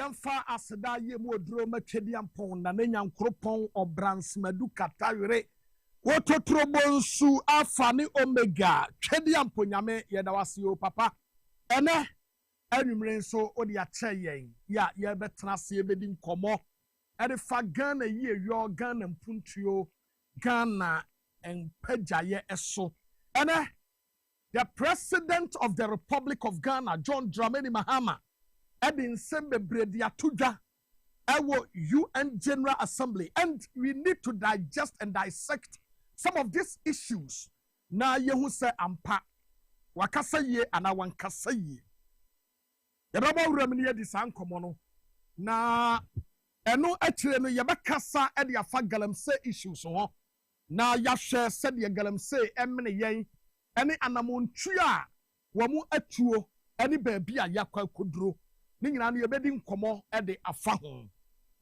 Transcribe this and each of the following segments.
yamfa aseda ye mu oduro matwedi ampon na nyankropon obransmadu katawere wototrobonsu afani omega twedi amponyame yedawase o papa ene anwumre nso odi acheyen ya ye betena se ebedi nkomo ede fa Ghana ye yo Ghana mpuntuo Ghana enpajaye eso ene the president of the Republic of Ghana John Dramani Mahama Edin Sembe Bredi Atuja our UN General Assembly, and we need to digest and dissect some of these issues. Na yehu se ampa wakasa ye ana wankasa ye. Yababa uramini ye disan komono na eno etire no yabakasa e de afa galamse issues ho na yahwe se de galamse emne yen ene anamontua wo mu atuo ene baabi a yakwa koduro ni nyina no yebedi nkomo e de afa ho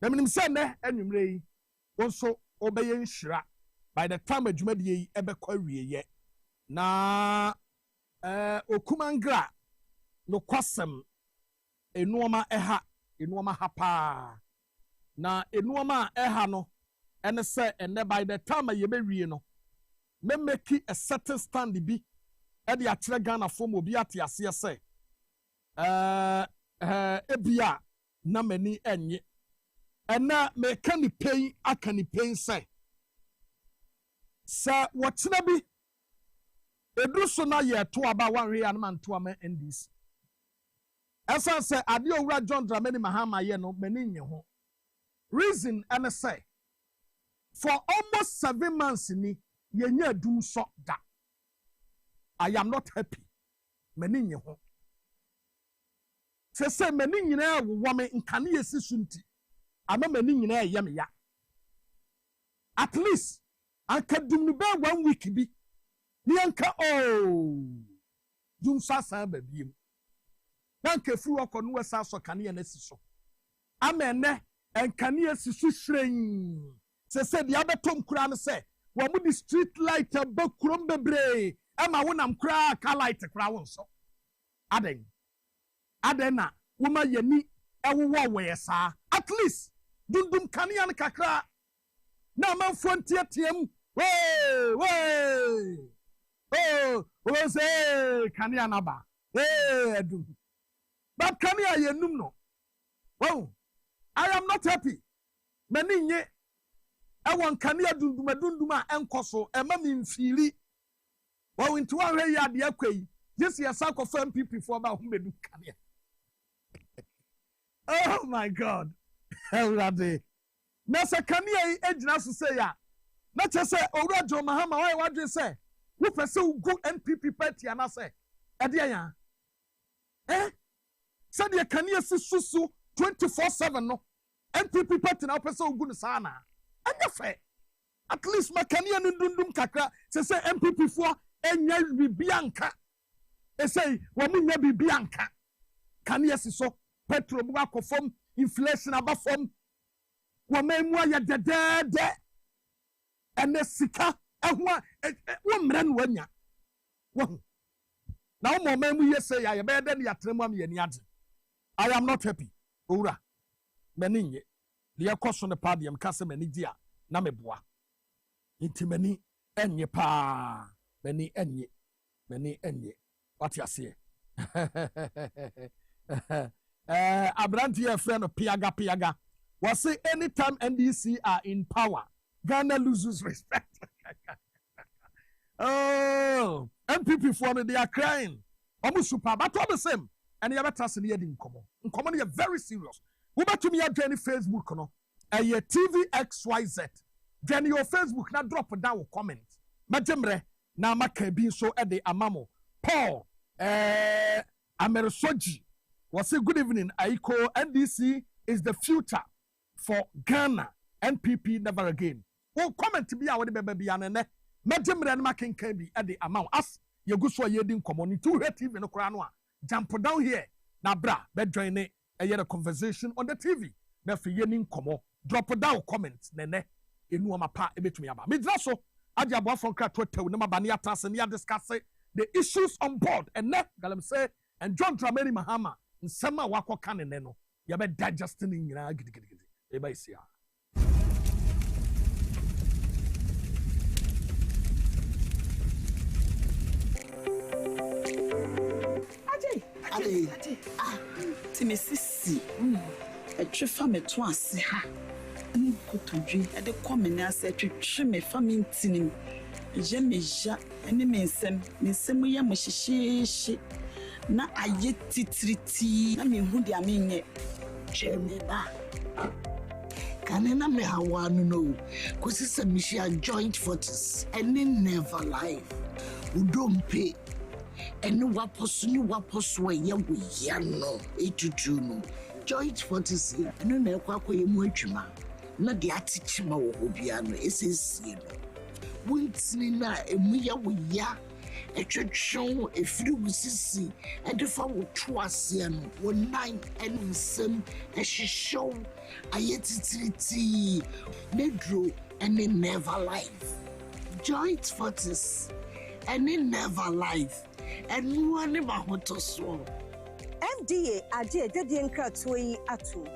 na minim se ne anwumre yi wonso obeye nhira by the time adwumadi yi ebekwa wieye na okumangra no kwasem enuoma enuoma hapa na enuoma eha no ene se ene by the time yebewie no me make a certain stand bi e de akire Ghana fo mo bi ate ase se ebia na mani enye ena me kani pain akani pain say sa watena bi edu so na ye to aba wanwe ya man to ama NDC esa say ade owura John Dramani Mahama ye no mani nye ho reason and say for almost 7 months ni ye nya dum so da I am not happy mani nye ho se mani nyina wo me nkane yesi sunti ama mani nyina ye me ya at least anka dumnu be 1 week bi ni anka dum sasa ba biem nanka fu okono wasa so kane na siso amene enkane asisu hren se dia betom kura no se wo mu di street light abakrom bebre ama wonam kura ka light kura won so aden na woma yani ewo we sa at least dundum kane an kakra na manfo ntiatiam say kane anaba adum but kane ayenum no wow I am not happy mani nye ewon kane dundum a enkoso ema mi mfili wow into ahwe ya de akwai this year sack of MPP for ba humbedu kane. Oh my God. Everybody. Na se kane ejina so say ya na che say owura John Mahama why wadwe say wo pese ugu NPP party ana say e de yan say de kane susu 24/7 no NPP party na pese ugu no sana anya fe at least makane no dundum kakra say NPP for enya bibianka e say wo munya bibianka kane so petrol bu akofom inflation abafom wo memu ya dedede ene sika ehwa wo mra no wanya wo na wo memu yese ya be de ya tremu am yani ade I am not happy owura mani nye de yakoso ne padium kase mani dia na meboa intimani enye pa mani enye what you say Abranti your friend Piaga was say anytime NDC are in power, Ghana loses respect. Oh, MPP for they are crying. Almost super, but all the same. And you have a task in the common. In common, you're very serious. Who about to me at Jenny Facebook, no? And your TV XYZ. Jenny your Facebook, now drop down comment. Majemre, now make being so at the Amamo. Paul, Amerosoji. Was say good evening, Aiko. NDC is the future for Ghana. NPP never again. Oh, comment to be our baby anene. Madam Ranmakin can be at the amount. As you go so yedin common to her TV no cranoa. Jump down here. Na bra, bed join it. A year conversation on the TV. Na for yenin komo. Drop down comments. Nene. Inu amapa ebet me aba. Midraso. Aja bo from kra Twitter. No mabani atas and ya discuss the issues on board. And net galam say and John Dramani Mahama. Nsema wako kane neno be digesting in your gidigidi. Eba isia. Ade. Timi sisi. Etwefa me to ase ha. Ani kotodwe. Ade komene ase twetwe me fa me ntinim. Je meja ene me nsem ye mo hyehyeehye. Na aye titriti na me hu dia me nye. Cheme ba. Kanena me hawanu no. Kosi se mishia joint fortis. Ene never life. Udompe. Ene waposu ye wuya no. Etutu no. Joint fortis. Ene na ekwa ye mu adwuma. Na de atichima wo obia no. Esesi no. Wuntini na emu ya wuya. Etwetwon efiri wusisi edefa wo to ase no wo nine ensem ehihyew ayetitiriti nedro and never life joint fortis and never life and one mahoto so MDA ade edwedie nkratoyi yi ato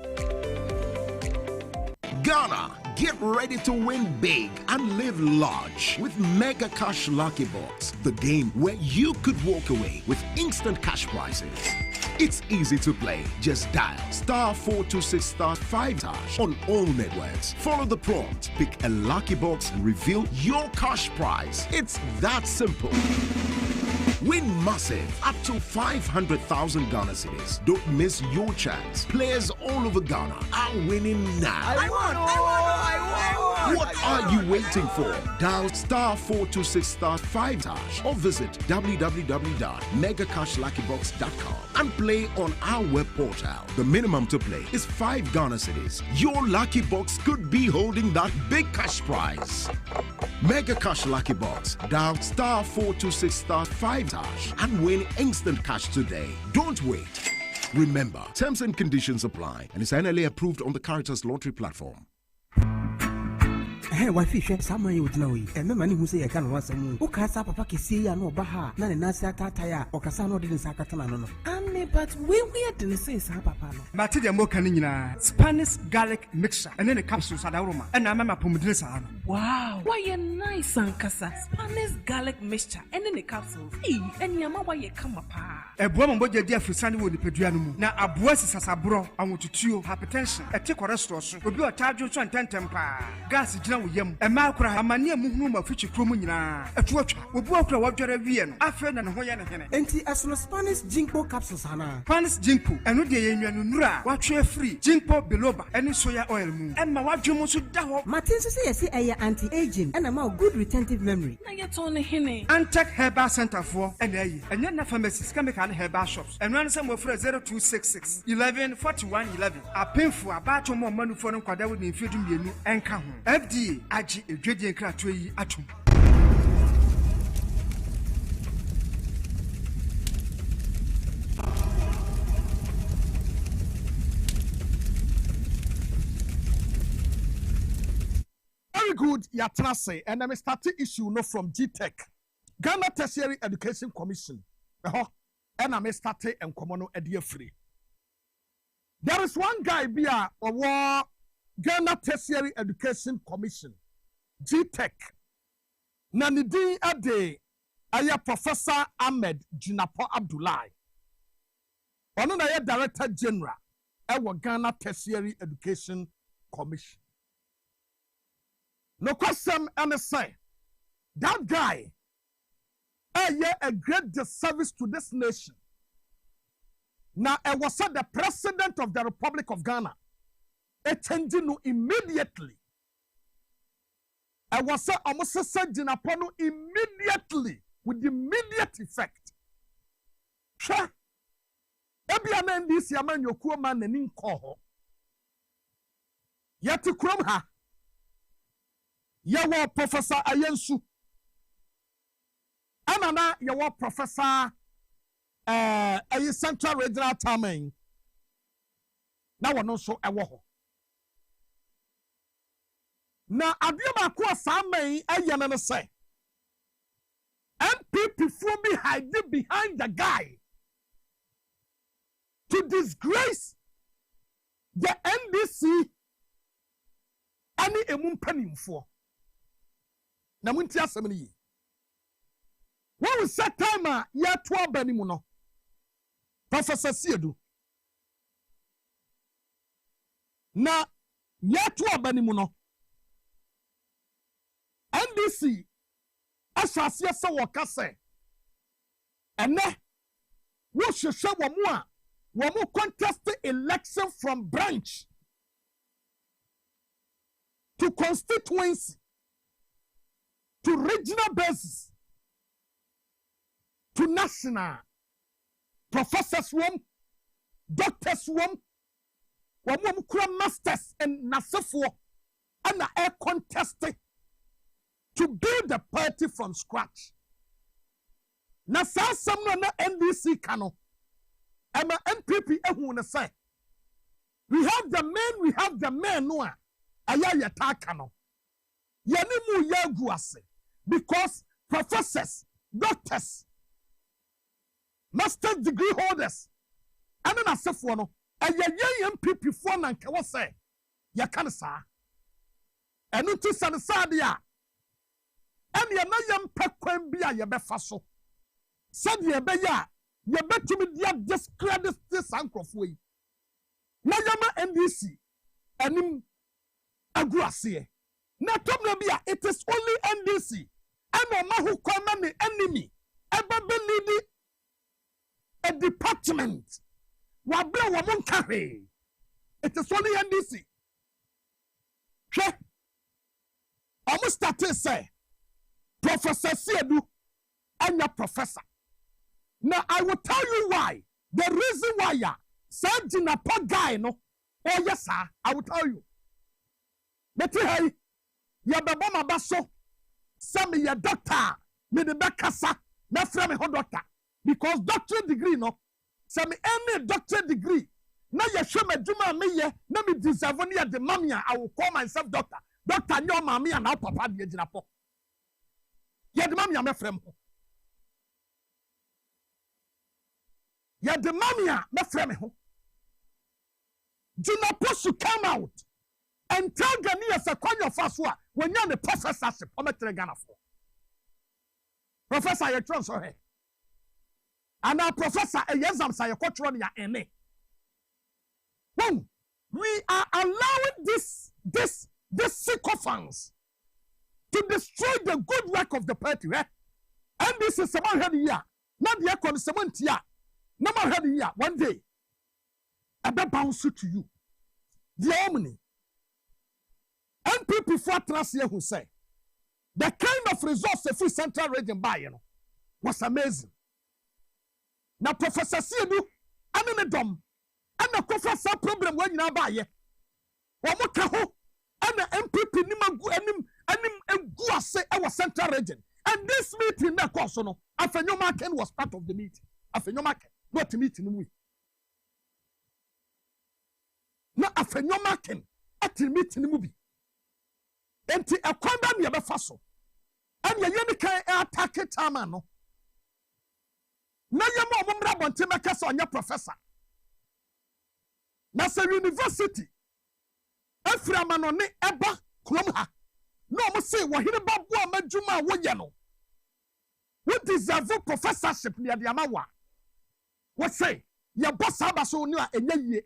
Ghana, get ready to win big and live large with Mega Cash Lucky Box, the game where you could walk away with instant cash prizes. It's easy to play. Just dial *426*5# on all networks. Follow the prompt, pick a lucky box and reveal your cash prize. It's that simple. Win massive, up to 500,000 Ghana cedis. Don't miss your chance. Players all over Ghana are winning now. I won. What are you waiting for? Dial *426*5# or visit www.megacashluckybox.com and play on our web portal. The minimum to play is 5 Ghana cedis. Your lucky box could be holding that big cash prize. Mega Cash Lucky Box. Dial *426*5# and win instant cash today. Don't wait. Remember, terms and conditions apply and is NLA approved on the Caritas Lottery platform. Hey, why fish? Some you would know it. And the money who say I can once a moon. Who cast up a packet, see, and no baha, none in Nasa Tataya, or Casano didn't Sakatana. But we didn't say Sapapa. Matidia Mokanina, Spanish garlic mixture, and then the capsules at aroma, and I'm a pomodressa. Wow, why a nice Sankasa, Spanish garlic mixture, and then the capsules. And Yama, why you come apart? A woman boy, dear for Sunday with the Pedrianum. Now, a boss is a bro, I want to chew hypertension, a tick or restaurant, will be a target to 10 temper. Gas is yam, a macra, a mania movement of future crumina, a torch, will walk a water avian, after and Hoyana. Anti as Spanish Jinko capsules, Hana. Spanish Jinko, and no day in Nura, watch your free, Jinko Biloba, and soya oil moon, and my wife Jomo Daho. Martin say anti-aging and a good retentive memory. Now you're on a henny. Antec Herbal Center for and then pharmacies can make herbal shops and run some for 0266 11 41 11. A painful about more money for Quada with the feeding you and come. FDA, Agi, a dreading cratry atom. Very good, Yatrase, and I'm starting issue no from GTech, Ghana Tertiary Education Commission. And I'm starting and Komono Edia Free. There is one guy here or Ghana Tertiary Education Commission, GTech. Nanidi Ade, Aya Professor Ahmed Jinapo Abdullahi. Ono na Director General, our Ghana Tertiary Education Commission. No question, and say that guy a great disservice to this nation. Now, I was the president of the Republic of Ghana. A changing immediately. I was almost said immediately with immediate effect. Sure. Ebiana this yaman yokuo man and koho. Yet to crom ha. Yawa Professor Ayensu. Anana yawa Professor a Central Regional Taming. Now one also a woho. Now Abiyama kwa Samay Ayanana say. MPP for me hiding behind the guy to disgrace the NDC any emu mpanimfoɔ na munti asɛm no yi when we set time a yɛto aba ni mu no Professor Siedu na yɛto aba ni mu no NDC ahyɛaseɛ sɛ wɔka sɛ ɛnɛ wɔhwehwɛ wɔ mu a wɔn contest election from branch to constituency to regional basis to national. Professors doctors masters and nasefo and a contested to build the party from scratch. Na saa asɛm no na NDC kano. Ama MPP ehu ne say. We have the men no a aya yata kano. Yeni mu yagu ase because professors, doctors, master's degree holders, and an asefo no aya MPP fo na nka wo say ya kan saa. Enu ti sanesade a ene na yempa kwan bi a yebefa so. Said yebeya yebetumi dia discredit this ankrofo yi. Na yama NDC anim agu ase. Na tomna bia it is only NDC and ma who come me enemy eba be lead a department wa bla wa monka he. It is only NDC. Hwe almost started say Professor Siedu and your professor. Now I will tell you why. The reason why ya said Jina guy no. Oh yes sir, I will tell you. But hey, ya baba mabaso. Some ya doctor, me the bekasa, na frame me doctor. Because doctorate degree no. Some any doctorate degree. Na ya show me juma me ye, na me deserve ni ya the mamia. I will call myself doctor. Doctor nyo mami and now papa di Jina po. Ya the mamia me frame. Ya the mamia me frame ho. Do not supposed to come out and tell Ghanaians a coin of us when you're the professorship. I'm a Ghana for Professor, you transfer her. And our professor, a yes, I'm saying, MA. Boom. We are allowing this sycophants to destroy the good work of the party. Eh? And this is someone had here. Not the economy, someone here. No man had here one day. I bet bounce to you. The harmony. And people for trust here who say the kind of results the free central region by was amazing. Now, Professor Siedu, I'm in a dome, and the professor problem when you now buy ye. One more kaho, and the MPP Nimagu say our central region. And this meeting, that course, no, Afenyomaken was part of the meeting. Afenyomaken, not to meet in we. Na Afenyomaken at the meeting movie. Enti a kwamba mi abefaso. And ye yemi kan attack tama no. Na yema omumra bonte mekasa onye professor. Na se university. Aframa no ne eba krom ha. No mo say wo hene babu amadwuma wo ye no. We deserve professorship near the amawa. What say? Your boss abaso ni a enye yie.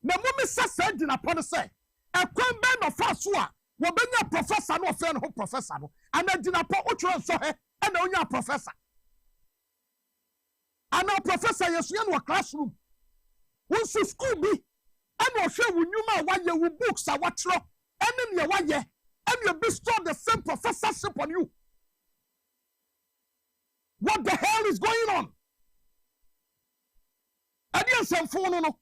Na mo me sasa gina pon say. E kwan be no fa so a wo benya professor no fe no professor no. Ana gina pon o tro so he e na onya professor. Ana professor yesu no classroom. Won so school bi. Ana o hwe wo nyuma wa ye wo books a wa tro. Ene ne wa ye. And you bestow the same professorship on you. What the hell is going on? I didn't say phone no.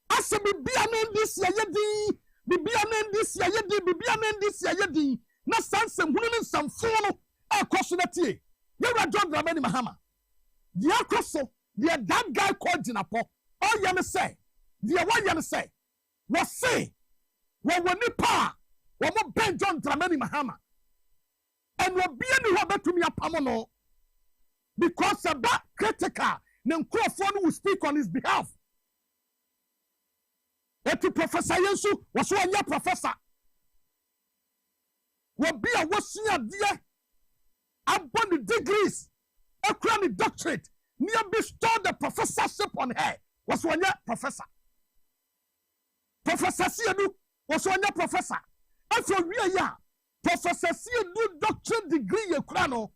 I said be an this yedi, be an this yedi, be an this yedi. Na sense winning some phone a costinati. You are John Dramani Mahama. The akoso, the that guy called Jinapo. All you say, the one you say, was say, when nipa. Womo Ben John Dramani Mahama. And we be any who to me a pamono. Because that critical, then Crawford will speak on his behalf. Eti professor Yensu was one year professor. Will be a wassia dear. Upon the degrees, a crown doctorate, near bestowed the professorship on her, was one year professor. Professor Siadu was one year professor. And for real, yeah, Professor Siadu doctorate degree, a crown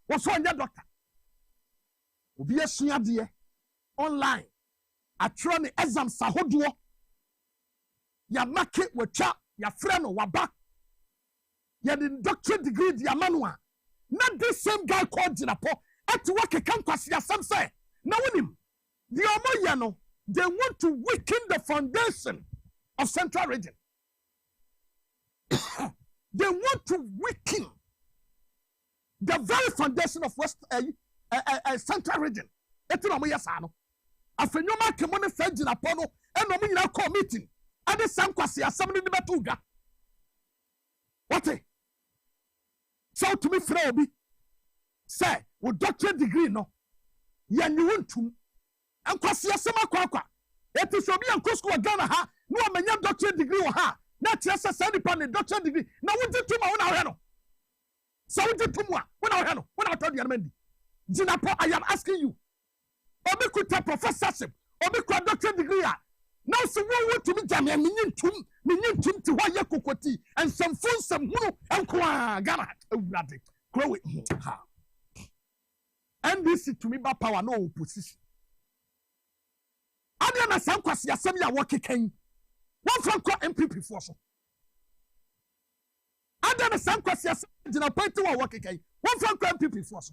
was one year doctor. Will be a senior dear online. A trying exam sahoduo. Ya market with chat, ya friend or waba. Ya the doctorate degree, ya manua. Not this same guy called Jinapo. At work a campus, ya some say. Now, him. The Omoyano, they want to weaken the foundation of Central Region. They want to weaken the very foundation of West Central Region. It's not Moyasano. After you make a money fed Jinapo, and no mean call meeting. And the same question, somebody in the Batuga. What? So to me, Froby, say, with doctorate degree, no. Yan you want to. And Kwasia Sama Kwakwa. It is Obi and Cusco Ghana ha. No man doctorate degree or ha. Not just a sandy pan doctorate degree. Now we did to my own arena. So we did to moi. When I had when I told you, Mendy. Jinapo, I am asking you. Obi could take professorship. Obi could doctorate degree. Now so one want to be Jamie meaning to why you cookoti and some food, some mono, and Kwa Ghana. Grow it. And this is to me by power, no opposition. I don't know some questions, some ya working king. One from MPP force. I don't know some questions, in a point to a working king. One from MPP force.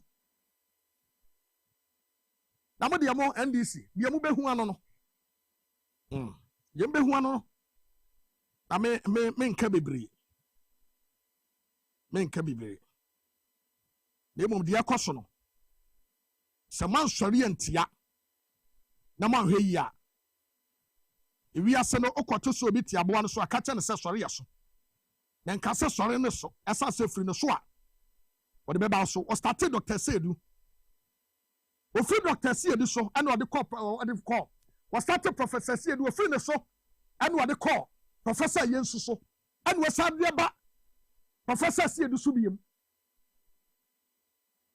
Now, the amount NDC, the Amube Huano. Yembe Huano. I mean, Cabibri. Men Cabibri. Name of the Acosono. Saman Sorientia. Naman Heya. If we are sent Okoto so bit Yabuan so a catch and says sorry. Then Cassa sorry, so as I say free no swat. What the baby so or started Dr. Sedu. O free Dr. Sedu so and what the call. Was started Professor Sedu a free so and what the call. Professor Yensu so and was had the Professor Sedu Subium.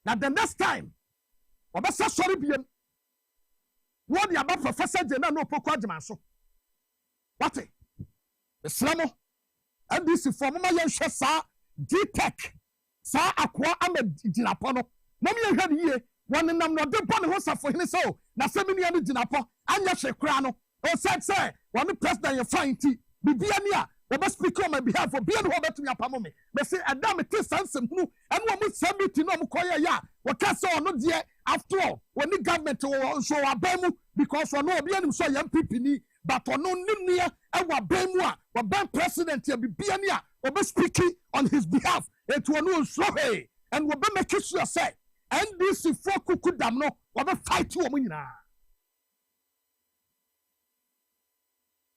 Now the next time. What sorry be what the about Professor Jenna no Pokwaman so. What the Slamo and this is from my young Shasa D-Tech Sa Aqua Ahmed Jinapono. No me had here one and I'm not the one who's for him so. Now 7 years Jinapo and Yasha Crano or said, say, one the president you find tea. Bibiania, we must speak on my behalf for being over to your pamome. But say, I damn it, some who and one would send me to no Mukoya ya. What can so not yet after all when the government so abemu because for no being so young people but for no nimnia and what bemwa what ban president ya bibiania or be speaking on his behalf it will no so hey and we be make sure say and this is for kukudamno we be fight you omunyina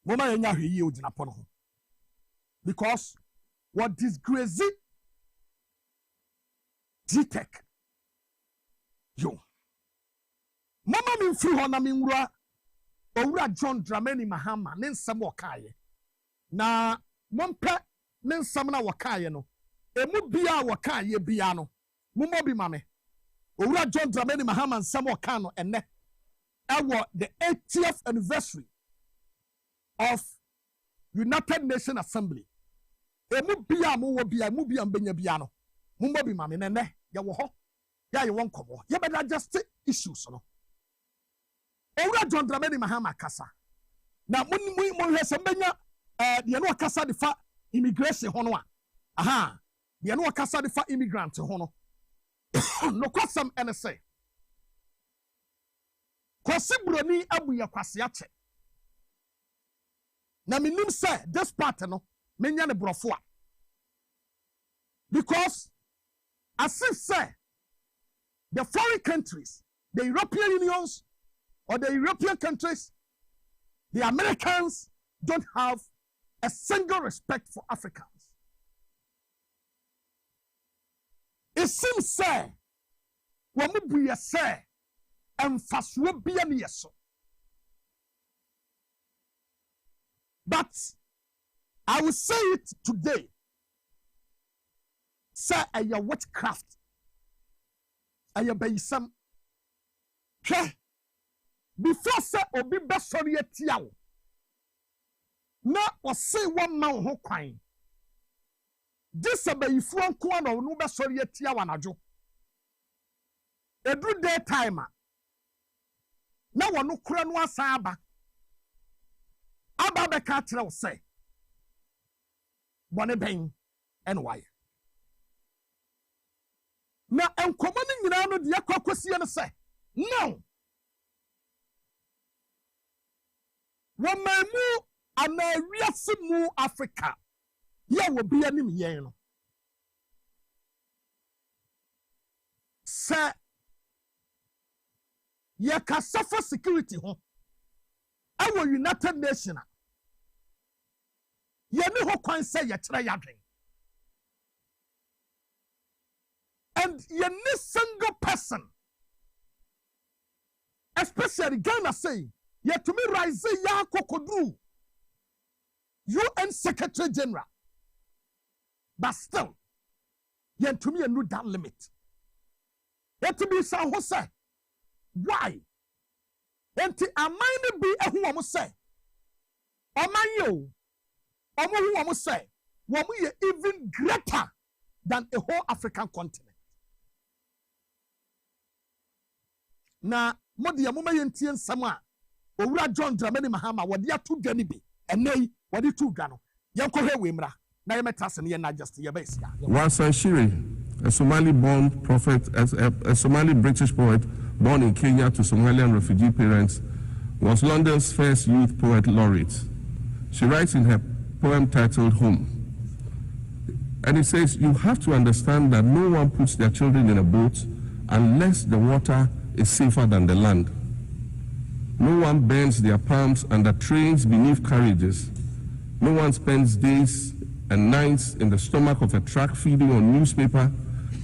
mama yenya hwiye ogina pono ho because what disgrace G-Tech yo mama mi mfiri ho na mi nwura owura John Dramani Mahama ne nsam wakaye na mompe ne nsam na wakaye no emu bia wakaye bia no mumo bi mame owura John Dramani Mahama nsam waka no enne ewo the 80th anniversary of United Nations Assembly emu bia mo wo bia mu bia mbenya bia no mumo bi mame nene ya wo ho ya ye won komo ye be just issues no owura John Dramani Mahama kasa na mo hwese mbenya de no kasa de fa immigration ho no aha de no kasa de fa immigrant ho no no kwasam ene say kwasi broni abuya kwase ache na minim say this part no menya ne brofo a because as if say the foreign countries the European unions or the European countries, the Americans don't have a single respect for Africans. It seems say, when we say, and fast will be an yeso. But I will say it today. Sir, a witchcraft. A bayisam. Before sir obi be sorry etiawo. Na o say one man ho kwan. This abayifu anko na no be sorry etiawo anajo. Every day time. Na wonu kura no asan aba. Aba be ka kire wo say. Bone ben and why? Na enkomo ni nyina no de yakwakosie no say. No. Wamamu anawiase mu Africa. Ye wo bia nim yen no. Say ye ka suffer security ho. Our United Nations. Ye ne ho kwan say ye kire yadwen. And ye ne single person, especially Ghana say, ye to me rise ya kokodru UN Secretary General. But still, ye to me no that limit. Ye to be sa ho say, why? Enti amine be ehu omo say. Omanyo. Omo hu omo say, womu ye even greater than a whole African continent. Na modi ya muma yentie nsam a owura John Dramani Mahama wodi atu dwani bi enei wodi tu dwa no yenkɔhwe wemra na yemetase ne ye na just ye besia. Wasan Shiri, a Somali-born prophet, a Somali British poet born in Kenya to Somalian refugee parents, was London's first youth poet laureate. She writes in her poem titled Home. And it says, you have to understand that no one puts their children in a boat unless the water is safer than the land. No one bends their palms under trains beneath carriages. No one spends days and nights in the stomach of a truck feeding on newspaper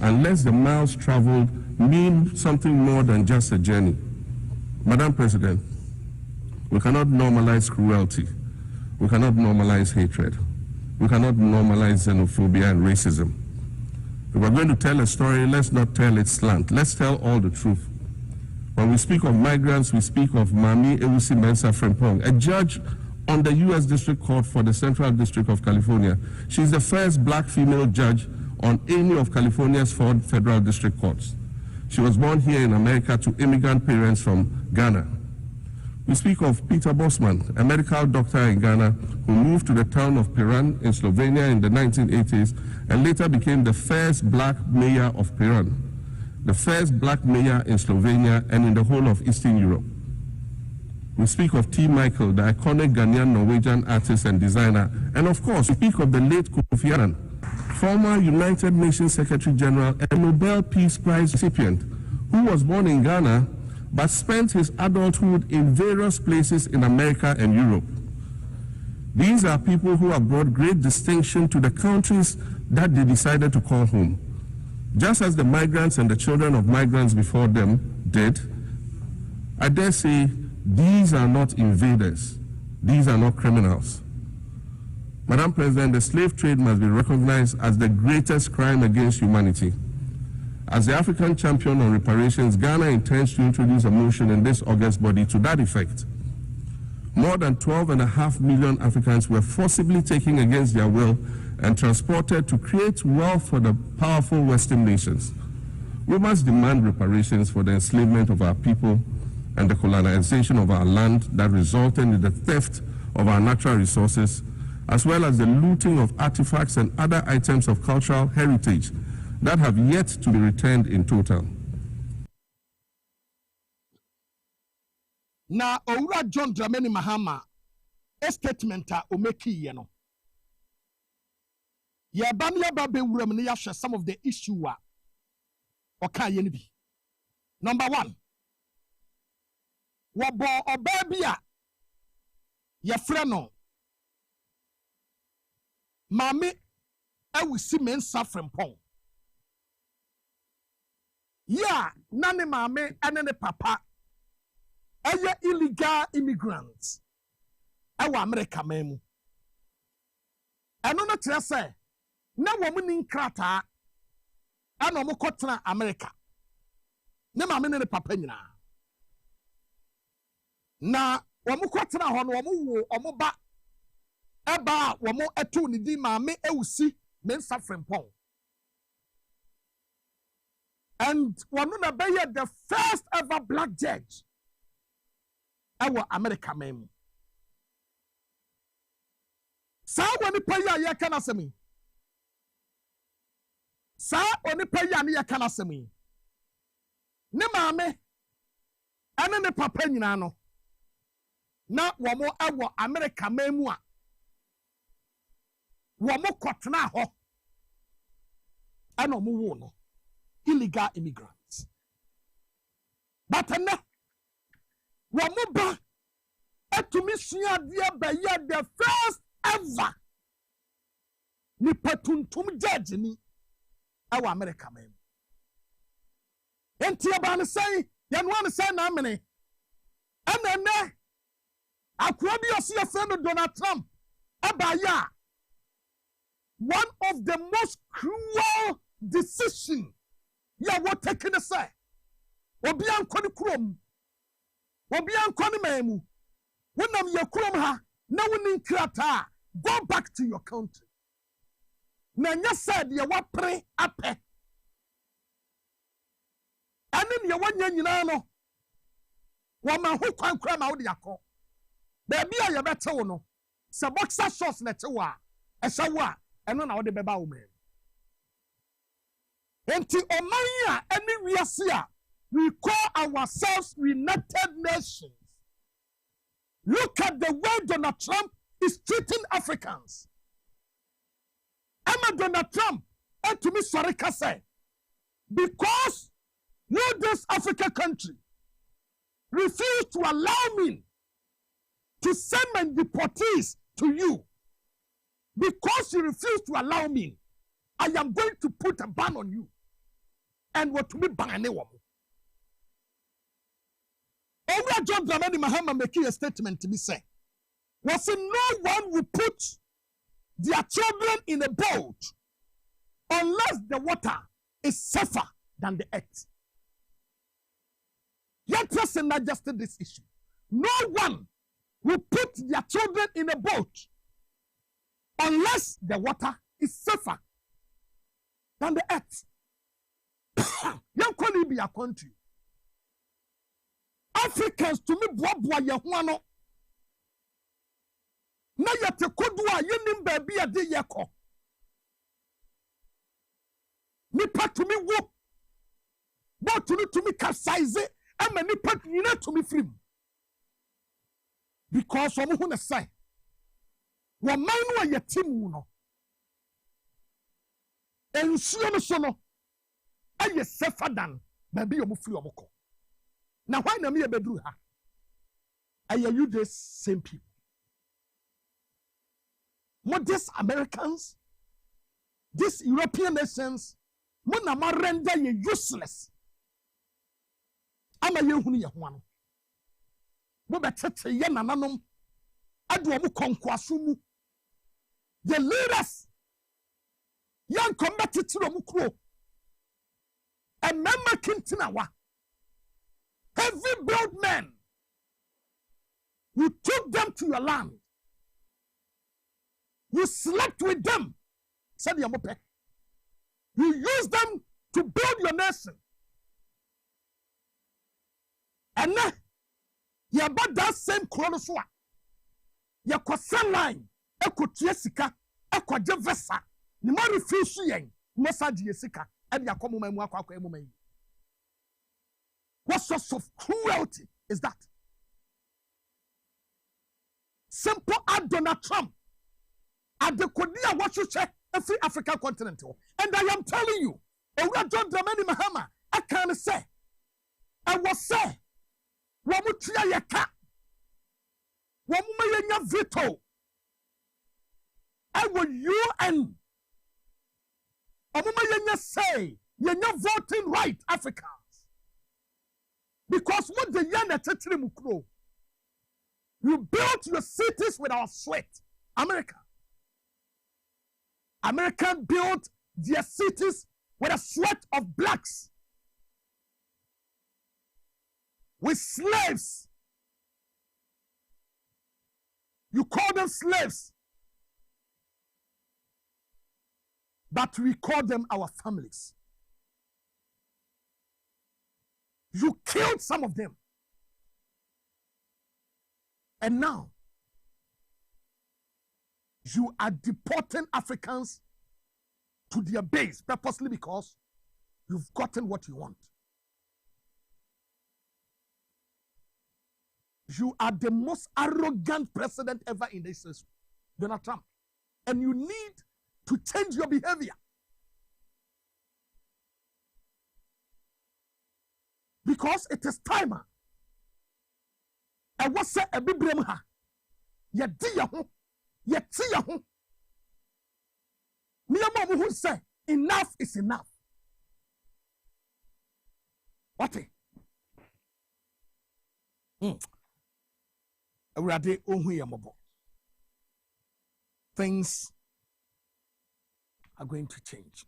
unless the miles traveled mean something more than just a journey. Madam President, we cannot normalize cruelty. We cannot normalize hatred. We cannot normalize xenophobia and racism. If we're going to tell a story, let's not tell its slant. Let's tell all the truth. When we speak of migrants, we speak of Mami Ewusi Mensah Frimpong, a judge on the U.S. District Court for the Central District of California. She's the first black female judge on any of California's 4 federal district courts. She was born here in America to immigrant parents from Ghana. We speak of Peter Bosman, a medical doctor in Ghana who moved to the town of Piran in Slovenia in the 1980s and later became the first black mayor of Piran, the first black mayor in Slovenia and in the whole of Eastern Europe. We speak of T. Michael, the iconic Ghanaian Norwegian artist and designer, and of course we speak of the late Kofi Annan, former United Nations Secretary General and Nobel Peace Prize recipient, who was born in Ghana but spent his adulthood in various places in America and Europe. These are people who have brought great distinction to the countries that they decided to call home. Just as the migrants and the children of migrants before them did, I dare say these are not invaders. These are not criminals. Madam President, the slave trade must be recognized as the greatest crime against humanity. As the African champion on reparations, Ghana intends to introduce a motion in this August body to that effect. More than 12.5 million Africans were forcibly taken against their will and transported to create wealth for the powerful Western nations. We must demand reparations for the enslavement of our people and the colonization of our land that resulted in the theft of our natural resources, as well as the looting of artifacts and other items of cultural heritage that have yet to be returned in total. Na Owura John Dramani Mahama a statement o make ye no. Ya bam ya ba be wuram ne ya hwe some of the issue a oka ye ne bi. Number 1. Wabo oba bi a ye frɛ no Mami Ewusi Mensah Frimpong. Yeah, nane mame ene ne papa. Eye illegal immigrants. Ewa America memu. ɛno no kyerɛ sɛ na wɔn ni nkrataa ɛna wɔn kɔtena America ne maame ne papa nyinaa na wɔn kɔtena hɔ no wɔn wo wɔn ba ɛba a wɔn ɛto ne di maame ewusi ne nsa frempɔn and wɔn na bɛyɛ the first ever black judge ɛwɔ America man mu saa wɔn nipa yi a yɛka n'asɛm yi saa onipa yi a ne yɛka n'asɛm yi ne maame ɛne ne papa nyinaa no na wɔn ɛwɔ America man mu a wɔn kɔtena hɔ ɛna wɔn wo no illegal immigrants but ɛnɛ wɔn ba ɛtumi sua adeɛ bɛyɛ the first ever nipa tuntum judge ni ɛwɔ America man mu enti ɛbaa ne sɛn yɛnoa ne sɛn na amene ɛna ɛnɛ akoa bi ɔsi yɛfrɛ no Donald Trump ɛbaayɛ a one of the most cruel decision yɛ wɔ take ne sɛ obi ankɔ ne kurom obi ankɔ ne man mu wonam yɛ kurom ha na woni nkrataa go back to your country na nyɛ sɛ deɛ wapere apɛ ɛne deɛ wanya nyinaa no wɔma ho kwan kora ma wode akɔ baabi a yɛbɛte wo no sɛ boxer shorts na ɛte wo a ɛhyɛ wo a ɛno na wode bɛba wo man enti ɔman yi a ɛne wiase a we call ourselves United Nations. Look at the way Donald Trump is treating Africans. I'm a Donald Trump, and to me, sorry, say, because you, this African country, refuse to allow me to send my deportees to you, because you refuse to allow me, I am going to put a ban on you. And what to me, ban anyone. Over John Dramani Mahama making a statement to be said. Was it no one will put their children in a boat unless the water is safer than the earth. Young person adjusted this issue. No one will put their children in a boat unless the water is safer than the earth. Young country be a country. Africans to me boa yehuano. Na yete kodua yenim baby ade yeko. Nipa to me wo. But to me capsize and nipa nyina to me free. Because omo hu na say. Wo man no yetimu no. Ensuo no so no. Aye safer than baby omo free omo ko. Now, why na me a bedru ha? Are you the same people? What these Americans, these European nations, when na render you useless. Ama ye huni ye huano. Mo betete ye nananom. Adu omu konkwasu mu. The leaders. Yan combatiti omu kro. And memma kintina wa. Heavy built men, you took them to your land. You slept with them. Said Yamope. You used them to build your nation. And now, you about that same chronoswa. You could send line. You could Jessica. You could Jevessa. You might refuse to Mosa Jessica. And you come home. What sort of cruelty is that? Simple as Donald Trump. At the Kodia, what you say, every African continent. And I am telling you, John Dramani Mahama, I can't say. I was say, Wamutia Yaka, Wamumaya veto. I will UN. Wamumaya say, you're not voting right, Africa. Because what the Yana Tetri Mukro, you built your cities with our sweat, America. America built their cities with the sweat of blacks, with slaves. You call them slaves, but we call them our families. You killed some of them. And now, you are deporting Africans to their base purposely because you've gotten what you want. You are the most arrogant president ever in this history, Donald Trump. And you need to change your behavior. Because it is time. And what's a bibrem ha? Ya dia ho, ya tia ho. Miyama who say enough is enough. What? Things are going to change.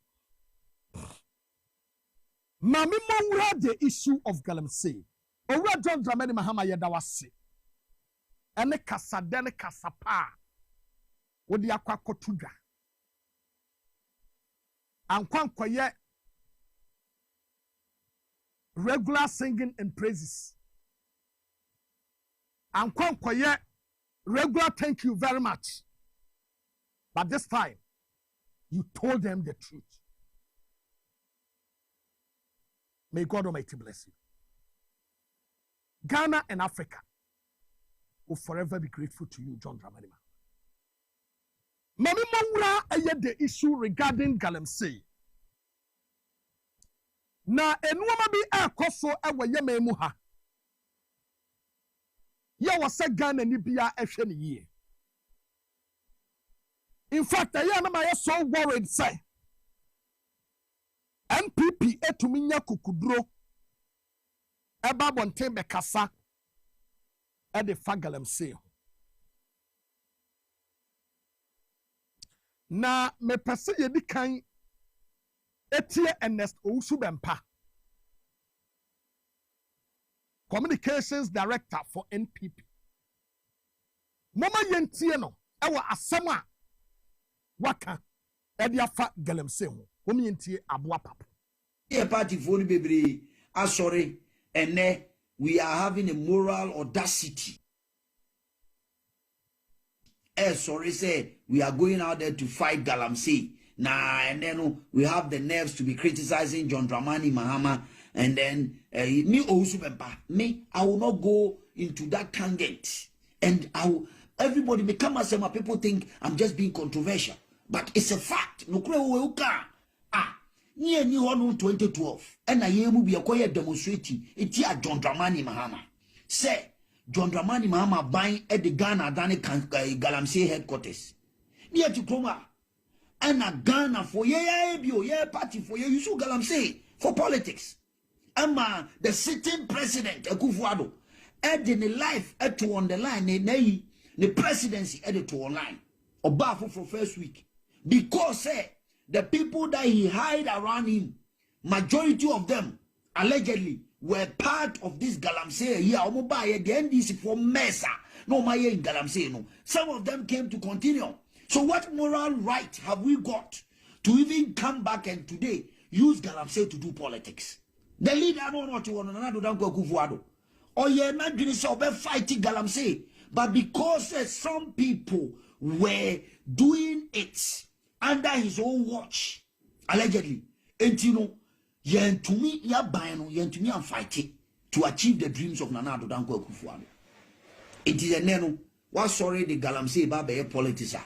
Mami Mawura, the issue of Galamsey. Owura John Dramani Mahama Yadawasi. Ene kasa dene kasa pa. Wodi akwa kotuga. Ankwankwaye regular singing and praises. Ankwankwaye regular thank you very much. But this time, you told them the truth. May God Almighty bless you. Ghana and Africa will forever be grateful to you, John Dramani Mahama. Mami Mawura aye the issue regarding Galamsey. Na enuoma bi ekoso ewe yeme mu ha. Ya wase Ghana ni bia ehwe ne yie. In fact, I am so worried, say. NPP etuminya kukudro. Eba bonte bekasa. Ede Galamsey. Na me pese yedi kan etie Ernest Owusu-Bempah, Communications Director for NPP. Mama yentie no ewa asema waka ediafa Galamsey ho omientie aboa papa e party for bebre asori ene we are having a moral audacity. Sorry say we are going out there to fight Galamsey. Nah, and then we have the nerves to be criticizing John Dramani Mahama, and then me Owusu-Bempah. Me, I will not go into that tangent, and everybody become as my people think I'm just being controversial, but it's a fact. No kure uka ni 2012, and I am be a demonstrating it here John Dramani Mahama. Say John Dramani Mahama buying at the Ghana Dani Galamsey headquarters. Near to Kroma. And a Ghana for party for you should Galamsey for politics. Ama the sitting president Akufo-Addo adding a life to on the line the presidency added to online or baffle for first week because the people that he hide around him, majority of them allegedly were part of this Galamsey here. The NDC for Mesa no my in Galamsey no. Some of them came to continue. So what moral right have we got to even come back and today use Galamsey to do politics? The leader don't want to Akufo-Addo. Or you're not doing so fighting Galamsey. But because some people were doing it under his own watch, allegedly, and you know, to me, I'm fighting to achieve the dreams of Nana Addo Dankwa Akufo-Addo. It is a neno. What sorry the Galamsey Babe politician.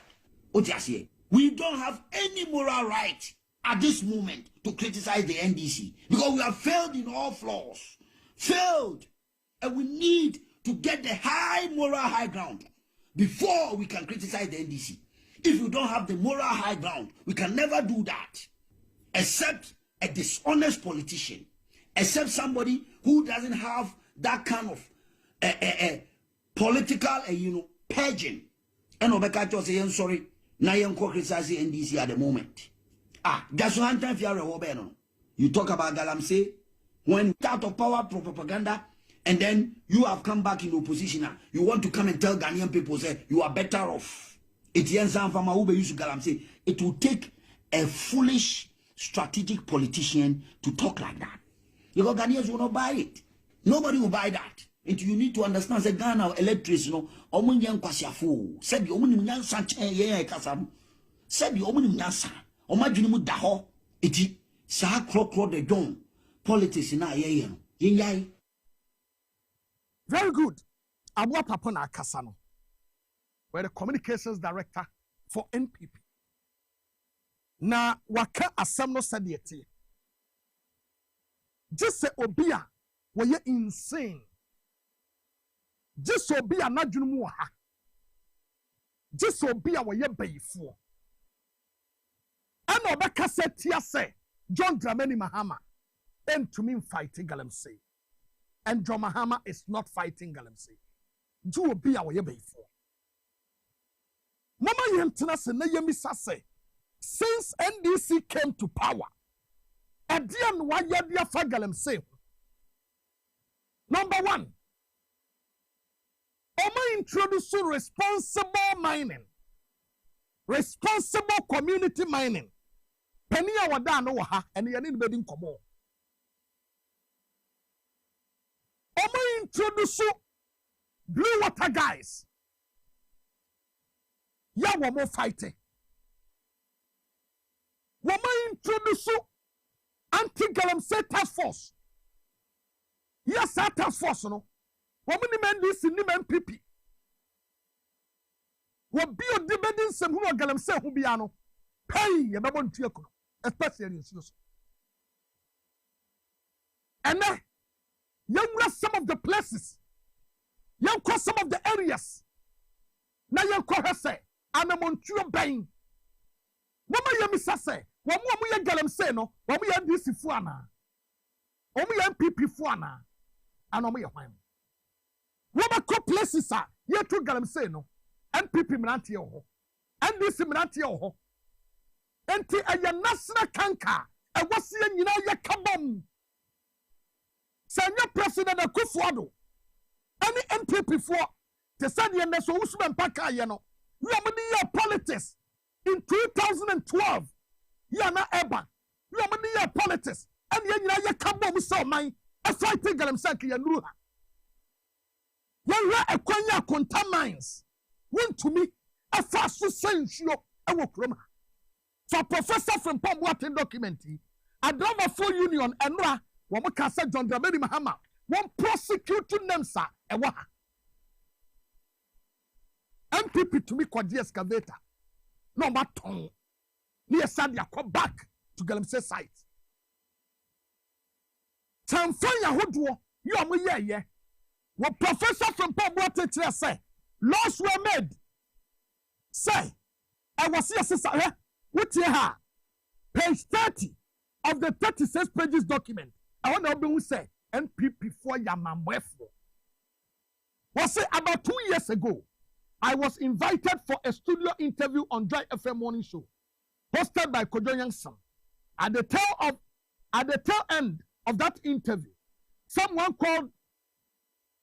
We don't have any moral right at this moment to criticize the NDC because we have failed in all flaws. Failed. And we need to get the high moral high ground before we can criticize the NDC. If we don't have the moral high ground, we can never do that. Except a dishonest politician. Except somebody who doesn't have that kind of political, purging. And Obeka just say, sorry. Now you criticize NDC at the moment. Just one time you talk about Galamsey when out of power propaganda, and then you have come back in opposition. You want to come and tell Ghanaian people say you are better off. It will take a foolish strategic politician to talk like that. Because Ghanaians will not buy it. Nobody will buy that. And you need to understand that Ghana electors, omun yang kwasiafo. Said the omun nyansa chen ye kasam. Said the omun nyansa. Omajuni mu daho. Iti sa kro the don. Politics na ye no. Yai. Very good. Abua Papa na Kasano. We're the communications director for NPP. Na waka asamno sadieti. Just say obia we insane. Just obia na junumu ha. Just obia we beifo. Ano beka setia se John Dramani Mahama and to mean fighting Galamsey. And John Mahama is not fighting Galamsey. Do obia we beifo. Mama yentena se na yemisa se since NDC came to power, Adian Wayadia Fagalamsey. Number one, Oma introducing responsible mining, responsible community mining. Penia wadano waha and yanin bedin komo. Oma introducing blue water guys. Ya wamo fighting. Wama introduce anti-Galamsey task force. Yes, that task force, no. Wama ni men this ni men pipi. Wabi o dibedin sem huno Galamsey hubiano. Pay ye babo ntieko, especially in Sinus. And then, you rest some of the places. You cross some of the areas. Now you call her say. And I'm on your bang. Wama yemisa say, wamu ya Galamsey no, wamu ya DC fuana. Wamu ya MPP fuana. And wamu ya wham. Wama ko places are, ye to Galamsey no, MPP mranti yoho. NDC mranti yoho. Enti aya national kanka, e wasi ya nyina ya kabom. Sanya President Akufo-Addo. Any MPP for, te send ye neso usman paka ye no. You are many politics in 2012. You are not ever. You are many politics. And you are come home so mine. A fighting Galamsey and Ruha. You are a Konya contamines. One to me, a fast to send you a work room. For Professor from Pomwatin documentary, a drama full union and Ra, Wamakasa John Dramani Mahama, one prosecuting them, sir, a waha. MPP to me kwa the excavator. No matter. Near Sadia come back to Galamsey site. Tamfanya hodwo you are me ye. What Professor from Pomwatin say, laws were made. Say, I was here sister. What you have? Page 30 of the 36 pages document. I want to be say NPP for Yamamwefo. Was it about 2 years ago? I was invited for a studio interview on Dry FM morning show, hosted by Kojo Yangsam. At the tail end of that interview, someone called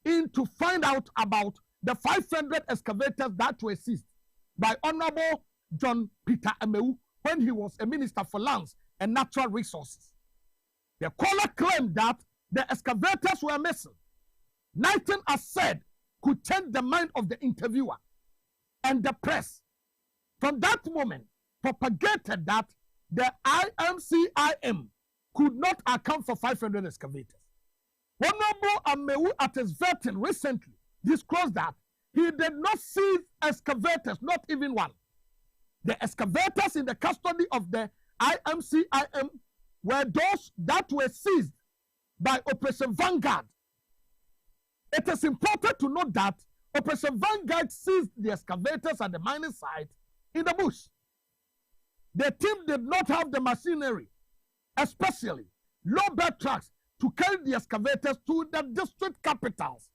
in to find out about the 500 excavators that were seized by Honorable John Peter Amewu when he was a minister for lands and natural resources. The caller claimed that the excavators were missing. Nothing as said could change the mind of the interviewer. And the press, from that moment, propagated that the IMCIM could not account for 500 excavators. Honorable Amewu at his vetting recently disclosed that he did not seize excavators, not even one. The excavators in the custody of the IMCIM were those that were seized by Operation Vanguard. It is important to note that Operation Vanguard seized the excavators at the mining site in the bush. The team did not have the machinery, especially low-bed trucks, to carry the excavators to the district capitals.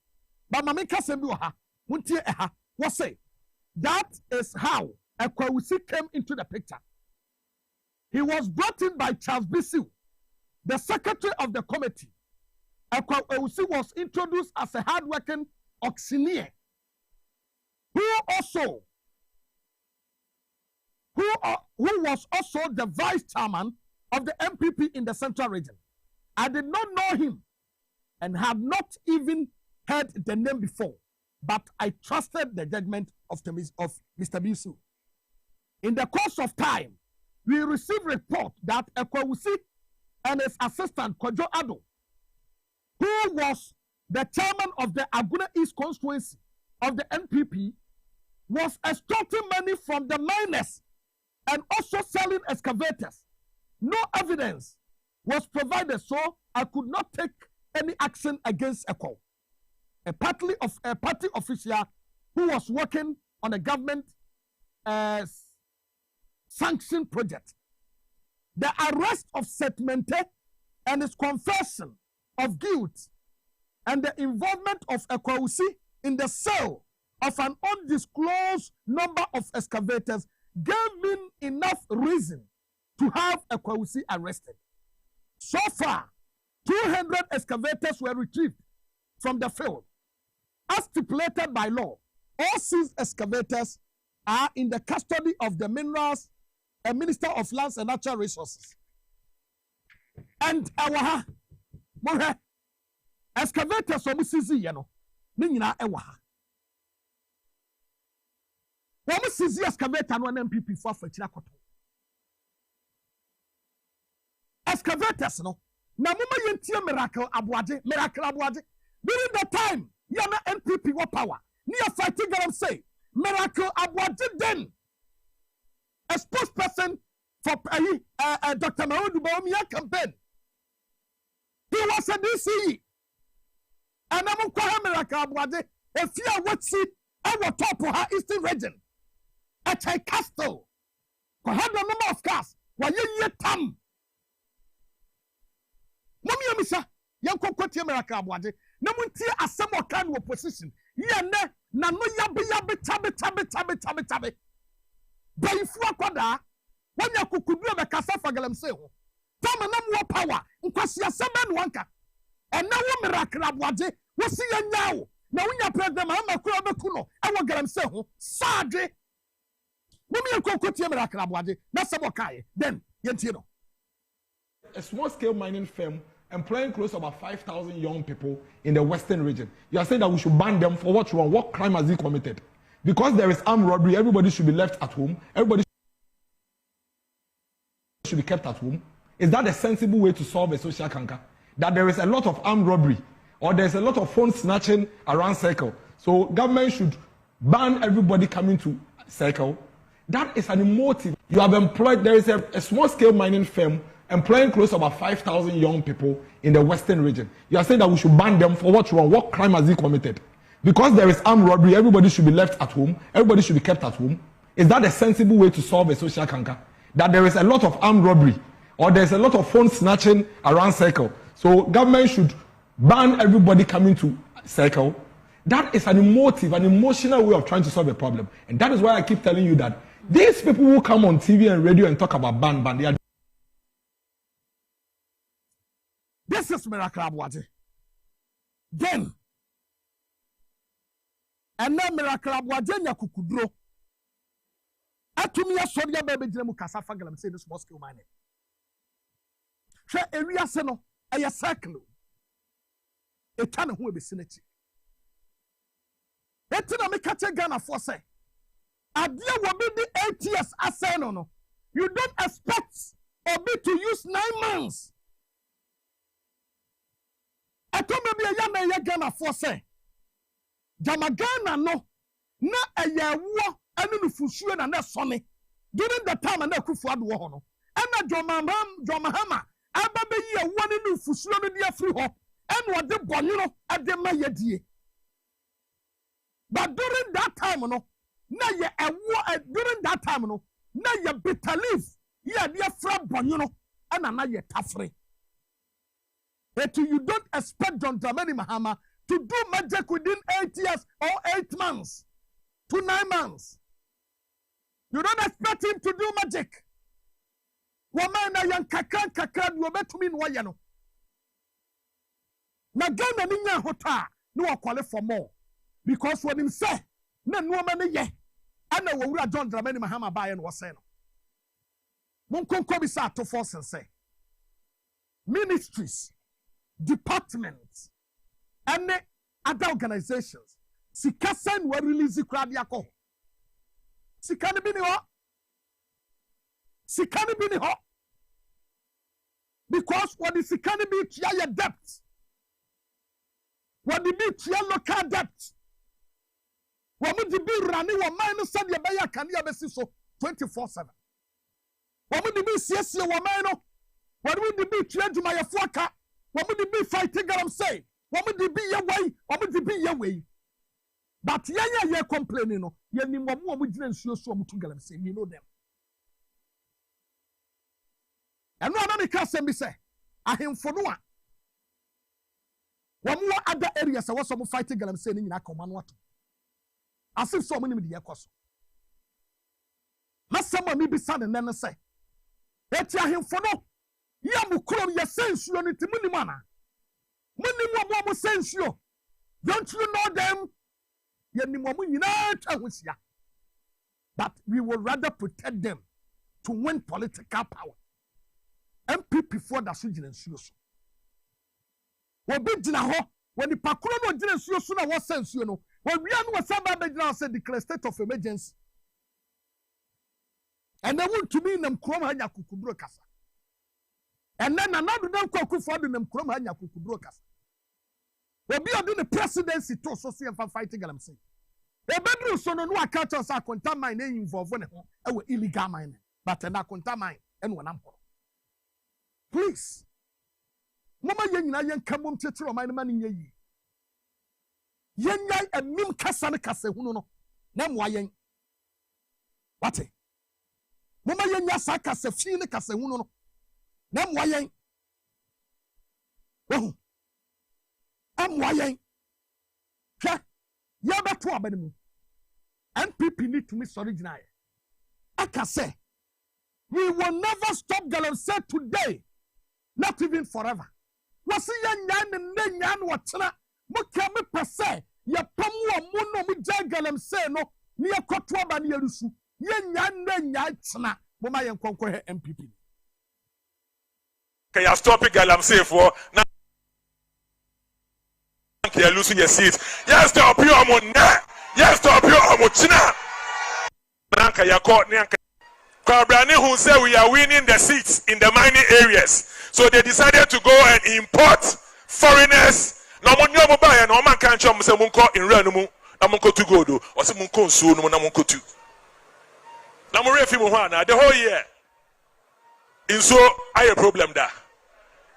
But Mamika Sembuha, Muntie Eha, was say that is how Ekwawusi came into the picture. He was brought in by Charles Bissiu, the secretary of the committee. Ekwawusi was introduced as a hardworking auctioneer who was also the vice chairman of the MPP in the Central Region. I did not know him and have not even heard the name before, but I trusted the judgment of Mr. Bisu. In the course of time, we received report that Ekwawusi and his assistant, Kojo Ado, who was the chairman of the Aguna East constituency of the NPP, was extorting money from the miners and also selling excavators. No evidence was provided, so I could not take any action against Ekwa, a party official who was working on a government sanctioned project. The arrest of Setmente and his confession of guilt and the involvement of Ekwawusi in the sale of an undisclosed number of excavators gave me enough reason to have Ekwawusi arrested. So far, 200 excavators were retrieved from the field. As stipulated by law, all seized excavators are in the custody of the Minerals and Minister of Lands and Natural Resources. And our excavators are seizi yeno. Nina ewa. Wọ́n seizi excavator no MPP for afechira koto. Excavators no. Na mama yentie miracle abuaje. During the time, yana NPP wa power. Near fighting them say, miracle abuaje then. A spokesperson for Dr. Ohenaba Boamah campaign. He was a DCE. And I'm going to miracle abuaje. If you are what see, I will talk to her Eastern region. At a castle. For have the number of cars. Why you tam? Mommy, Missa, young Cocotia miracle abuaje. Namunti asemo kind of opposition. Yene, nano yabi tabe. But if you are when you could do a cassava galam say, Tama no more power, because you are some man wanka. And now miracle abuaje, we see you now. Now when you play them, I'm a kuno, I will galam say, Sadly. When you cocotia miracle abuaje, that's a kai. Then, Yentino. A small scale mining firm employing close to about 5,000 young people in the Western region. You are saying that we should ban them for what wrong? What crime has he committed? Because there is armed robbery, everybody should be left at home. Everybody should be kept at home. Is that a sensible way to solve a social canker? That there is a lot of armed robbery or there's a lot of phone snatching around Circle. So government should ban everybody coming to Circle. That is an emotive. You have employed, there is a small scale mining firm employing close to about 5,000 young people in the Western region. You are saying that we should ban them for what wrong? What crime has he committed? Because there is armed robbery, everybody should be left at home. Everybody should be kept at home. Is that a sensible way to solve a social canker? That there is a lot of armed robbery or there's a lot of phone snatching around Circle. So government should ban everybody coming to Circle. That is an emotive, an emotional way of trying to solve a problem. And that is why I keep telling you that these people who come on TV and radio and talk about ban, they are. This is miracle abuaje. Then, and now miracle abuaje nya kukudro. Atumi asori ya bebe jire mu kasa fagalam say this mosque mine. Hwe ewia se no eye circle. Etane ho ebesinati. Etina me kache Ghana for say. Adia will be the 8 years asay no. You don't expect Obi to use 9 months. Atome bi ya na ye Ghana for say. Jamagana no na eye wo anu nufusuo na na sone. During the time na Kufuado wo ho no. Ana Jomahama ababe ye wo ne nufusuo no dia free ho. En wo de bonu no ade ma yedie. But during that time no na ye during that time no na ye bitter leaf ye dia fra bonu no ana na ye tafre. That you don't expect John Dramani Mahama to do magic within 8 years or 8 months to 9 months. You don't expect him to do magic. Woman na yan kakra du obetumi no ye no. Na Ghana ni nya hota no wakole for more because when him say na no ma ne ye ana wo wura John Dramani Mahama baye no say no. Mon konko bi sa to force say ministries, departments, and other organizations. Sikasen were release kradiako. Sikani bini ho. Because what the Sikani be your debt. What the be your local debt. What would the be running one minus said your baya can you be so 24/7. What would the be CS your man? What would the be change my fuaka? What would the be fighting I'm saying? What would the be your way? What would the be your way? But yeah complaining no. Ye ni mo mo gina nsuo so mo tungalam say you know them. And no na ka say me say ahemfo no a. Wo mo other areas a wo so mo fighting galam say ni nyina akoma no ato. Asif so mo ni me de yakoso. Na sama mi bi sa ne nen say. Eti ahemfo no ya mo krom ye sensuo no ti mo ni mo ana. Mo ni mo sensuo. Don't you know them? But we will rather protect them to win political power. MPP for the Sujan and Suso. When the Pakuro no didn't Suso, what sense you know? When we are somebody said declare state of emergency. And they want to be in them Kromanya Kukubrokas. And then another them for them Kromanya Kukubrokas. We be doing the presidency to associate for fighting I'm saying. The bedroom so no account us contain mine involved when illegal mining, but na contain mine and one ampo. Please. Mama yen yen kamum tetro mine man ye. Yen a mim kasa ne kasa hunu no. Na mo yen. What? Mama yen ya sa kasa fi ne kasa hunu no. Na mo yen. Oh. Amwayen. Hwe, ya beto abanimu. NPP need to miss original. Aka say, we will never stop Galamsey today, not even forever. Wasi ya nyan watena, muka me pese, ya pamu amuno mija Galamsey no, ni ya kotwa bani ya lusu, ya nyan tena, muma ya nkwankwe MPP. Kaya stop Galamsey for na you're losing your seat. Yes, stop you on that. Yes, stop you on China. Nanka ya caught Nanka. Kabrani who said we are winning the seats in the mining areas. So they decided to go and import foreigners. No one know buy no man can't show say munko in renumu. Na munko to go do. Or say munko so no na munko to. Na mo refi mu hwana the whole year. In so I a problem da.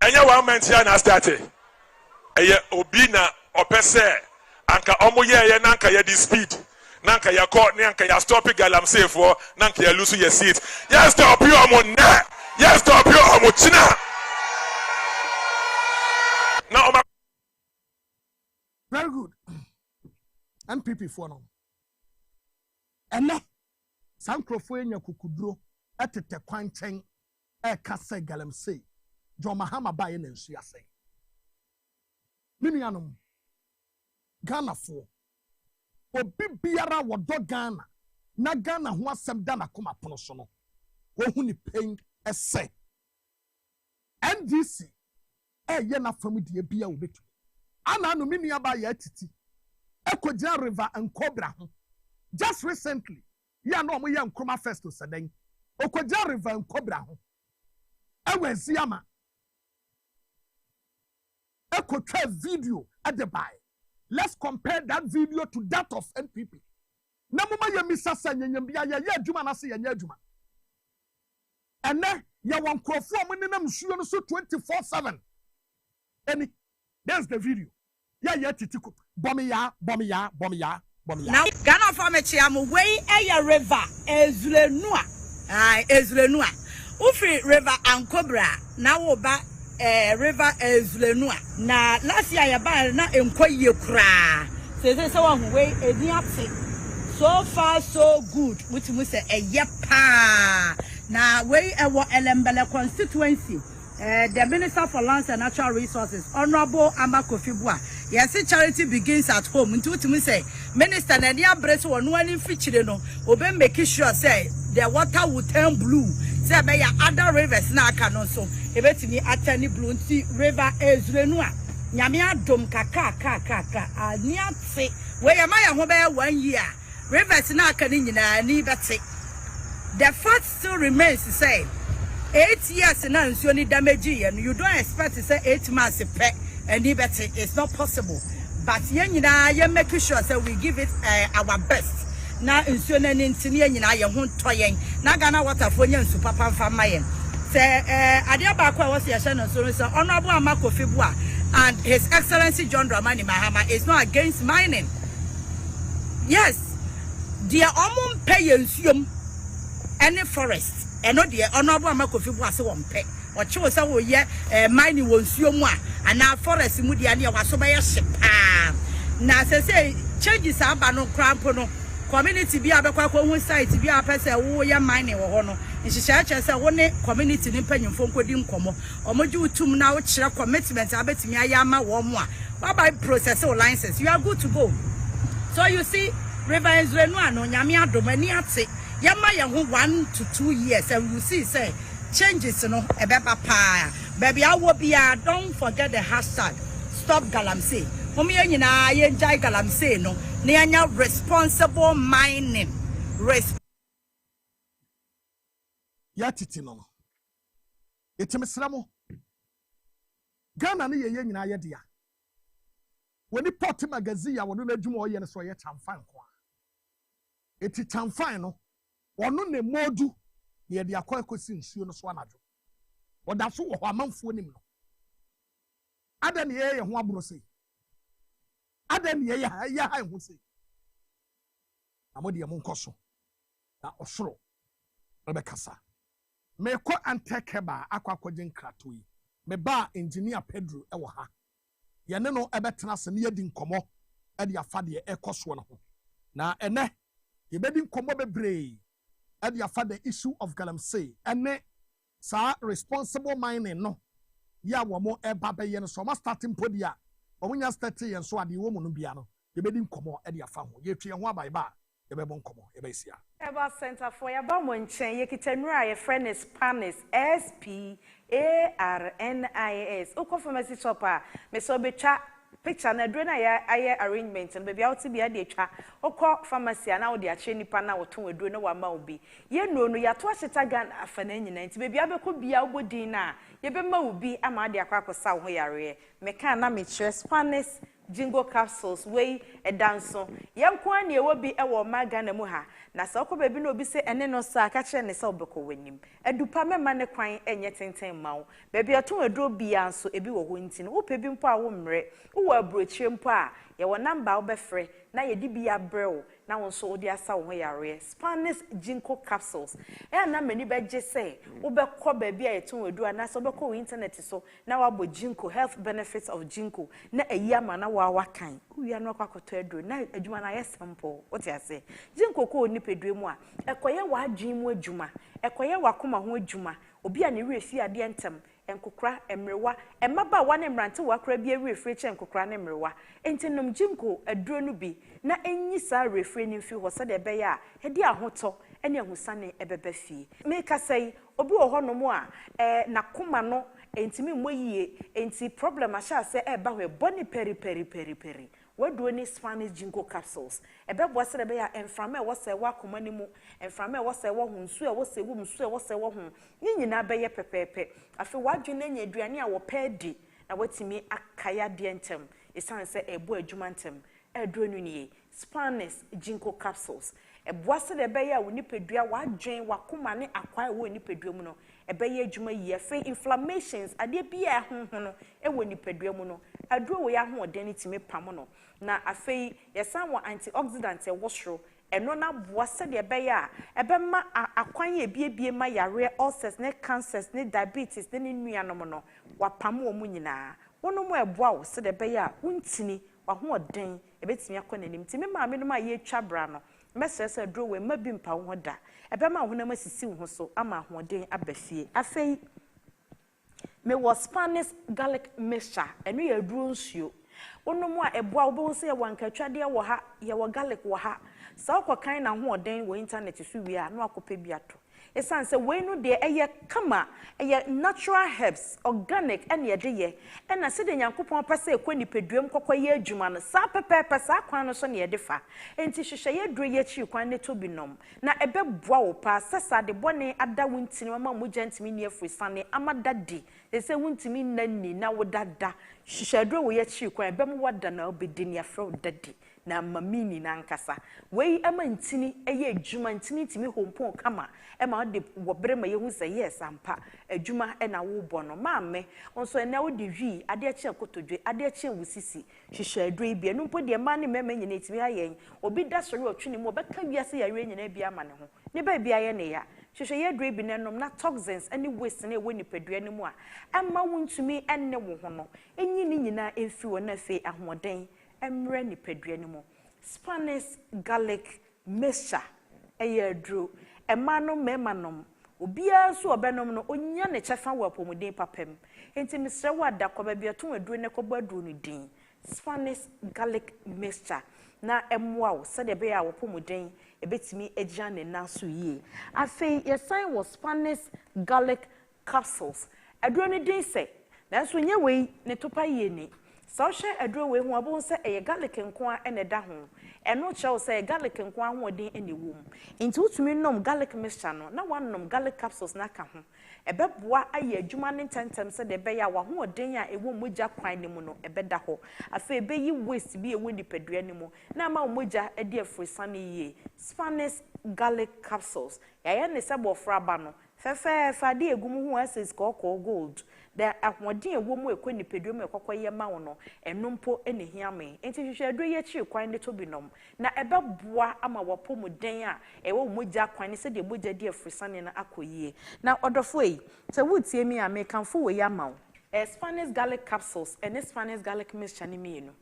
Enya 1 month here na started. Eye obi na opese anka omo ye nanka ye di speed nanka ya caught nanka ya stop Galamsey for nanka ya lose your seat. Yes, stop you omo na. Yes, stop you omo China. Now very good. MPP for no. Ene sankrofo enya kukudro etete kwanchen e kase Galamsey. Jo Mahama baye na nsu ase. Minianum Ghana for obi biara wodo Ghana na Ghana ho asem da na koma pono so no wo hu ni pain ese NDC ye na famudie bia obetu ana no minia ba ya titi ekogya river and cobra ho just recently ya no mo ye nkroma festo seden okogya river and cobra ho ewensi ama ekotwa video at the buy. Let's compare that video to that of NPP. Na mama ye misasa nyanyambia ye adwuma na se ye adwuma. Ene ye wan krofo mo ne nam suo no so 24/7. Any there's the video. Ya titiku bomiya. Now Ghana family am way e river Ezrenua. Ezrenua. Ufi river and Cobra. Na wo ba river Ezrenua. Na last year ya ba na enkoye kura. Say one way ediate. so far so good which we say a yepa na we ewo Elembele constituency the Minister for Lands and Natural Resources Honorable Amakofibua yes charity begins at home nti we say minister na dia breast won no ani feature no obe make sure say the water will turn blue say be ya other rivers na aka no so ebetimi atani blue nti river Ezrenu a nyame adom kaka ani ate we yama ya ho be 1 year rivers na aka ni nyina ni bete the fact still remains to say 8 years na nsuo ni damage and you don't expect to say 8 months pay and it's not possible but yen nyina ye make sure say we give it our best na nsuo na ntini yen nyina ye ho toyen na Ghana water for nya nsu papa mfa mayen say ade ba kwa wo se ye no so Honorable Amakofibua and His Excellency John Dramani Mahama is not against mining. Yes, dear omum pay nsuom any forest and not dear Honorable Amakofibua se won pay or cho say wo ye mining won nsuom a ana forest mu dia ne waso ba ye hyepa na say changes aba no cramp no community bi abekwa ko hu site bi apese wo ye mining wo ho no nhihya say wo ne community ni panyimfo nkodi nkomo omoju utum na wo kire commitment abetimi ayama wo mo a bye process or license you are good to go. So you see River Ezrenu ano nyame adomani ate yama ye ho 1 to 2 years and you see say changes no ebeba pa baby awo bia don't forget the hashtag stop galamsey omiye nyina ye jai galamsey no na anya responsible mining yatiti no etimsramo Ghana ne ye nyina ye dia woni port magazine ya wono na adwuma o ye ne so ye chamfan ko eti chamfan no wono ne modu ye dia kwa ekosi nsuo no so anajo oda so wo amanfo nim no ada ne ye ho aburo sei ada ne ye ya ha ho sei amodi ye monkoso na osoro rebekasa me ko antekeba akwakoje nkrato yi me ba engineer Pedro ewo ha ye ne no ebetena se ne yedi nkomo e de afade ekoso no ho na ene ye bedi nkomo bebre e de afade issue of galamsey ene sa responsible mining no ya wo mo eba be ye no so ma starting podia omunya starting ye so ade wo mu no bia no ye bedi nkomo e de afa ho ye twe ho abai ba ye be bon nkomo ye be sia Eba Center for ya ba mo nchen ye kitanura ye friend is Spanish SPARNIS uko pharmacy shop a me so betwa picture na dre na ya aye arrangement and baby out bi ade atwa uko pharmacy na wo de ache nipa na wo ton adro na wa ma obi ye no no ya to ahyeta gan afana nyina nti baby abekọ bia ogodin na ye be ma obi ama ade akwakosa wo yare me kan na me chere Spanish jingo capsules wey e danso yenko an ye wo bi e wo magana mu ha na se okọ baby no obi se ene no sa aka kire ne se obekọ wanim edupa mema ne kwan enye tenten mawo baby aton adro bia nso ebi wo ho nti no wo pe bi mpo a wo mre wo abrochire mpo a ye wo number wo befre na ye di bia brew na won so odi asa wo yare Spanish jinko capsules e na mani beje say wo bekọ baby a yeton adu na so bekọ internet so na wabo jinko health benefits of jinko na ayama na wa wakan uya no akwakoto adu na adwuma na yes sample what you say jinko ko ni pedue mu a ekoye wa adwin mu adwuma ekoye wakoma ho adwuma obi a ne refi ade entem enkokra emrewa emaba wa ne mrante wakra bi refi che enkokra ne mrewa entinom jinko aduro no bi na enyi sa refi ni fi ho se de be ya hedi ahoto ene ahusane ebebe fie meka sei obi wo ho no mu a na koma no entimi moyie enti problem asha se eba hwe boni peri wadu ni Spanish jinko capsules ebebo se de be ya enframa wo se wa koma ni mu enframa wo se wo hunsu e wo se wo msu e wo se wo hu nyina be ye pepepe afi wadwe na nya aduane a wo pedi na watimi akaya de entem esan se ebo adwuma ntem edro nu ni Spanish jinko capsules ebo se de be ya wo nipadua wadwen wakoma ne akwa wo nipadua mu no ebeye adwuma yi fe inflammations ade bia honho no ewo nipadua mu no aduro wo ya ho odani timi pam no na afei yesan wo antioxidant e wosro eno na boa se de be ya ebema akwan ye biebie ma yare ulcers ne cancers ne diabetes ne nuanom no wapam wo mu nyina wono mo eboa wo se de be ya untini wa ho oden ebetimi akọ nanim timi maame no ma ye twa bra no message aduro we ma bi mpa wo da ebe ma honam asisi wo so ama ahoden abafie afei me was Spanish garlic mixture enu ya aduro nsuo wonom a eboa wo bo se ye wankatwade wo ha ye wo garlic wo ha sa okokan na hoden wo internet so wi a no akopa bi ato esan se we no de eye kama eye natural herbs organic ene ye de ye ena se de nyankopon pese ekoni peduam kokoye adwuma no sa pepepe sa kwan no so ne ye de fa enti hwehwe ye duro ye chi kwan ne to binom na ebe boa wo pa sesa de bone ada wuntini mama mogya ntimi ne afrisane amadadi ese wuntimi nanni na wodada hwehwe duro wo ye chi kwan ebe mo wada na obedi ne afro dadi na mamini na nkasa wei ama ntini eye adwuma ntini timi hompon kama ema de wobre ma yehu se yes ampa adwuma na wo bɔ no maame onso ena wo de wi ade achi akotodwe ade achi wusisi hwehwe adro bi enu mpo de ma ne mema nyina timi ayen obi da sori otwini mu obeka wiase ya we nyina bi ama ne ho ne ba bi aye ne ya hwehwe ye adro bi ne nom na toxins any waste na ewo nipadua ne mu a ama wuntumi enne wo ho no enyi ni nyina emfi wo na fe ahoden emre nipadua ne mu Spanish garlic mixture eyadro emano memanom obia so obenom no onya ne chefa wo apomuden papam enti misre wada koba bia to aduro ne koba aduro no din Spanish garlic mixture na emwa wo se de be ya wo pomuden ebetimi agya ne naso yie afei yesan wo Spanish garlic capsules aduro no din se na so nya wei ne topa yie ni so hwe aduro we hu abon se eye garlic nko a ene da ho eno chew se garlic nko a ho den ene wom nti utumi nom garlic mixture no na wanom garlic capsules na ka ho ebeboa aye adwuma ne tentem se de be ya wa ho den a ewo mogya kwan ne mu no ebeda ho afa ebe yi waste bi ewo nipadua ne mu na ma mogya ede afrisane yie Spanish garlic capsules ya ne se bofra ba no fefe fade egum ho access kokko gold da ahwodin ewo mu ekoni peduom ekokoye ma wo no enompo ene hiame enti hwehwe adro ye chi kwan de to binom na ebeboa ama wopomu den a ewo mogya kwan ne se de mogya di afrisane na akoyie na odofo yi se wutie mi a me kanfo we ya ma wo Spanish garlic capsules and Spanish garlic mixture ni mienu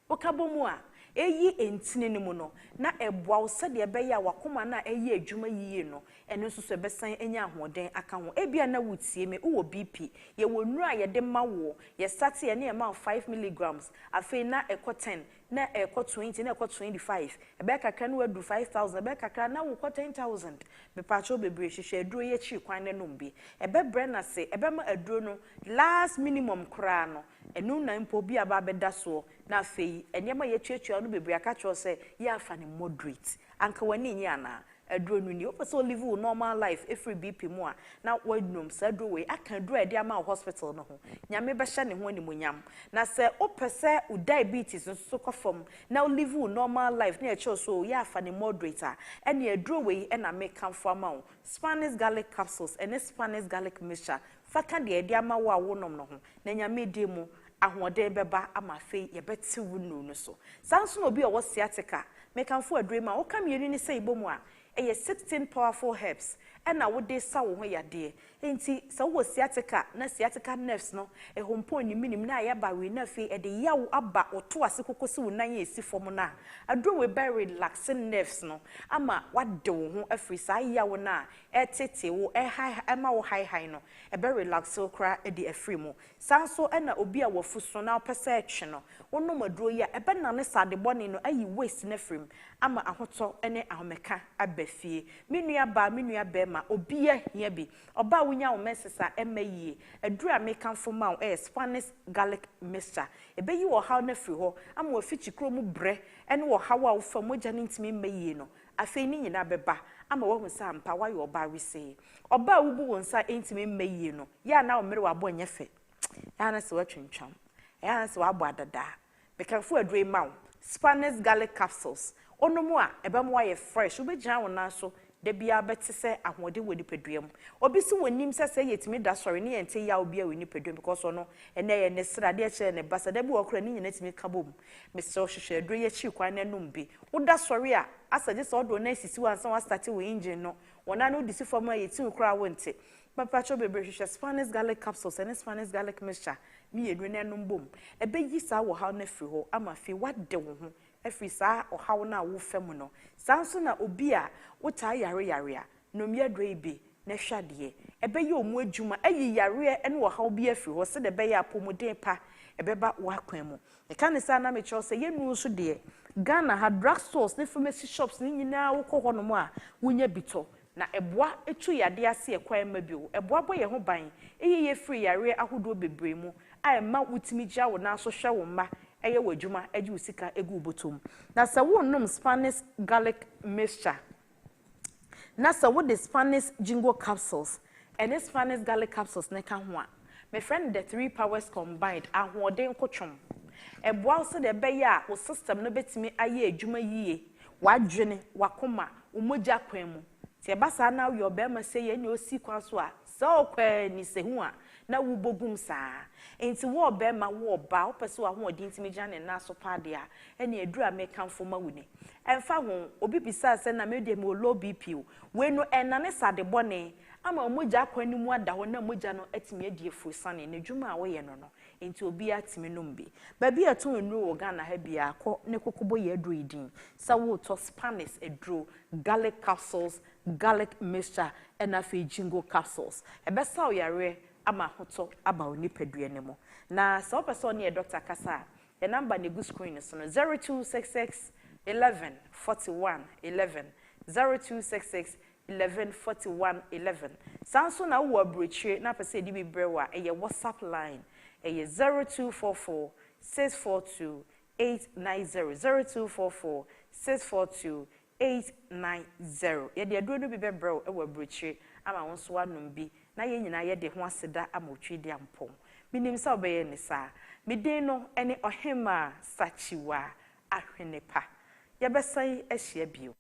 okabomu a eyi entine ne mu no na eboa wo se de ebe ya wakoma na eyi adwuma yiye no eno so so besan enya ahoden aka ho ebia na wutie me wo BP ye wonu a ye de ma wo ye start ye na ma 5 mg afei na ekọ 10 na ekọ 20 na ekọ 25 ebe kakra na wadu 5000 ebe kakra na wo 10000 be pacho bebre hwehwe aduro ye chi kwan ne no mbi ebe bre na se ebe ma aduro no last minimum kra no enu na mpo bi aba beda so na afei enyema ye twetwa no bebre aka cho se ye afa ne moderate anka wani nyi ana aduro no ni opeso live normal life every BP mu a na wadnum sa aduro we aka aduro e de ama hospital no ho nyame be hye ne ho animonyam na se opese u diabetes so kofom na live normal life na e cho so ye afa ne moderator ene aduro we e na make am for ama Spanish garlic capsules and Spanish garlic mixture faka de de ama wo awonom no ho na nyame de mu ahoden beba ama fei ye beti wunu no so sanso no bi o wo sciatica make am for aduro ma wo kam yenu ni sei bomu a eye 16 powerful herbs ena wo de sa wo ho yade enti sa wo sciatica na sciatica nerves no e hompo ni minim na ya ba we na fe e de yawo aba oto ase kokosi wo nan esi fom na adro we be relaxing nerves no ama wade wo ho afri sa yawo na e tete wo e high ama wo high no e be relax wo kra e de afri mu sanso ena obi a wo fuso na pese etwe no wono madro ya e be na ne sade boni no ayi waste na frim ama ahoto ene ahomeka abafie menua ba menua be ma obi ahia bi oba wonya wo mesesa emayi aduru a meka foma wo Spanish garlic mixture ebe yi wo haw na fri ho ama wo fichi kromu bre ene wo haw a wo fa mogya ne ntimi mayi no afei ni nyina beba ama wo hu sa ampa wa yo oba wese oba wubu won sa ntimi mayi no ya na wo mere wa bo nyefe ya na se wa twentwam ya na se wa bo adada meka fu aduru ma wo Spanish garlic capsules onomu a ebe mo ye fresh obegina wo na so de bia beti se ahode wodi peduam obi si wonim se yetimi da sori ne yente ya obi a woni peduam because ono ene ye ne srade a chere ne basa de bi okra ni nyina timi kabom mr ohwehwe adro ye chi kwan nanum bi wo da sori a asaje se odo na sisi wan san wa start we engine no wona no disi form a yeti ukra wonte papa cho bebre hwehwe Spanish garlic capsules and Spanish garlic mixture mi yenu nanum bom ebe yi sa wo ha na fri ho ama fi wade wo ho efiri saa ohaw na wo fam no sanso na obi a wota yare a no miadro ibe na hwade ebe ye omu adwuma ayi yare ene ohaw bi afiri ho se de be ya apomuden pa ebeba wakwan mu e kan sa na me cho se ye nu so de Ghana ha drugstores ne pharmacy shops ni nyina wo kɔ hɔ no mu a wonya bito na eboa etu yade ase ekwan ma bio eboa bɔ ye ho ban ye free yare ahodo bebre mu a ma wutimi gya wo na so hwɛ wo ma eye wadwuma agi usika egu botom na sa wo nom Spanish garlic mixture na sa wo the Spanish jingo capsules and Spanish garlic capsules ne ka ho a my friend the 3 powers combined ahoden kotwom eboa so de be ya wo system no betimi aye adwuma yie wadwene wakoma umogya kwan mu ti e basa na wo obema se ye ne osi kwan so a so kwa ni se hu a na wo bogum saa enti wo obema wo ba wo pese wo ho odi ntimi gya ne na so pade a ene adura me kanfo ma wuni emfa ho obi bisa se na me de me low bp we no enane sade bone ama omogya kwan ni mu ada ho na mogya no atimi adie fu sane ne dwuma a wo ye no no enti obi atimi nombi ba bi ato enru wo Ghana ha bia akọ ne kokobo ye adro idin sa wo to Spanish edro garlic capsules garlic mixture and afi jingo capsules ebesa wo yare ama hoto aba oni padua ne mo na sa opeso ne Dr. Kasa the number ne go screen so 0266 11 41 11 0266 11 41 11 sanso na wo abrochire na pese di bibrewa eye WhatsApp line eye 0244 642 890 0244 642 890 ye de aduro no bi bebrew e wo abrochire ama won so anum bi na ye nyina ye de ho aseda amotwe di ampom minim sa obeye ne sa midin no ene Ohema Sachiwa Ahwenepa ye besan ahia bio.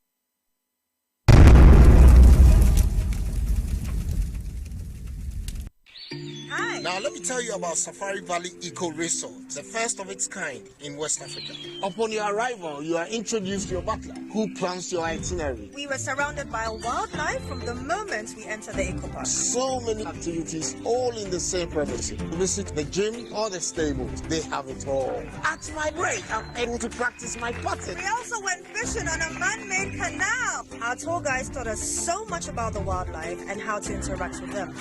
Hi. Now let me tell you about Safari Valley Eco Resort, the first of its kind in West Africa. Upon your arrival, you are introduced to your butler, who plans your itinerary. We were surrounded by wildlife from the moment we entered the eco park. So many activities, all in the same premises. Visit the gym or the stables, they have it all. At my break, I'm able to practice my putting. We also went fishing on a man-made canal. Our tour guides taught us so much about the wildlife and how to interact with them.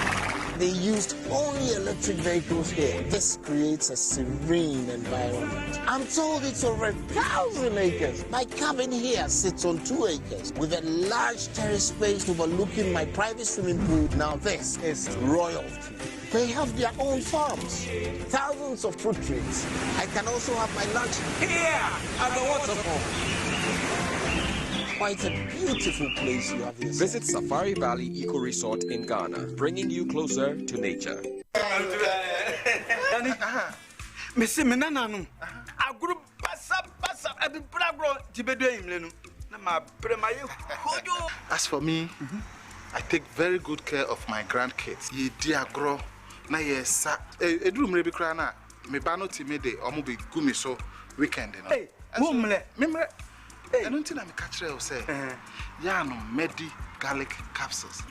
They used only electric vehicles here. This creates a serene environment. I'm told it's over 1,000 acres. My cabin here sits on 2 acres with a large terrace space overlooking my private swimming pool. Now this is royalty. They have their own farms, thousands of fruit trees. I can also have my lunch here at the waterfall. Quite a beautiful place you have here. Visit Safari Valley Eco Resort in Ghana, bringing you closer to nature. As for me, I take very good care of my grandkids. Ye dear grow, na yes, edrum rebi krana. Me bano timide, omo be gumi so weekend. Hey, mumle. I don't think I'm a catcher or say, Yano Medi garlic capsules.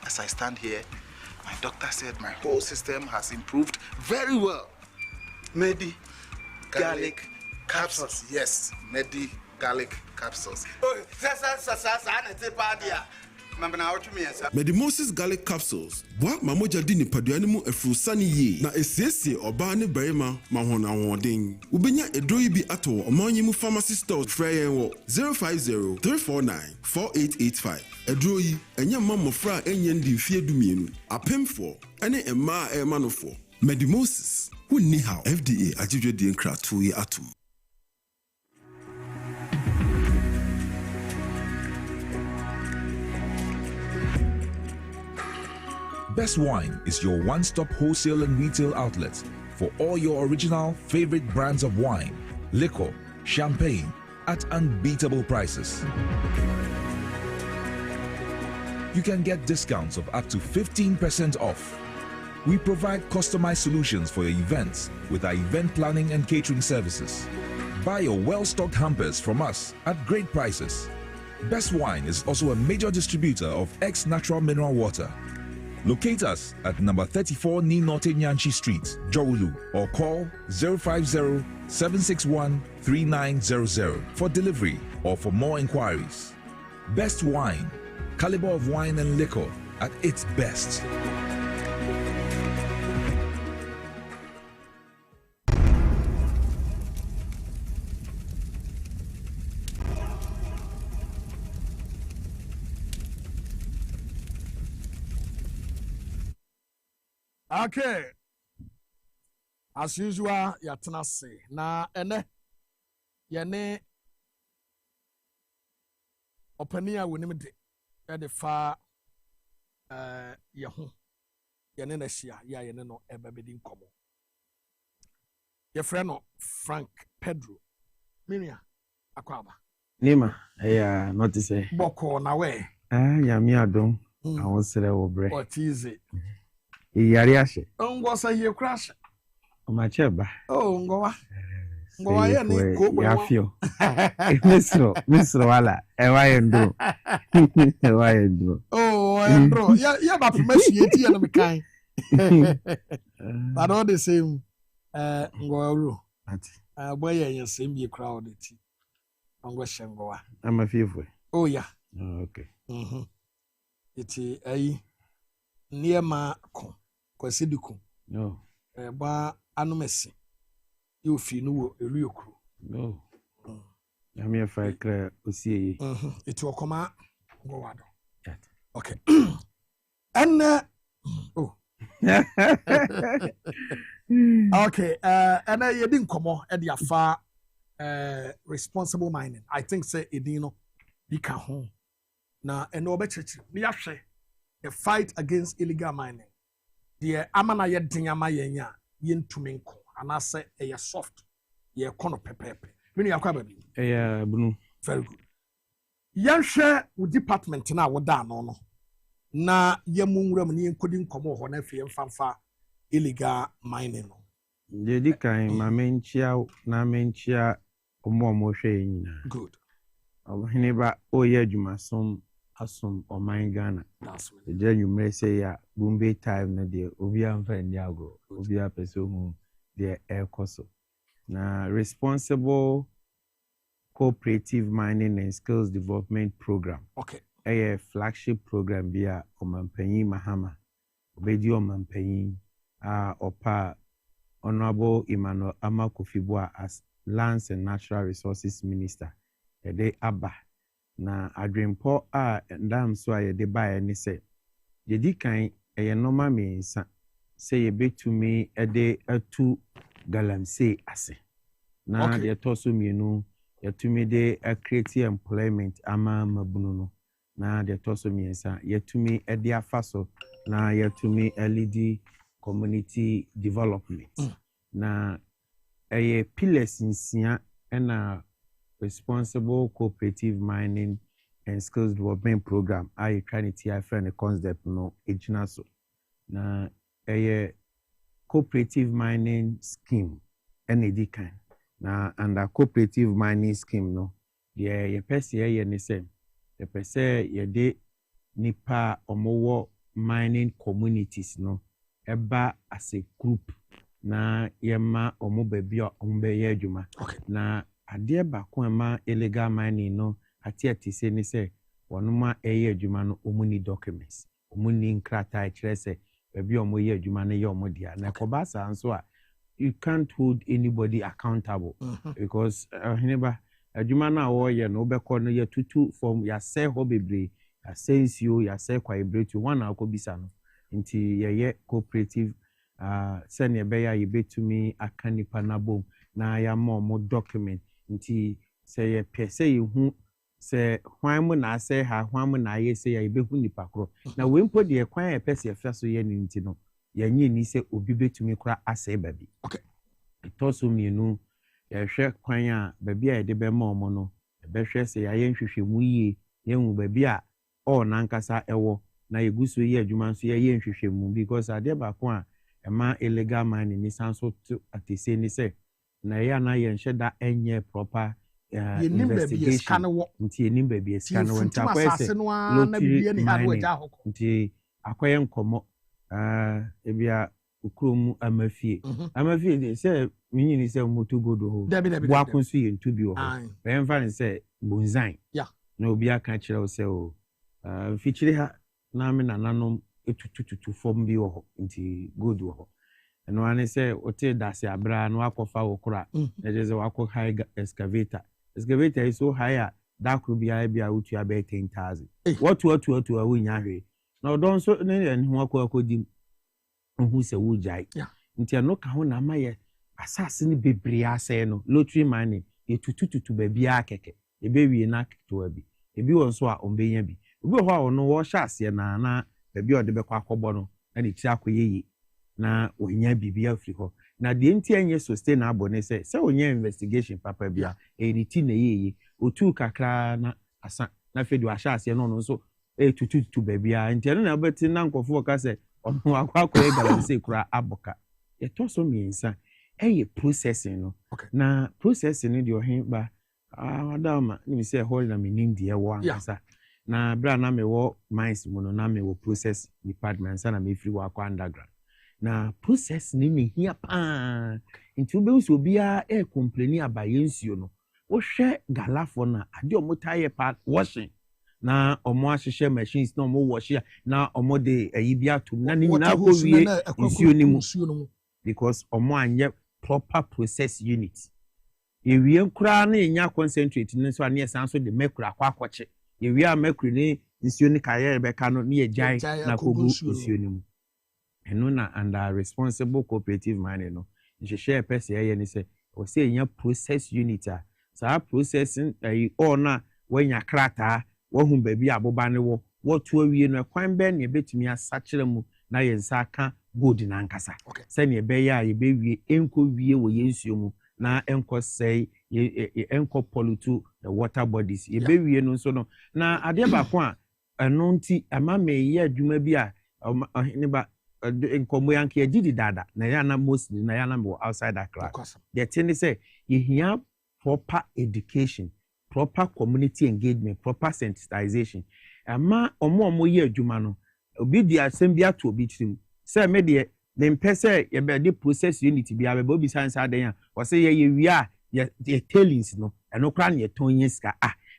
As I stand here, my doctor said my whole system has improved very well. Medi garlic capsules. Yes, Medi garlic capsules. Medimosis garlic capsules. Boa mamoja di nipadua mu efrusani ye na esiesie oba ne barima mahona wodin. Ubenya edroyi bi ato omanyimu pharmacy stores frɛ wo 050 349 4885. Edroyi enya mamofra enye ndi mfie dumienu. Apemfo ene emma emanofo. Medimosis wunni how FDA agidwe di nkra to ye atom. Best Wine is your one-stop wholesale and retail outlet for all your original favorite brands of wine, liquor, champagne at unbeatable prices. You can get discounts of up to 15% off. We provide customized solutions for your events with our event planning and catering services. Buy your well-stocked hampers from us at great prices. Best Wine is also a major distributor of ex-natural mineral water. Locate us at number 34 Ni Norte Nyanchi Street, Jowulu, or call 050-761-3900 for delivery or for more inquiries. Best wine, caliber of wine and liquor at its best. Okay. As usual, yatena se. Na ene yene opania wonim de fa ye ho yene na hia ya yene no ebebedi nkomo. Ye friend no Frank Pedro. Minia akwaba. Nima, not to say. Boko na we. Yami adom. I won't say obre. What is it? Yariashe. Ngosa here crash. Macheba. Oh, ngowa. Ngowa ya ni ko yafio. Misro wala. Ewa yendo. Oh, yendo. Ya ba promise yeti ya no mekan. But all the same ngowa ru. Boy ya same be crowd it. Ngo shengowa. I'm a fearful. Oh yeah. Okay. Iti ayi niema ko kwasidiku. No. Ba anomesi. You fi no wo eluyokru. No. I'm here for a osie. It will come out. Go wado. Okay. And oh. Okay. And you didn't come on at the afar responsible mining. I think say edino bika home. Na eno obechchi ni ahwe the fight against illegal mining. The amana ye dinyama yenya yentumi nko anase e soft ye kono pepepe. Mini yakwa baby. Bunu. Very good. Yanhwe wo department na wo da no no. Na yemunwram ni enkodi nkomo ho na fie mfamfa illegal mining no. Dedi kan ma menchia na menchia omo hwe nyina. Good. Ohenaba oye adwumasom asom oman Ghana. That's the genuine say ya Gumbe time na de obi amfa ndi agro. Obi apese hu de ekoso. Na responsible cooperative mining and skills development program. Okay. A flagship program via Omampanyi Mahama. Obedi Omampanyi Opa Honorable Emmanuel Amakufibua as Lands and Natural Resources Minister. Ede aba na adwempo ndam so ayede bae ni se yedi kan normal mensa say ye betumi ede atu galamsey ase na de toso mienu yetumi de create employment ama mabunu no na de toso miensa yetumi ede afaso na yetumi lead community development na pillars nsia na responsible cooperative mining and skills development program. I trying to friend the concept no ejinaso. Na cooperative mining scheme NAD kind. Na under cooperative mining scheme no. Ye pese ye ni se. Ye pese ye de nipa omowo mining communities no. Eba as a group na yema omo baby ombe ye adwuma. Na adeɛ baako ama illegal mining no ati se ni se wonoma eye adwuma no omuni documents omuni nkrata kyerɛ se baabi omo ye adwuma no ye omo dia na kobasa nso a you can't hold anybody accountable because Ohenaba adwuma na wo ye no obekɔ no ye tutu from ya say ho bebre ya sensio ya say kwa ebreti one akobisa no nti ye cooperative sene be ya yebetumi akanipa na bom na ya mo document nti say ye pese ye hu say hwan mu na say ha hwan mu na ye say ya ibehu nipa kro na we mpo de kwan ye pese afia so ye nti no ye nyi ni say obi betumi kra asay babi okay itoso mienu ye hwe kwan a babi a de be ma omo no be hwe say ya ye nhwehwemu yie ye hu babi a o nankasa ewo na ye guso ye adwuma so ye nhwehwemu because ade ba ko a ema illegal mining ni sanso to atese ni say na ya na ye nheda enye proper investigation nti enim baby scan won ta kwese nti akoye nkomo ebia ukrom amafie amafie de say minyini say moto godo ho bo akonso ye ntubi ho be mfa ne say bonzan na obi aka kire wo say o fichire ha na me nananom etutututu fom bi ho nti godo ho eno ane say ote dase abra no akofa wokura na je say wako high excavator is so higher that could be bia utu about 10,000 what awunya hwe na odon so ne ho akodi hu se wujai nti no ka ho na maye asase ne bebre ase no lottery money etutututu ba bia keke ebewie na to abi ebi won so a ombenya bi obi ho a ono wo hya ase na ba bia ode bekọ akọbọ no na de ti akoyeye na onya bibia afri ho na de nti enye sustainable ne se onya investigation papa bia eriti na yeye otu kakra na asa na fedu ahya ase no so etututu ba bia nti no na beti na nkofo ka se ono akwakoye galanse kura aboka eto so miensa eye processing no na processing ni de ohin ba adama ni se hol na minim de wo ansa na bra na me wo mines mu no na me wo process department sana me free wa kwa underground na process ni hia pa nti obewu obia complain abaye nsuo no wo hwe galafo na ade omotaye pa washing na omo ahihye machines na omo wash na omo de ayibia tum na ni na ko wie nsuo ni mu because omo anye proper process unit ewie nkura na enya concentrate ni so na esan so de mercury akwakoche ewie a mercury ni nsuo ni kaye beka no ni ejai na kogu nsuo ni mu eno na under responsible cooperative mining no nhehye pese ye ni se o se enya process unit a sa processing all na wanya krata wohu baby aboba ne wo wotu awie no kwan be na ebetumi asakire mu na yensa aka gold na nkasa se na ebe ya ebewie enko wie wo yensuo mu na enko sei enko pollute the water bodies ebewie no so no na ade ba ko a eno nti ama me ye adwuma bi a ne ba enkomo yanke agidi dada na ya na mostly na ya na mo outside Accra the thing is say you hear proper education, proper community engagement, proper sensitization. Ama omo ye adwuma no obi di asembia to obi trim say me de mpese ye be the process unit bia be obi sansa den a o say ye wi a ye tailings no eno kra na ye tonye ska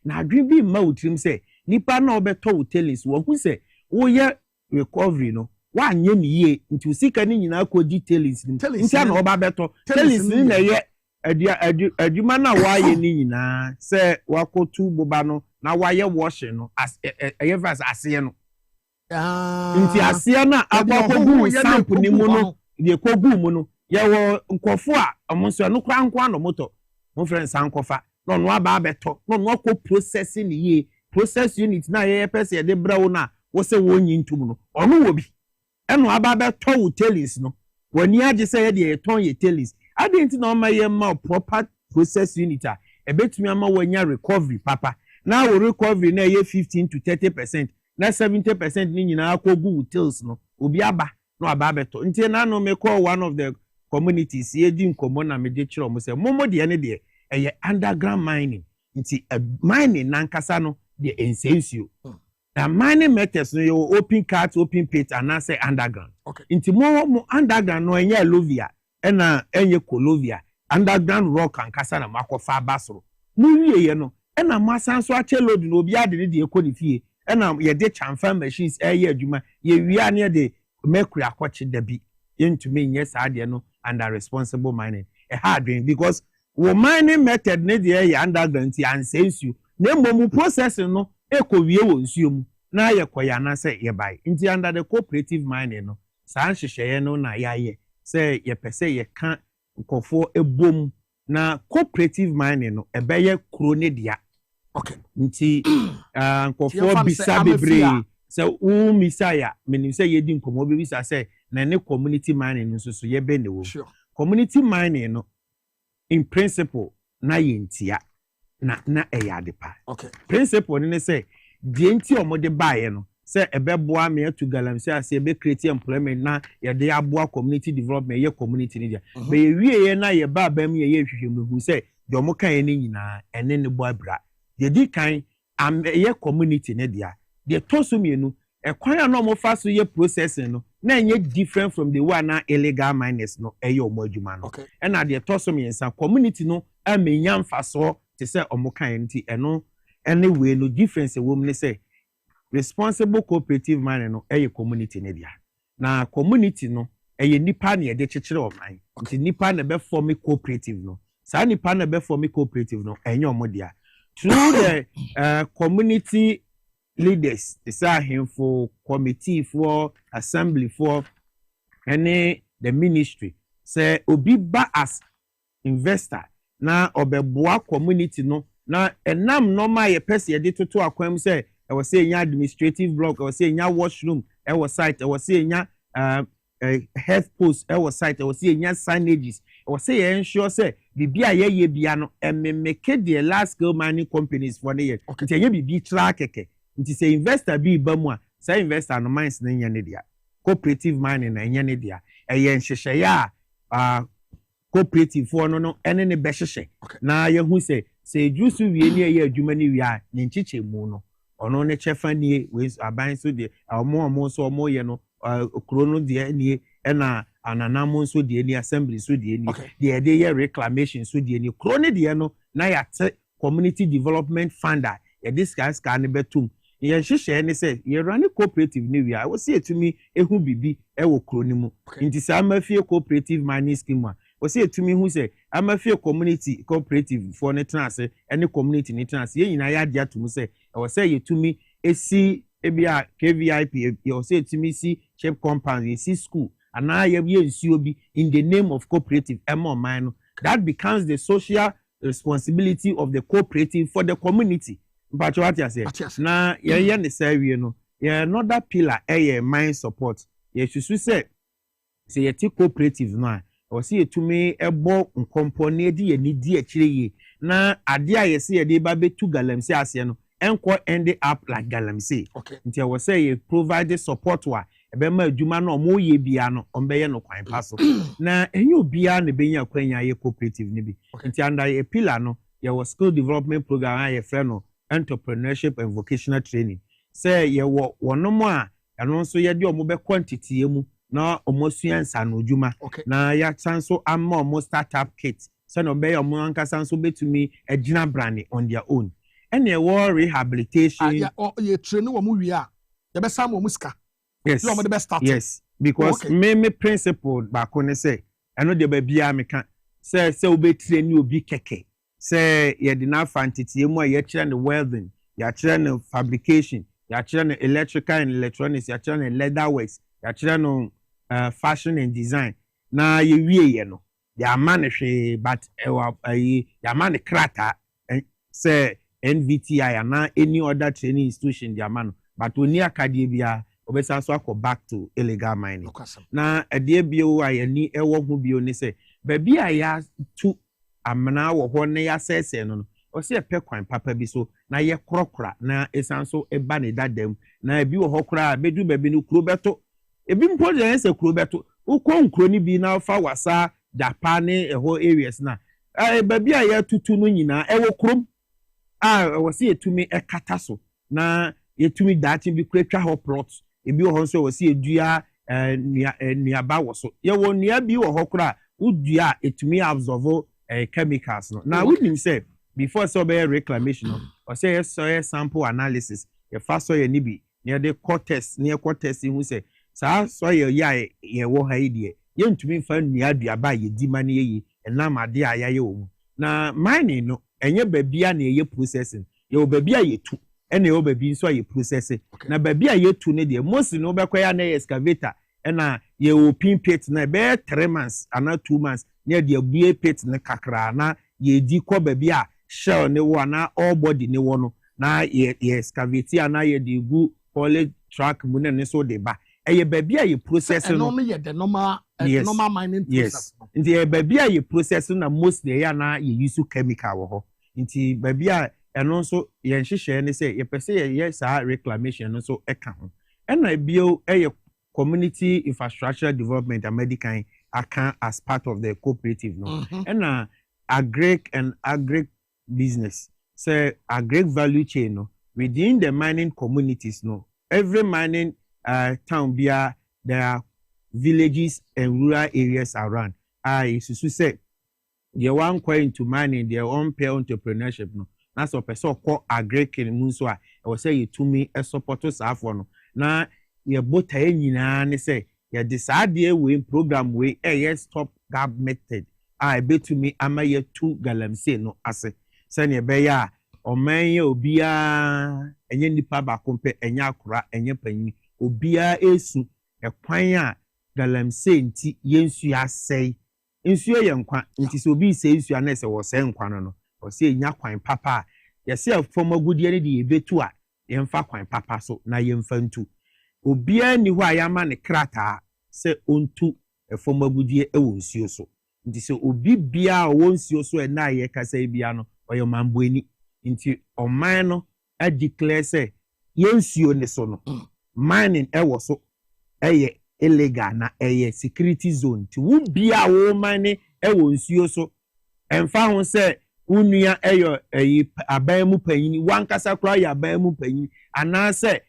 na adwen bi ma utrim say nipa na obeto wo tailings wo hu say wo ye recovery no wa anye ni ye nti usika ni nyina ko di tailings nti na oba beto tailings ni na ye adwuma na waye ni nyina se wakotu boba no na waye washing no eyevas ase no nti ase na akwakogu sample ni mu no de kogu mu no ye wo nkofo a omonso no kra nkwa no moto mo friends ankofa no no aba abeto no no ko processing ni ye process unit na ye pese de brawo na wo se wo nyi ntum no ono wo bi eno aba abeto wo tailings no wani age se ye de ton ye tailings I didn't know my proper process unit. A bet me ama wanya recovery, papa. Now we recovery na ye 15 to 30%. Na 70% ni na akogu tills no. Obiaba no ababeto. Nti na no me call one of the communities ye di nkomo na me de chiro mo say momo de ene de eye underground mining. Nti mining na nkasa no de ensensio. The mining methods no you open cut, open pit and na say underground. Okay. Nti mo underground no enye lovia. Ena enye kolovia underground rock and kasa na makofa basoro mu wiye no ena masan so ache load no obi ade de ekoni fie ena ye de chamfa machines eye adwuma ye wia ne de mercury akoche dabi yentumi nye saade no under responsible mining hard doing because wo mining method ne de ye underground ti ansensu na momu processing no ekowie wo nsuo mu na ye koya na se ye bai nti under the cooperative mining no san hyehyeye no na yaye say ye pese ye kan nkofo ebom na cooperative mining no ebeye kuro ne dia okay nti nkofo bisa bebre say misaya menim say ye di nkomo be bisa say na ne community mining nso so ye be ne wo community mining no in principle na ye ntia na eyadepa okay principle ne say die nti omode baaye no say ebeboa me to galamsey ase ebe create employment na ye de aboa community development ye community ni dia be wie ye na ye ba bam ye hwehwemu say de omo kan ye nyina ene ne bo abra ye di kan am ye community ne dia de toso mienu a kwanya no mo fa so ye processing no na enye different from the one na illegal miners no eyo omo adwuma no and na de tosom yensa community no amenya mfaso te say omo kan nti eno anyway no difference e wom ne say responsible cooperative mining no eye community ne dia na community no eye nipa na de chekere oman nti nipa na be form cooperative no sa nipa na be form cooperative no enye omo dia through the community leaders, the for committee for assembly for any the ministry say obi ba as investor na obeboa community no na enam normal ye person ye de toto akwam say e was say nya administrative block e was say nya washroom e was site e was say nya health post e was site e was say nya signages e was say ensure say bibia ye bia no make the large scale mining companies for the year nti ye bibi tra keke nti say investor bi ba mu a say investor no mines na nya ne dia cooperative mining na nya ne dia ye nhyehyɛ ya cooperative for no ene ne be hyehye na ye hu say juice wie ne ye adwuma ne wie a ne nchiche mu no ono ne chefa nie we aban so de omo so omo ye no okro no de nie na ananamo so de ni assembly so de ni de ye reclamation so de ni kro ne de no na ya te community development funder ye discuss ka ne betum ye hyehye ne say ye run cooperative ne wi a wo see etumi ehu bibi e wo kro ni mu nti sa mafie cooperative mining scheme a wo see etumi hu say amafie community cooperative for ne transe any community ne transe ye nyina ya dia tum say e wo say yetumi esi ebia KVIP ye wo say etumi si shape compound ye si school ana ye nsuo bi in the name of cooperative emo man no that becomes the social responsibility of the cooperative for the community. But what you say na ye ne say wie no ye another pillar mine support ye susu say ye ti cooperative no o say etumi ebo nkompone di ye ni di akire ye na ade a ye say ye de ba betu galamsey ase no enko end up like galamsey nti wo say ye provide support wa ebe ma adwuma no mo ye bia no ombe ye no kwan paso na enye obia na benya kwanya ye cooperative ni bi nti under a pillar no ye was skill development program ye friend no entrepreneurship and vocational training say ye wo wonom a eno nso ye de omo be quantity emu na omo suansa no dwuma na ya sanso amma omo startup kit say no be omo ankasa nso betumi agina brand on their own ene wo rehabilitation ye train wo mu wi a ye be sam wo muska yes because me principle back on say eno de ba bia me kan say obe train obi keke say ye de na fantity emu ye kire ne welding ya kire ne fabrication ya kire ne electrical and electronics ya kire ne leather works ya kire no fashion and design na ye wie ye no ya manehwe but ya man krata say NVTI and any other training institution dia man but oni akadie bia obesa so akọ back to illegal mining na ade bio ayani ewo hu bio ni say baby aya tu amna wo ho ne ya sese no o se pe kwan papa bi so na ye krokra na esanso eba ne dadam na bi wo ho kra bedu baby no kuro beto ebi mpo de se kuro beto ukọ nkro ni bi na fa wasa Japan eho areas na baby aya tutu no nyina ewo krom wo se etumi ekata so na yetumi datin bi kretwa ho plot ebi wo nso wo se edua nuaba wo so ye wo nua bi wo ho kra udua etumi absorb chemicals no now we nim say before so be reclamation no or say soil sample analysis ye fa soil ni bi near the cortex hu say sa soil ya ye wo ha idie ye ntumi fa nua aduaba ye di mane ye enam ade ayaye wo na mining no enye babia na ye processing ye babia ye tu ene o baby nso ye processing na baby a ye tu ne de most no be kwa ya na excavator ena ye o pin pit na be 3 months ana 2 months ne de abue pit ne kakra na ye di ko baby a shell ne wo na all body ne wo no na ye excavate ana ye de gu poly track mu ne so de ba ye baby a ye processing no no ye the normal normal mining process nti ye baby a ye processing na most de ya na ye use chemical wo ho nti baby a eno nso ye nhyehyɛ ne say ye pese ye sa reclamation no so eka ho ena bio community infrastructure development American aka as part of the cooperative no ena agric business say agric value chain no within the mining communities no every mining town there are villages and rural areas around. So say they want go into mining, their own pair entrepreneurship no. That's a person called agriculture munso I will say you to me a support for no. Na ye both nyina say ye decide we program we stop gap method. I bet to me ama ye 2 galamsey no ase. Send ye be ya oman ye obia enye nipa ba kompe enye akura enye panyi obia esu ekwan a galamsey nti yensu asei nsuo ye nkwa nti so bi se nsuo na se wo se nkwa no o se nya kwan papa ye se fom agudie ne de yebetu a ye mfa kwan papa so na ye mfa ntu obia ni ho ayama ne krata se ontu fom agudie e wo nsuo so nti se obi bia wo nsuo so e na ye kasa bia no oyo mamboani nti oman no a declare say yensuo ne so no mining e wo so eye illegal na eye security zone ti wo bia wo mining e wo nsuo so emfa ho say unua eyo aban mu panyini wankasa kra ya aban mu panyini anase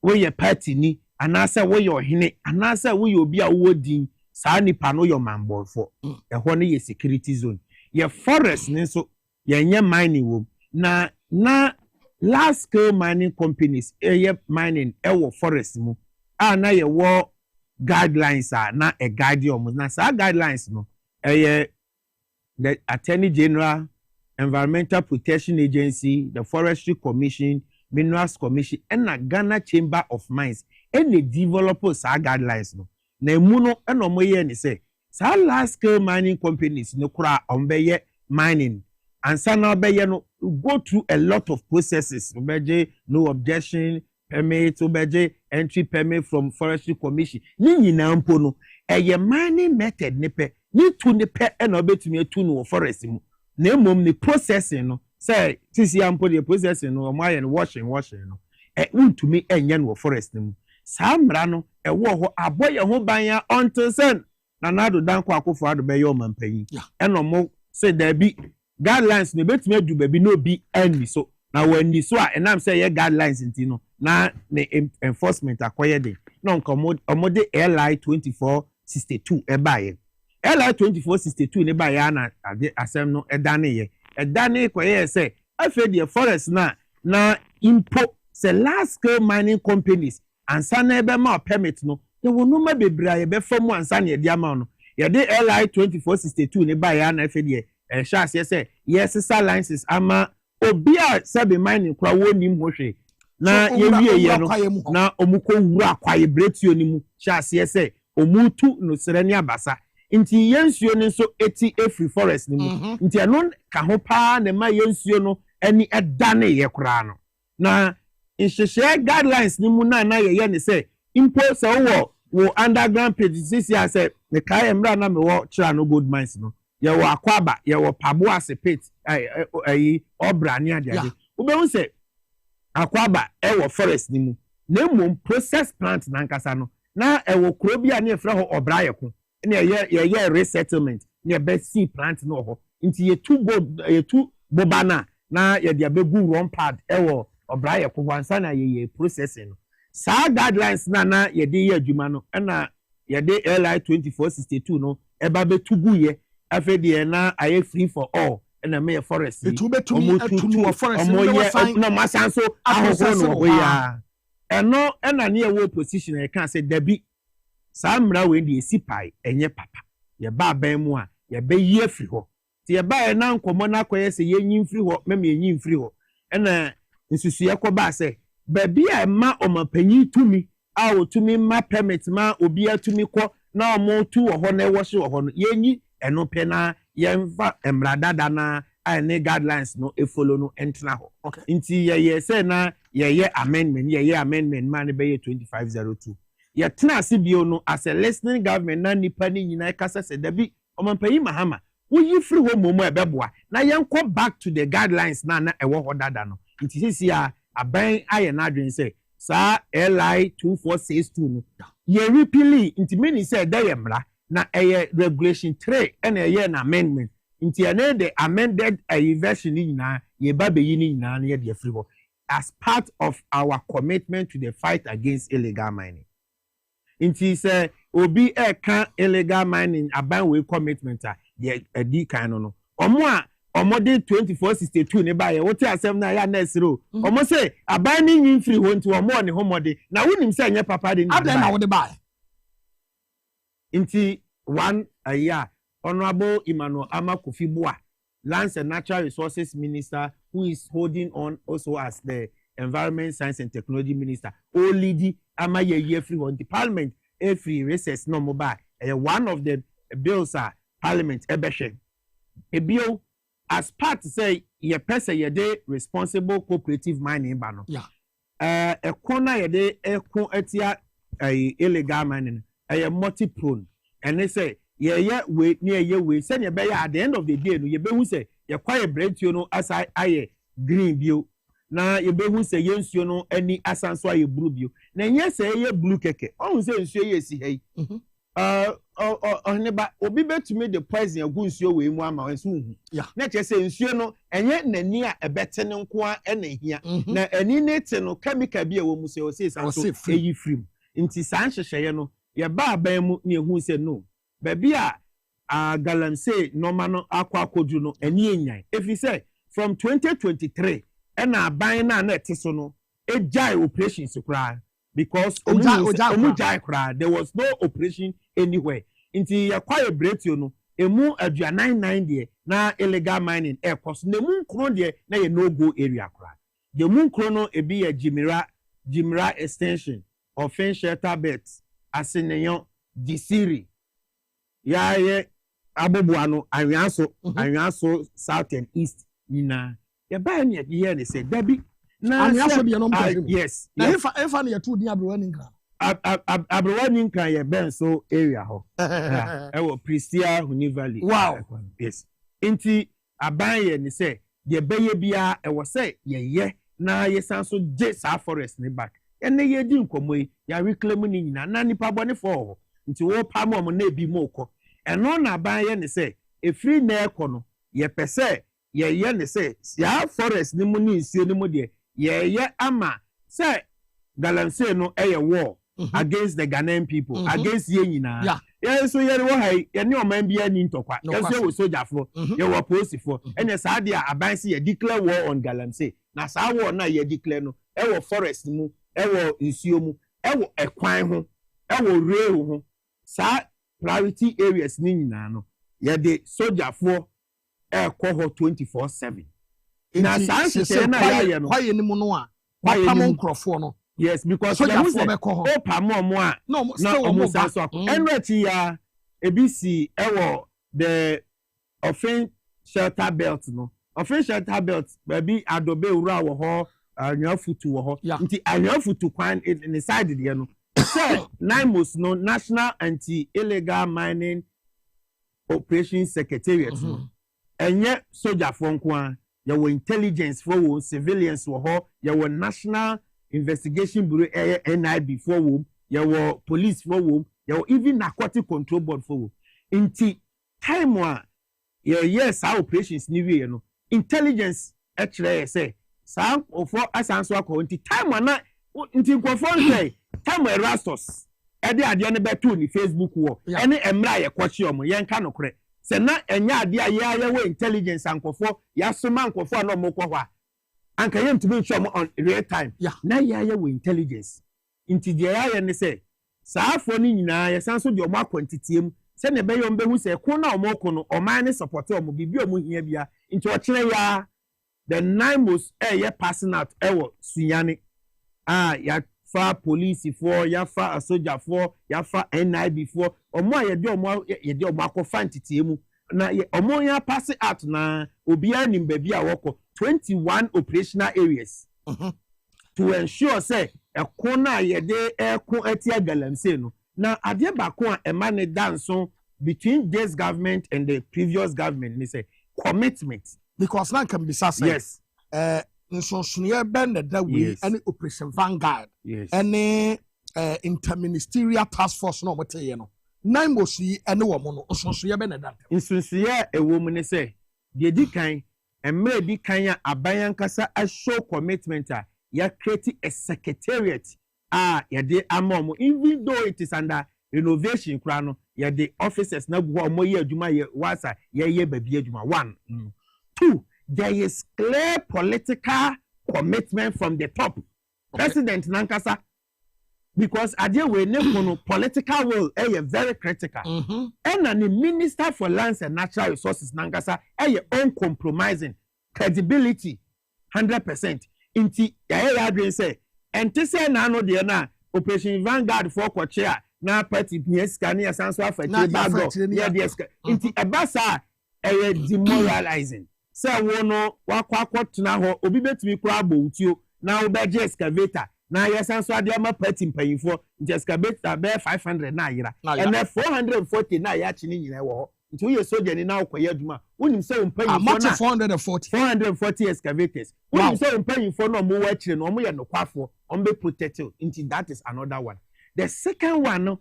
wo ye party ni anase wo ye ohene anase wo ye obi a wo din saa nipa no yo mambolfo ho ne ye security zone ye forest ne so ye nye mining wo na large scale mining companies mining ewo forest mu na ye wo guidelines na a guardian na sa guidelines no the Attorney General, Environmental Protection Agency, the Forestry Commission, Minerals Commission, and the Ghana Chamber of Mines, and the developers sa guidelines no. Na muno eno moye ni say, sa large scale mining companies no kura ombeye mining. And sa na obeye no go through a lot of processes. Obeje no objection permit, obeje entry permit from Forestry Commission. Ni nyina mpo no eye mining method nepe ni tu nepe eno obetumi etu no forest mu. Na mom ni processing no say sisi ampo the processing no omo washing no untumi enye no forest mu. Sa mra no ewo ho aboye ho ban until sen na nado dan kwa akofo ado be yo mampanyi eno mo say there be guidelines ne betumi adu ba bi no bi ani so na wani so a enam say ye guidelines nti no na ne enforcement akoye de no nkomo omode LI 2462 ebaye LI 2462 ne ba ya na ade asem no edane koye say afa the forest na impo say large scale mining companies ansa na ebe ma permit no ye wono ma bebra ye be famu ansa na ye dia ma no ye de LI 2462 ne ba ya na afa de chance say yes licenses ama obia sabe mining kwa wonim hwehwe na ye wie no na omuko wura akwaye bretio ni mu chance say omutu no serani abasa nti yensuo ne so eti free forest ni mu nti eno ka ho pa na ma yensuo no ani edane ye kura no na inhyehyɛ guidelines ni mu na ye ne say impose wo underground pits ya say ne kai emra na me wo kira no gold mines no ye wo akwaba ye wo pabo ase pit obrani ade ube hu say akwaba wo forest ni mu na mum process plant na nkasa no na wo kuro bia na efra ho obrayeko na ye resettlement na be sea plant no ho nti ye tu bobana na ye dia begu run pad wo obrayeko wansa na ye processing no sa guidelines na ye de ye adwuma no na ye de LI 2462 no eba betugu ye afede na aye free for all na me forest etu betumi atu forest no masanso ahoho no ya eno na ne ye position e kan say dabi sa mra we de esipai enye papa ye ba ban mu a ye be yi afri ho ti ye ba na nkomo na akoye se ye nyi mfri ho meme ye nyi mfri ho na nsusu ye ko ba se ba bi a ma omapanyi tumi a otumi ma permit ma obi atumi ko na omo tu ho na wo hye ho no ye nyi eno pe na ye mfa emradada na ane guidelines no e follow no entna ho nti ye say na ye amendment man be 2502 ye tena asibio no as a listening government na nipa ni nyina kasa se dabi omampanyi mahama wo yi free ho momo ebeboa na ye nko back to the guidelines na ewo ho dada no nti sisi a aban aye na adwen say sa LI 2462 no ye repeatedly nti many say da ye mra na regulation 3 and na amendment nti ene the amended version ni nyina ye ba be yi ni nyina na ye de free ho as part of our commitment to the fight against illegal mining. Inti say obi can illegal mining aban we commitment a di kind no. Omo de 2462 ne ba ye wote asem na ya na siro. Omo say aban ni yin free ho nti omo ne homode. Na wonim say anya papa de ni. Adan na wo de ba. Inti one a year Honorable Emmanuel Amakofi-Boa, Lands and Natural Resources Minister, who is holding on also as the Environment, Science and Technology Minister. Olidi Amaye Yefri on the Parliament, every recess no mobile. One of the bills are Parliament Ebeshe. A bill as part to say ye person ye de responsible cooperative mining bano. Yeah. A corner ye de etia illegal mining. A multi-prone. And they say we near you we send your bear at the end of the day. You be who say you quiet bread you know as I green view. Now you be who say yes you know any asanswa you blue view. Now yes say ye blue keke. On say yes hey. Ohenaba obi bet me the poison you go nsuo we mu ama ensu. Yeah. Na che say nsuo no enye nani a ebete ne nko a ena hia. Na ani ne te no chemical bi e wo mu say o say sanso eyi free. Nti san hyehyeye no ye ba aban mu ne hu say no. Baby galamsey normal no akwakodu no eni enyan. If you say from 2023 and aban na etiso no ejai operations kra because omujai kra there was no operation anywhere. Inti yakwaye bretio no emu adua 99 de na illegal mining air cost na mu nkro de na ye no go area kra. The mu nkro no ebi ye Jimra extension offense shelter beds aseneyon disiri ya ye abobuano anyanso south and east nyina ye ba ne ye ne say dabi na anyanso bi no yes na efa ne yetu din abrowani nkra abrowani nkra ye ben so area ho ewo Pristia Huni Valley. Wow. Yes inti aban ye ne say ye beye bia ewo say ye na ye sanso je sa forest ne back ene ye di nkomoyi ya reclaim ni nyina na nipa bone for nti wo pam om na ebi moko eno na ban ye ne say efri na ekọ no ye pese ye ne say ya forest ni mu ni nsuo ni mu de ye ama say galamsey no eye war against the Ghanaian people against ye nyina ye so ye wo hai ye ne oman bia ni ntokwa ye so wo soldier for ye wo police for ene sa de aban se ye declare war on galamsey na sa war na ye declare no e wo forest mu ewo nsuo mu ewo ekwan ho ewo rail ho sa priority areas ni nyina no ye de soldier for ekoho 24/7 na sa na ya no kwaye ni mu no a pam nkrofo no yes because soldier for be ko ho o pam mo a no still o mo so enreti ya ebisi ewo the offense shelter belt no offense shelter belt baby adobe ura wo ho anyafutu wo ho nti anyafutu kwan in the side there no so NIMOS no National Anti-Illegal Mining Operations Secretariat no enye soldier for nko ya wo intelligence for wo civilians wo ho ya wo National Investigation Bureau NIB for wo ya wo police for wo ya wo even narcotic control board for wo nti time wa yes our operations ni we no intelligence actually say some of asanso akọ nti time na nti nkofo say time erastos e de ade ne beto ni Facebook wo ene emra ye kwachi omo ye nka nokre se na enya ade aye we intelligence ankofo ya soma ankofo na omo kwo anka ye ntumi ncho on real time na ye we intelligence nti de ya ne say saafo ni nyina ye sanso de omo akwantitiem se ne be yo mbehu se ko na omo ko no oman ne support omo bibi omo hia bia nti o kire ya the NIMOS ye passing out ewo sunyane ya fa police for ya fa soldier for ya fa NIB for omo ye de omo akofa ntiti mu na omo ya pass out na obi anim ba bia woko 21 operational areas to ensure say ekona ye de ekon atia galamsey no na ade ba ko a emane danso between this government and the previous government ni say commitment because now can be said yes nsonsonie ben that way any Operation Vanguard any interministerial task force no mote ye no NIMOS yi ene wo mo no nsonsonie ben that nsonsonie ewo mu ne say de di kan emre di kan a aban kasa a show commitment a ya create a secretariat yɛde ama ɔmo even though it is under renovation kura no yɛde officers na gu ɔmo yɛ adwuma yɛ wasa yɛyɛ baabi adwuma 1 2 there is clear political commitment from the top president nankasa because adeɛ wei ne kono political will very critical and the minister for lands and natural resources nankasa uncompromising credibility 100% inti adwene say ente say na no de na operation vanguard for kwache na party pieska ne yasanso afati bago ya de inti ebasa demoralizing say wo no wakwakotena ho obi betumi kura abotio na obeje excavator na yasanso ade ama party mpanyifo inti excavator be 500 na ayira and 440 na ya chi ni nyina wo ho nti wo ye soldier ni na okoye aduma wonim say mpanyifo na 440 excavators wonim say mpanyifo na mo wa chire no mo ye nokwafo on be protected into that is another one. The second one no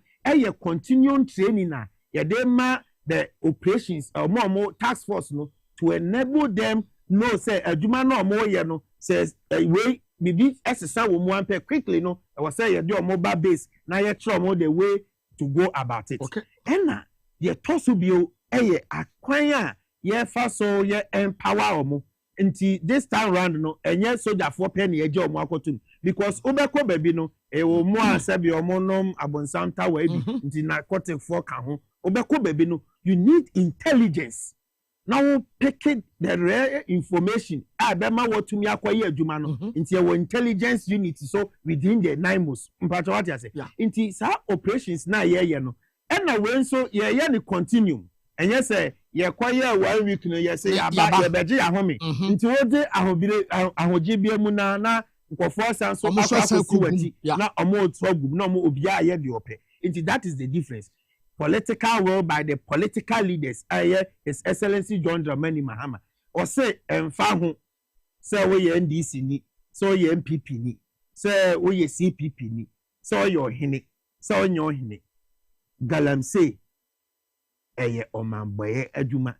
continuing training na yede ma the operations more task force no to enable them know say adwuma no mo ye no says way bibi exercise wo mo ampe quickly no I was say yede mobile base na ye try mo the way to go about it. Okay. And the tosu bio akwan a ye fa so ye empower omo nti this time round no enye soldier for pen ye je omo akotum because obeko baby no e wo mo asabi omo nom abonsanta wa bi nti narcotic for ka ho obeko baby no you need intelligence now pick the rare information abema watumi akoye adwuma no nti e wo intelligence unit so within the 9 months mpacho what you say nti sa operations na ye no na we so ye ni continuum enye say ye kwaye 1 week no ye say ya ba ye beje ya home nti wo de ahobire ahogibia mu na nkofo sanso akwakuwati na omo otogum na omo obia ye de ope nti that is the difference political will by the political leaders His Excellency John Dramani Mahama or say emfa ho say we ye NDC ni so ye MPP ni say we ye CPP ni so your hene so your hene galamsey omamboye adwuma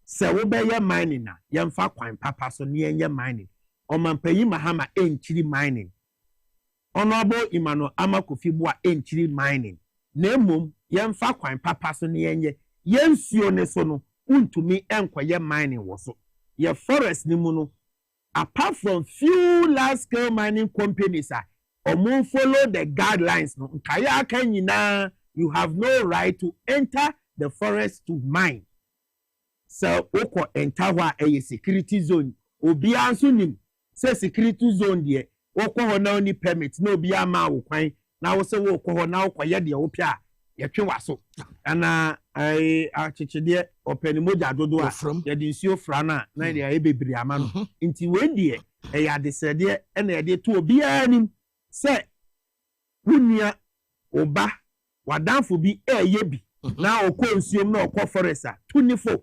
se wo be ye mining na ye mfa kwan papa so ne ye mining omampanyi Mahama enchiri mining honorable Emmanuel Amakofiboa enchiri mining na emom ye mfa kwan papa so ne ye nsuo ne so no untumi enkoye mining wo so ye forest ni mu no apart from few large scale mining companies follow the guidelines no nkaya aka nyina you have no right to enter the forest to mine. So, oko enter a security zone. Obi anso nim say security zone there. Oko ho na oni permit no obi ama wo kwan. Na wo say wo oko ho na okoye de opia ye twe waso. Ana achiche de openi moja dodo a ye de nsuo fra na de e bebiri ama no. Nti we de e ya de sede e na de to obi anim say wunia oba wadanfo bi ye bi na okọ nsuom na okọ foresta 24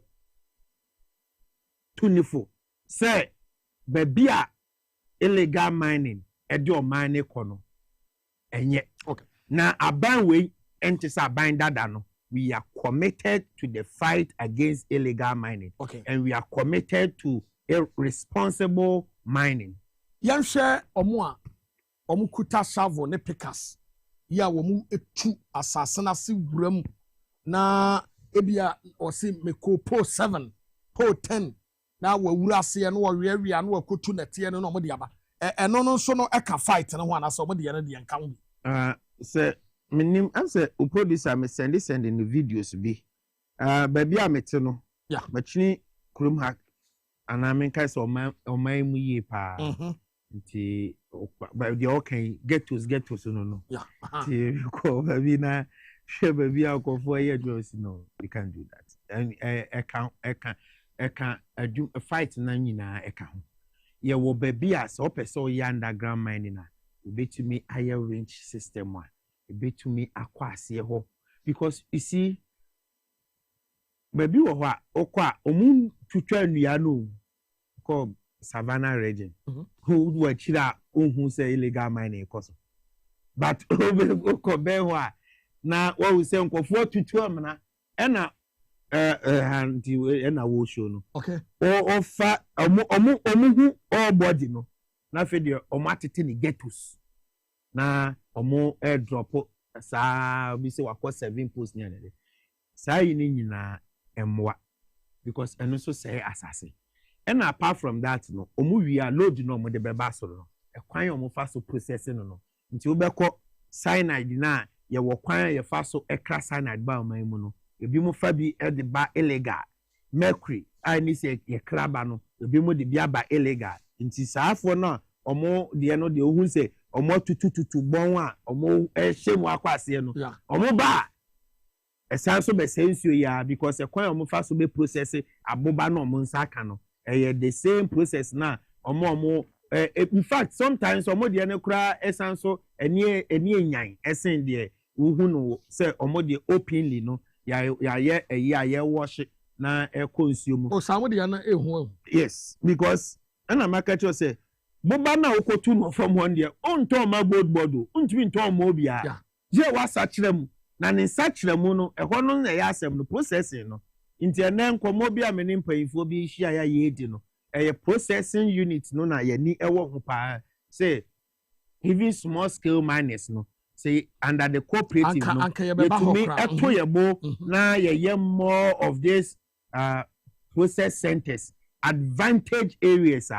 say baby a illegal mining ede o mine kono enye okay na aban we entisa aban dada no we are committed to the fight against illegal mining okay and we are committed to irresponsible mining yanhwe omo kuta shovel ne pickers ya womu etu asase na se wuram na ebia osi meko po 7 po 10 na wawura ase no wawia no wakotu nete no mo de aba eno no so no eka fight no ho anase mo de ye no de nka ho se minim am se o producer me send the videos bi baby amete no machini krum hack ana men kai so oman mu ye pa nti but the okay get to no ti ko baby na she baby akofo ye just no we can't do that and I can do a fight na nyina eka ho ye wo baby as o person ye underground mining na betumi higher range system one betumi akwase ho because you see baby wo ho a okwa omun twetwa nua no ko Savannah region who were chira who say illegal mining cost but ko be ho a na what we say nkofo tutu amna ena hanti ena wo show no okay o fa omu hu o body no na fe de omo atete ni ghettos na omo airdrop saa obi se wakọ 7 posts ni ade saa yi ni nyina emwa because eno so say asase and apart from that no omo wi a load no omo de beba so no ekwan omo fa so processing no nti obekọ cyanide na ye wo kwan ye fa so ekra cyanide ba oman mu no ebi mo fa bi e de ba illegal mercury I ni se ye kraba no ebi mo de bi aba illegal nti saafo no omo de no de ohun se omo tutututu bon a omo ehye mu akwase no omo ba esan so be sensuo ya because ekwan omo fa so be process aboba no omo nsaka no the same process na omo in fact sometimes omo de ne kura esan so eni enyan esen de uhu no se omo de openly no ya wash na consume o samu de na ehu yes because ana market you say boba na okotu no from one there on to ma gold bodo untimi nto mo bia je wasa kirem na ne sa kirem no ehọ no na ya asem no processing no nti ene nkomo bia me ne mpanyifo bi hia ya yedi no processing unit no na ye ni ewo ho pa say even small scale miners no say under the cooperative no to me eto yebo na ye more of this process centers advantage areas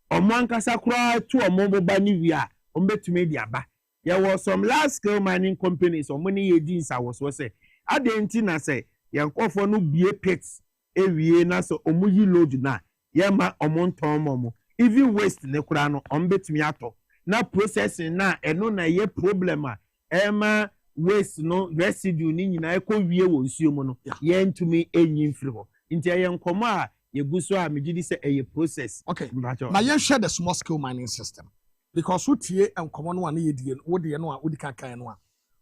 omo ankasa kura to omo boba ni wi a ombetumi di aba there was some large scale mining companies omo ni yedi nsa wo say adenti na say yankofo no bie pits ewie na so omo yi load na yema omo nton momo even waste ne kura no ombetumi ato na processing na eno na ye problem a ema waste no residue ni nyina ekowie wo nsuo mu no ye ntumi enyin firi ho nti ye nkomo a yeguso a megidi say a process okay na ye share the small scale mining system because wotie enkomo no a na yedie wo de no a wodi kan no a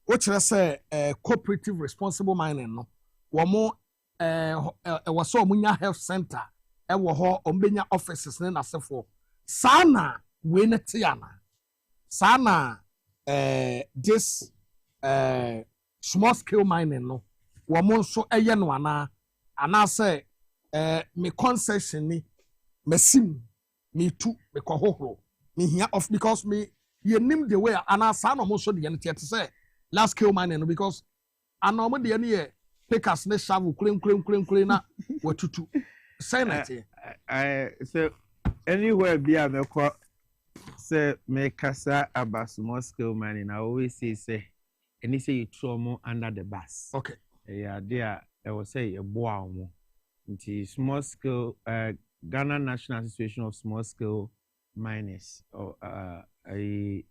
wo kire say cooperative responsible mining no wo mo wo so omunya health center wo ho ombenya offices ne na sefo sana we na tiana sana this small scale mining no wo mo so eye no ana say me concession ni mesim me tu me kohohoro me here of because me ye nim the way ana sa no mo so de yente say last scale mining no because ana mo de ne ye pickers ne shovel kren na watutu say na te so anywhere be a me ko say me kasa about small scale mining I always say and say you throw more under the bus okay yeah there I will say a boa mo nti small scale Ghana National Association of Small Scale Miners or a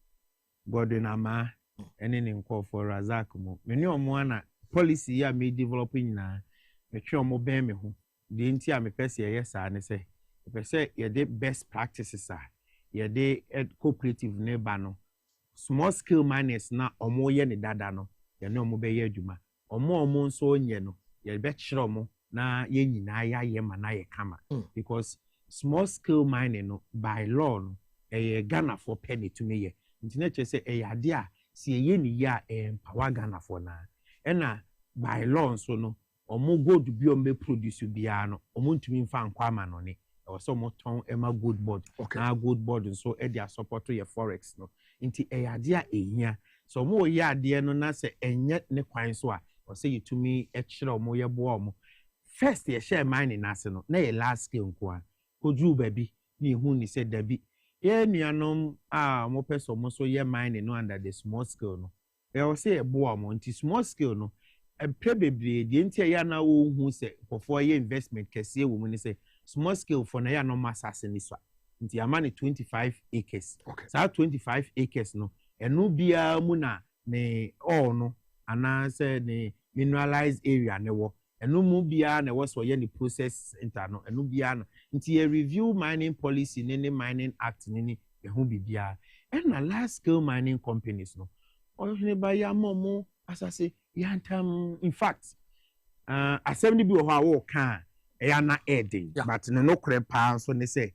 Godinama and then call for Razak mo many omo policy ya me developing na me twa omo ben me ho de nti a me pese yes and say pese ye de best practices are ye de cooperative neighbor no small scale miners na omo ye ne dada no ye no omo be ye adwuma omo nso onye no ye be kire omo na ye nyina ya ye ma na ye kama because small scale mining no by law no Ghana for penny to me ye nti na che say ade a se ye ni ya empower Ghana for na na by law so no omo gold bi o me produce bia no omo ntumi mfa nkwa ama no ne e so mo ton ema gold board na gold board so e dia support your forex no nti ade a ehia so mo ye ade no na se enye ne kwan so a o say you to me e kire omo ye bo omo first ye share mining na se no na ye last scale nko a koju baby ni hu ni se dabi ye nuanom a mo person mo so ye mining no under the small scale no e o say e bo omo nti small scale no prebebre de nti ya na wo hu se for ye investment kese wo mu ni se small scale for na ya no masase ni so nti ama ni 25 acres sa 25 acres no enu bia mu na ne all no ana se ne mineralized area ne wo enu mu bia na wo so ye ni process center no enu bia no nti ye review mining policy ne mining act ne hu bibia na large scale mining companies no Ohenaba ya momo asase yantam in fact assembly bi ho a wo kan ya na edin but no kore pa so ne say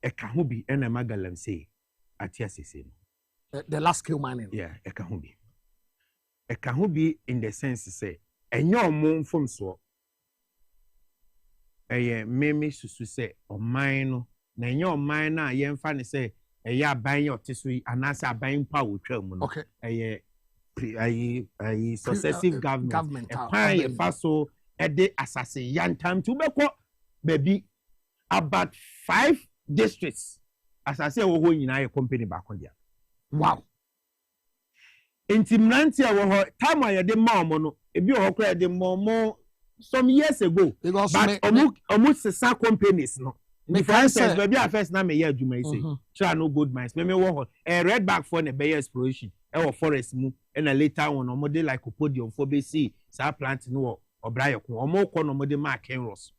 e ka ho bi na magalam say atia sese no the last scale mining yeah e ka ho bi in the sense say enyo omo mfom so meme susu say oman no na enyo oman na ye mfa ne say ɛyɛ aban yɛ ɔte so yi anaasɛ aban mpa wotwa mu no ɛyɛ successive government ɛkwan yɛfa so ɛde asase yantam to wobɛkɔ baabi about 5 districts asase ɛwɔ hɔ nyinaa yɛ company baako dea wow nti mmeranteɛ wɔ hɔ time a yɛde ma ɔmo no ebi wɔ hɔ koraa yɛde ma ɔmo some years ago but ɔmo sesa companies no for instance baabi a first na meyɛ adwuma yi sɛ try no gold mines me wɔ hɔ red bag for na bɛyɛ exploration ɛwɔ forest mu ɛna later on ɔmo de like podium for bɛsi saa plant no wɔ ɔbrayɛ ko ɔmo kɔ na ɔmo de ma kenros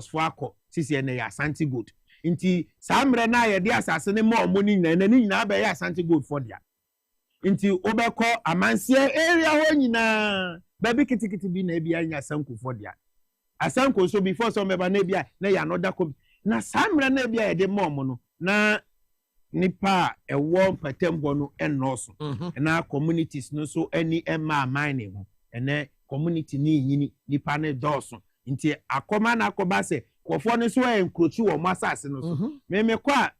for akɔ sisi ɛna yɛ asante gold nti saa mmerɛ na yɛde asase ne ma ɔmo ni nyinaa bɛyɛ asante gold for dia nti obɛkɔ amanseɛ area hɔ nyinaa baabi kitikiti bi na ebi anya asanko for dia asanko so before some meba na ebi na yɛ another na saa mmerɛ na ebi yɛde ma ɔmo no na nipa ɛwɔ mpatam hɔ no ɛnɔɔso na communities no so ani ɛma mining ho ɛnɛ community ni nyini nipa ne dɔɔso nti akɔma na akɔba sɛ kɔfoɔ no so encroach wɔ mo asase no so me kɔ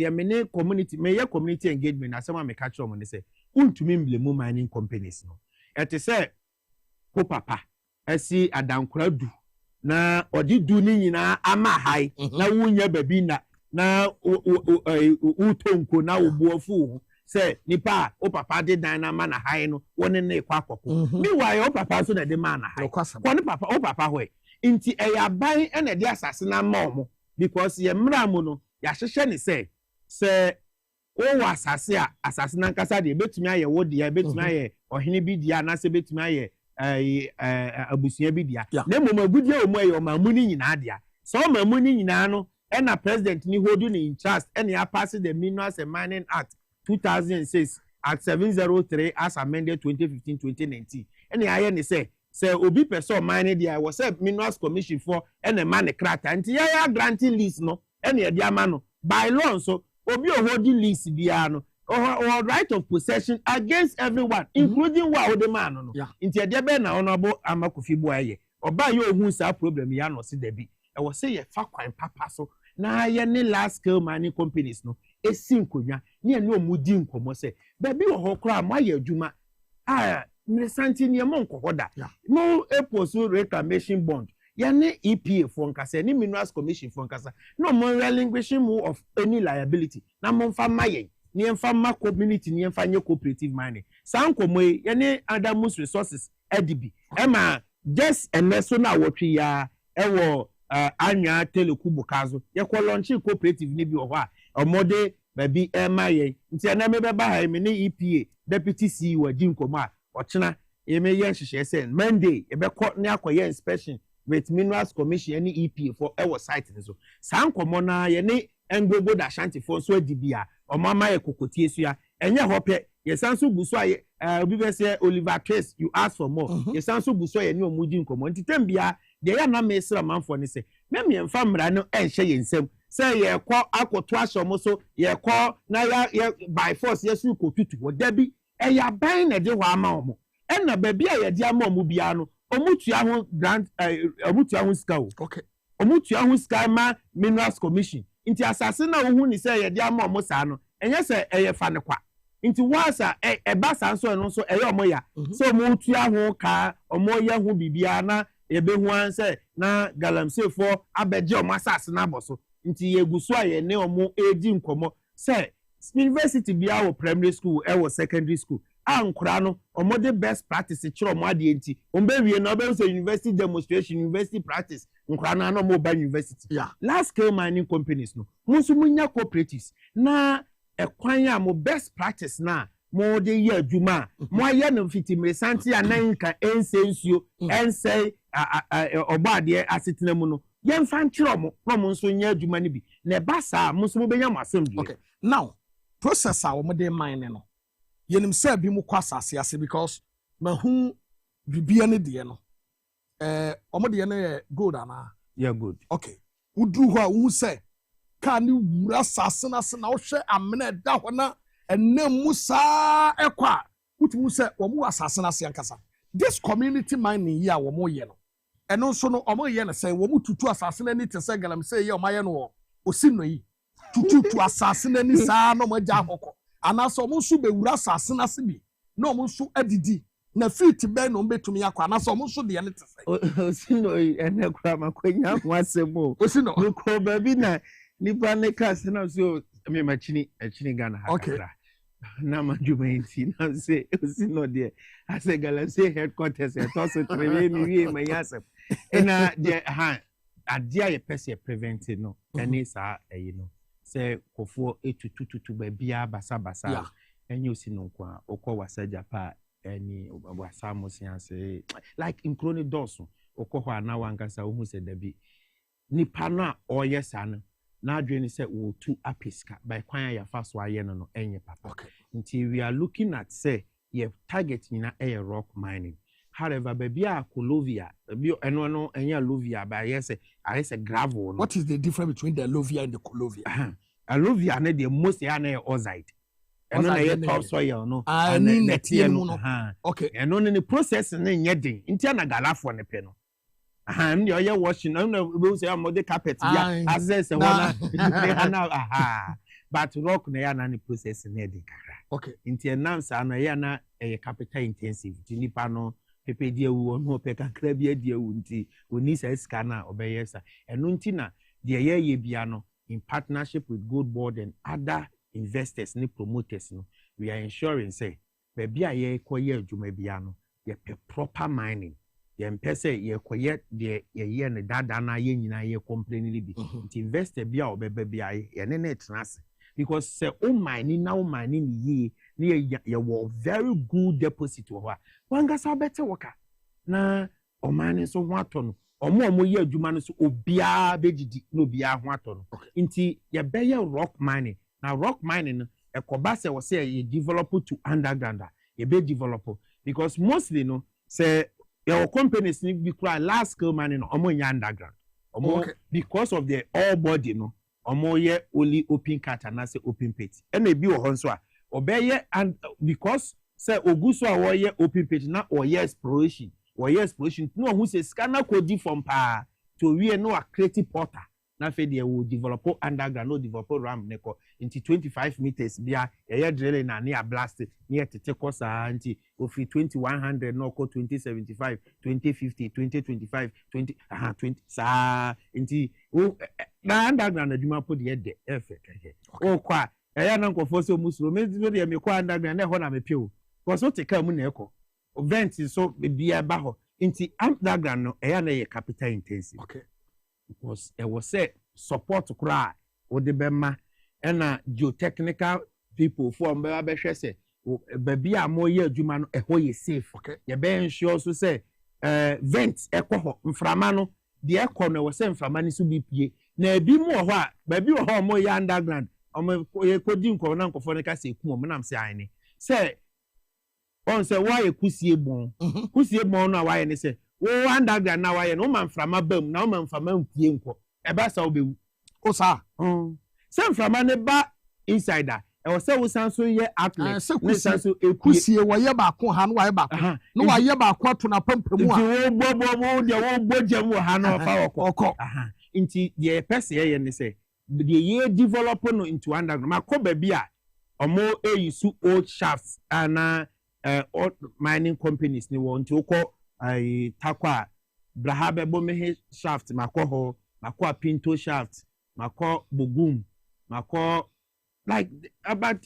a me ne community me yɛ community engagement asɛm a me ka kyerɛ mo ne sɛ untumi mblemu mining companies no ɛte sɛ ko papa asi adankora du na ɔde du ni nyinaa ama hai na wunya babi na utonko na obuafu sɛ nipa o papa de dan na ma na hai no wɔne ne kwa akɔkɔ meanwhile o papa so na de ma na hai kɔ ne papa o papa hɔ nti ɛyɛ aban ɛna de asase na ma ɔmo because yɛ mmra mu no yɛahyehyɛ ne sɛ o wɔ asase a asase na nkasa de betumi ayɛ wo de betumi ayɛ ɔhene bi dia na sɛ betumi ayɛ abusua bi dia na mmom agudie o mu ayɛ ɔmamu ni nyinaa dia sɛ ɔmamu ni nyinaa no ɛna president ni hold in trust ɛna ya pass the Minerals and Mining Act 2006 Act 703 as amended 2015-2019 ɛna ayɛ ne sɛ obi person mining dia was a Minerals Commission for ɛna ma ne krata nti ya granting lease no ɛna yɛde ama no by law so obi holding lease bia no or right of possession against everyone including wa ode man no nti yɛde be na honorable Amakofi Boaye oba ye ohun sa problem ya no se dabi e wo se ye fa kwan papa so na ye ne large scale mining companies no esi nkonwa ne ne omudi nkomo se baby wo ho kra ma ye adwuma Santi ni mo nkohoda no eposo reclamation bond ya ne EPA for nkasa ni Minerals Commission for nkasa no mo relinquishing of any liability na mo mfa maye ni mfa ma community ni mfa nye cooperative mining sankomo ya ne Adamus Resources edibi ema just eneso na wotwe ya ewo anya telekubu kazo ye ko launch cooperative ni bi wo a omode baby emaye nti na me beba ha me ne EPA deputy CEO adinkomo a ochina eme ye hyehyɛ sɛ Monday ebekɔ ne akɔyɛ inspection with Minerals Commission any EPA for our site so sankomo na ye ne Ngogo da Ashanti for so adibia omama ye kokotie sua enye hope ye sanso buso aye obi be say Oliver Trace you ask for more ye sanso buso ye ne omudi nkomo ntitembia de ya na mesra manfo ne se meme emfa mra no enhye ye nsem say ye kɔ akoto ahyomo so ye kɔ na ya by force ye su kotutu wo dabi eya ban na de ho ama omo enna ba bia ye de ama omo bia no omutua ho grant omutua ho ska o okay omutua ho ska ma Minerals Commission nti asase na wo hu ni se ye de ama omo saa no enye se eye fa ne kwa nti wasa eba sanso no so eye omo ya so omutua ho ka omo ye ho bibia na ebe hu an se na galamsefo abeje omo asase na aboso nti ye guso aye ne omo edi nkomo se university bia wo primary school wo secondary school ankura no omo de best practice chiro mo ade enti ombe wie na obe so university demonstration university practice nkura na no mo ba university large scale mining companies no musu munya cooperatives na ekwan a mo best practice na mo de ye adwuma mo aye no fitimre santi ananka ensensuo ensei obade asetena mu no ye mfa nkyiro mo no mo nso nya adwuma ne bi na ba saa musu mo benya mo asem bi okay now processor wo mo de mine no yenim say bi mu kwasase ase because mahu bibia ne de no omo de ne gold ana yeah good okay udru ho a wu say ka ni wura sase na se na wo hwe amena da ho na enam musa ekwa utu say wo mu asase na se ankasa this community mining here wo mo ye no eno so no omo ye no say wo mu tutu asase na ni te say galam say ye o maye no osi no yi tutu asase na ni saa no mo gya akoko anaso mo nso bewura asase na se bi na mo nso adidi na fit be no betumi akwa anaso mo nso de ne tese osino ene kura makwenya ho asemo osino ko ba bi na nipa ne kase na so me machini Ghana ha kakra na majumenti na say osino de ase Galamsey headquarters e to so trebe mi wie mayasem ena de ha adia ye pese prevent no ene saa eyi no say kofo etutututu ba bia basa enye osino kwa okwa wasaja pa any wasamo like in chronic doso okwa na wankasa wo hu se dabi nipa no a oye san na adwene se wo tu apiska by kwan ya fa so aye no enye papa until we are looking at say your target na air rock mining. However, baby colovia bi eno no enye lovia by yes I say gravel. What is the difference between the lovia and the colovia? Lovia na the most ya na ozide. Eno na ye top soil no. And netie no. Okay. Eno ne process na nye din. Ntia na galafo ne pe no. And you are washing. No, we say am the carpet. Yeah, as I say, but rock na ya na ni process na dey kara. Okay. Inti enams ana ya na capital intensive. Nipa no pepe dia wu no pe kakra bia dia wu nti oni sa sika na obeyesa. Eno nti na de ye bia no in partnership with Good Board and other investors ni promoters no, we are ensuring say baby aye koye adwuma bia no ye proper mining. Ye mpese ye koye de ye ne dada na ye nyina ye complain li bi. Nti investor bia obebe bia ye ne na trans because say o mining na o mining ye ye wo very good deposit wo ha. Wangasa bete woka na o mining so ho ato no omo ye adwuma no so obia begidi no bia ho ato no. Nti ye be ye rock mining. Now rock mining ekobase wo say ye develop to underground ye be develop because mostly no say your companies need be cry large scale mining omo nya underground omo because of the all body no omo ye only open cut and say open pit and e bi wo honso a obeye and because say oguso a wo ye open pit na o ye exploration no who say scanner code from pa to we no a creative porter na fe de will develop underground no develop ramp neko into 25 meters bia ye drilling na near blast near tete kosa anti ofi 2100 no ko 2075 2050 2025 20 sa inti na underground adwuma po de de effect o kwa ya na nkofo so musulo me de me kwa underground na ho na me pio ko so te ka mu na eko vent so bia ba ho inti underground no ya na ye capital intensive because it was say support kura o de bema na geotechnical people from be say baby am ye adwuma no ho ye safe ye be ensure so say vent ekoho mframa no de ekọ no was say mframa ni so bi pie na ebi mu ho a baby ho mo ye underground o ye kodi nko na nkofo ne ka say ku mo nam say an ni say on say why ye kusie bon no why ni say wo underground na why no man frama bam na man frama mpie nko e ba sa obewu o sa sem frama ne ba insider e wo say wo san so ye outlet ne san so ekusie wo ye ba ko ha no why ba ko no why ye ba ko to na pampamu a wo de wo bojam wo ha no fa okọ nti de pese ye ne say de ye develop no into underground ma ko ba bi a omo use old shafts and old mining companies ni won to ko I takwa Ohenaba Boamah shaft mako Pinto shaft mako Bogum mako like about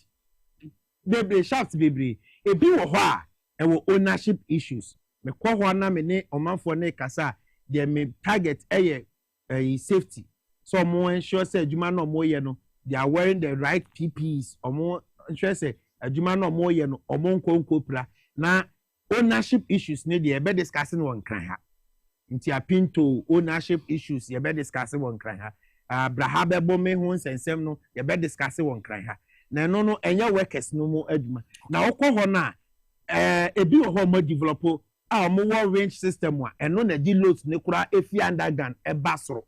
baby shaft baby e bi wo ho a e wo ownership issues me ko ho na me ne omanfo ne kasa de me target safety so mo ensure say adwuma no mo ye no they are wearing the right PPEs omo ensure say adwuma no mo ye no omo nkonko pra na ownership issues ne dey be discussing one kran ha nti apinto ownership issues ye be discussing one kran ha Ohenaba Boamah ho nsensem no ye be discussing one kran ha na no enye workers no mo adwuma na okọ ho na ebi ho mo develop mo range system wa eno na di loads ne kura efi underground e basoro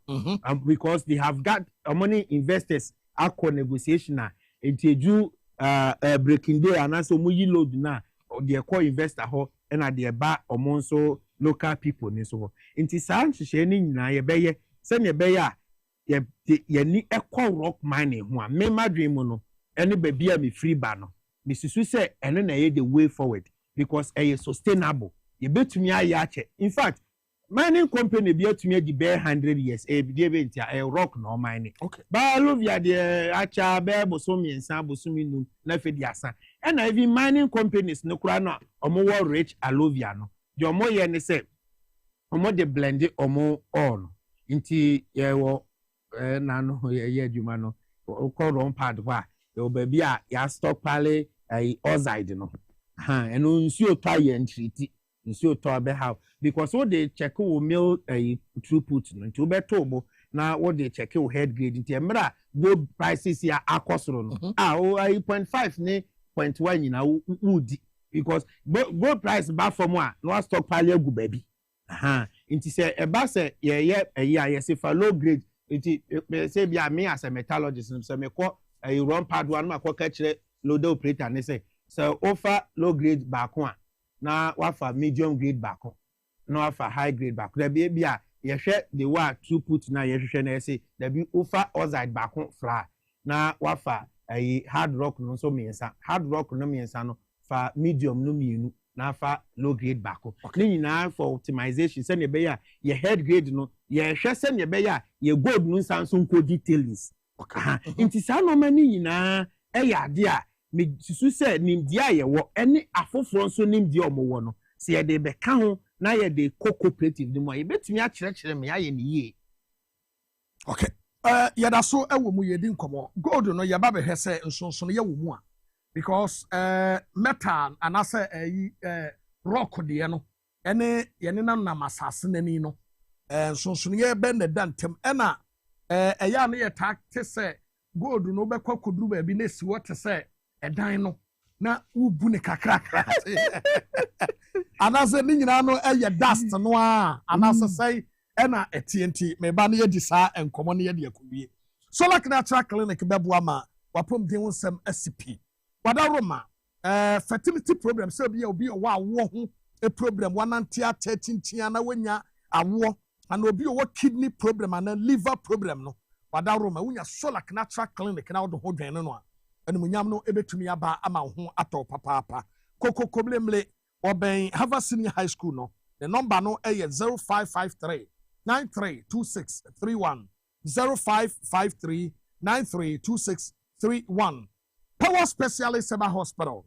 because they have got money investors akọ negotiation na entieju breaking day anaso mo yi load na the core investor ho na the ba omonso local people ni so ho nti san hye ni nyina ye beye se ne beye a ye ni equal rock mining ho a me madwin mu no ene baby a me free ba no me susu say ene na ye the way forward because e sustainable ye betumi ayache in fact mining company bi atumi agi be 100 years e bi be ntia e rock no mining okay ba lovia de acha be bosomi ensa bosomi nu na fe di asa and even mining companies no kura no omo wo rich alovia no de omo ye ne say omo de blend omo all nti ye wo na no ye adwuma no ko ron pad kwa yo baby a ya stockpile oxide no ha eno nsuo to ye ntriti nsuo to be how because what they check wo mill throughput no nti obeto bo na what they check wo head grade nti emra gold prices ya akosoro no 0.5 ne 0.1 nyina wudi because gold price ba from a no stockpile agu baby aha nti say eba say ye say for low grade nti say bia me as a metallurgist so me ko run pad one ma ko ka kire load operator ne say so offer low grade back one na wafa medium grade back na wafa high grade back there be a ye hwe the wa throughput na ye hwe na say there be offer oxide back flat na wafa hard rock no so miensa hard rock no miensa no fa medium no mienu na fa low grade back ni nyina for optimization say ne be ya ye head grade no ye hwe say ne be ya ye gold no nsanso nko details nti sa no mani nyina ya de a me susu say nimdia ye wo ene afoforo nso nimdia omowo no se ye de be ka ho na ye de cooperative ni mo ye betumi a kire me aye ni ye okay yada so ewo mu ye di nkomo gold no ye ba be hese nsonso ye wo mu a because metal anase rock de no ene ye ne na masase nani no nsonso ye be ne dantem ena eya no ye takte se gold no be kwakoduru ba bi na si wote se edan no na ubu ne kakrakra anase ni nyina no eye dust no a anase sei ena etienti me ba no ye di sa enkomo no ye de akowie solar natural clinic bebo ama wapom den wonsam SCP wadaroma fertility problem say obi o wa wo ho a problem wanantia 13 na wanya awo and obi o kidney problem and liver problem no wadaroma wunya solar natural clinic na wo ho dwen no a enu munyam no ebetumi aba ama ho atọ papa koko koblemle oben Harvard Senior High School no the number no is 0553 932631 0553 932631 Power Specialist Seba Hospital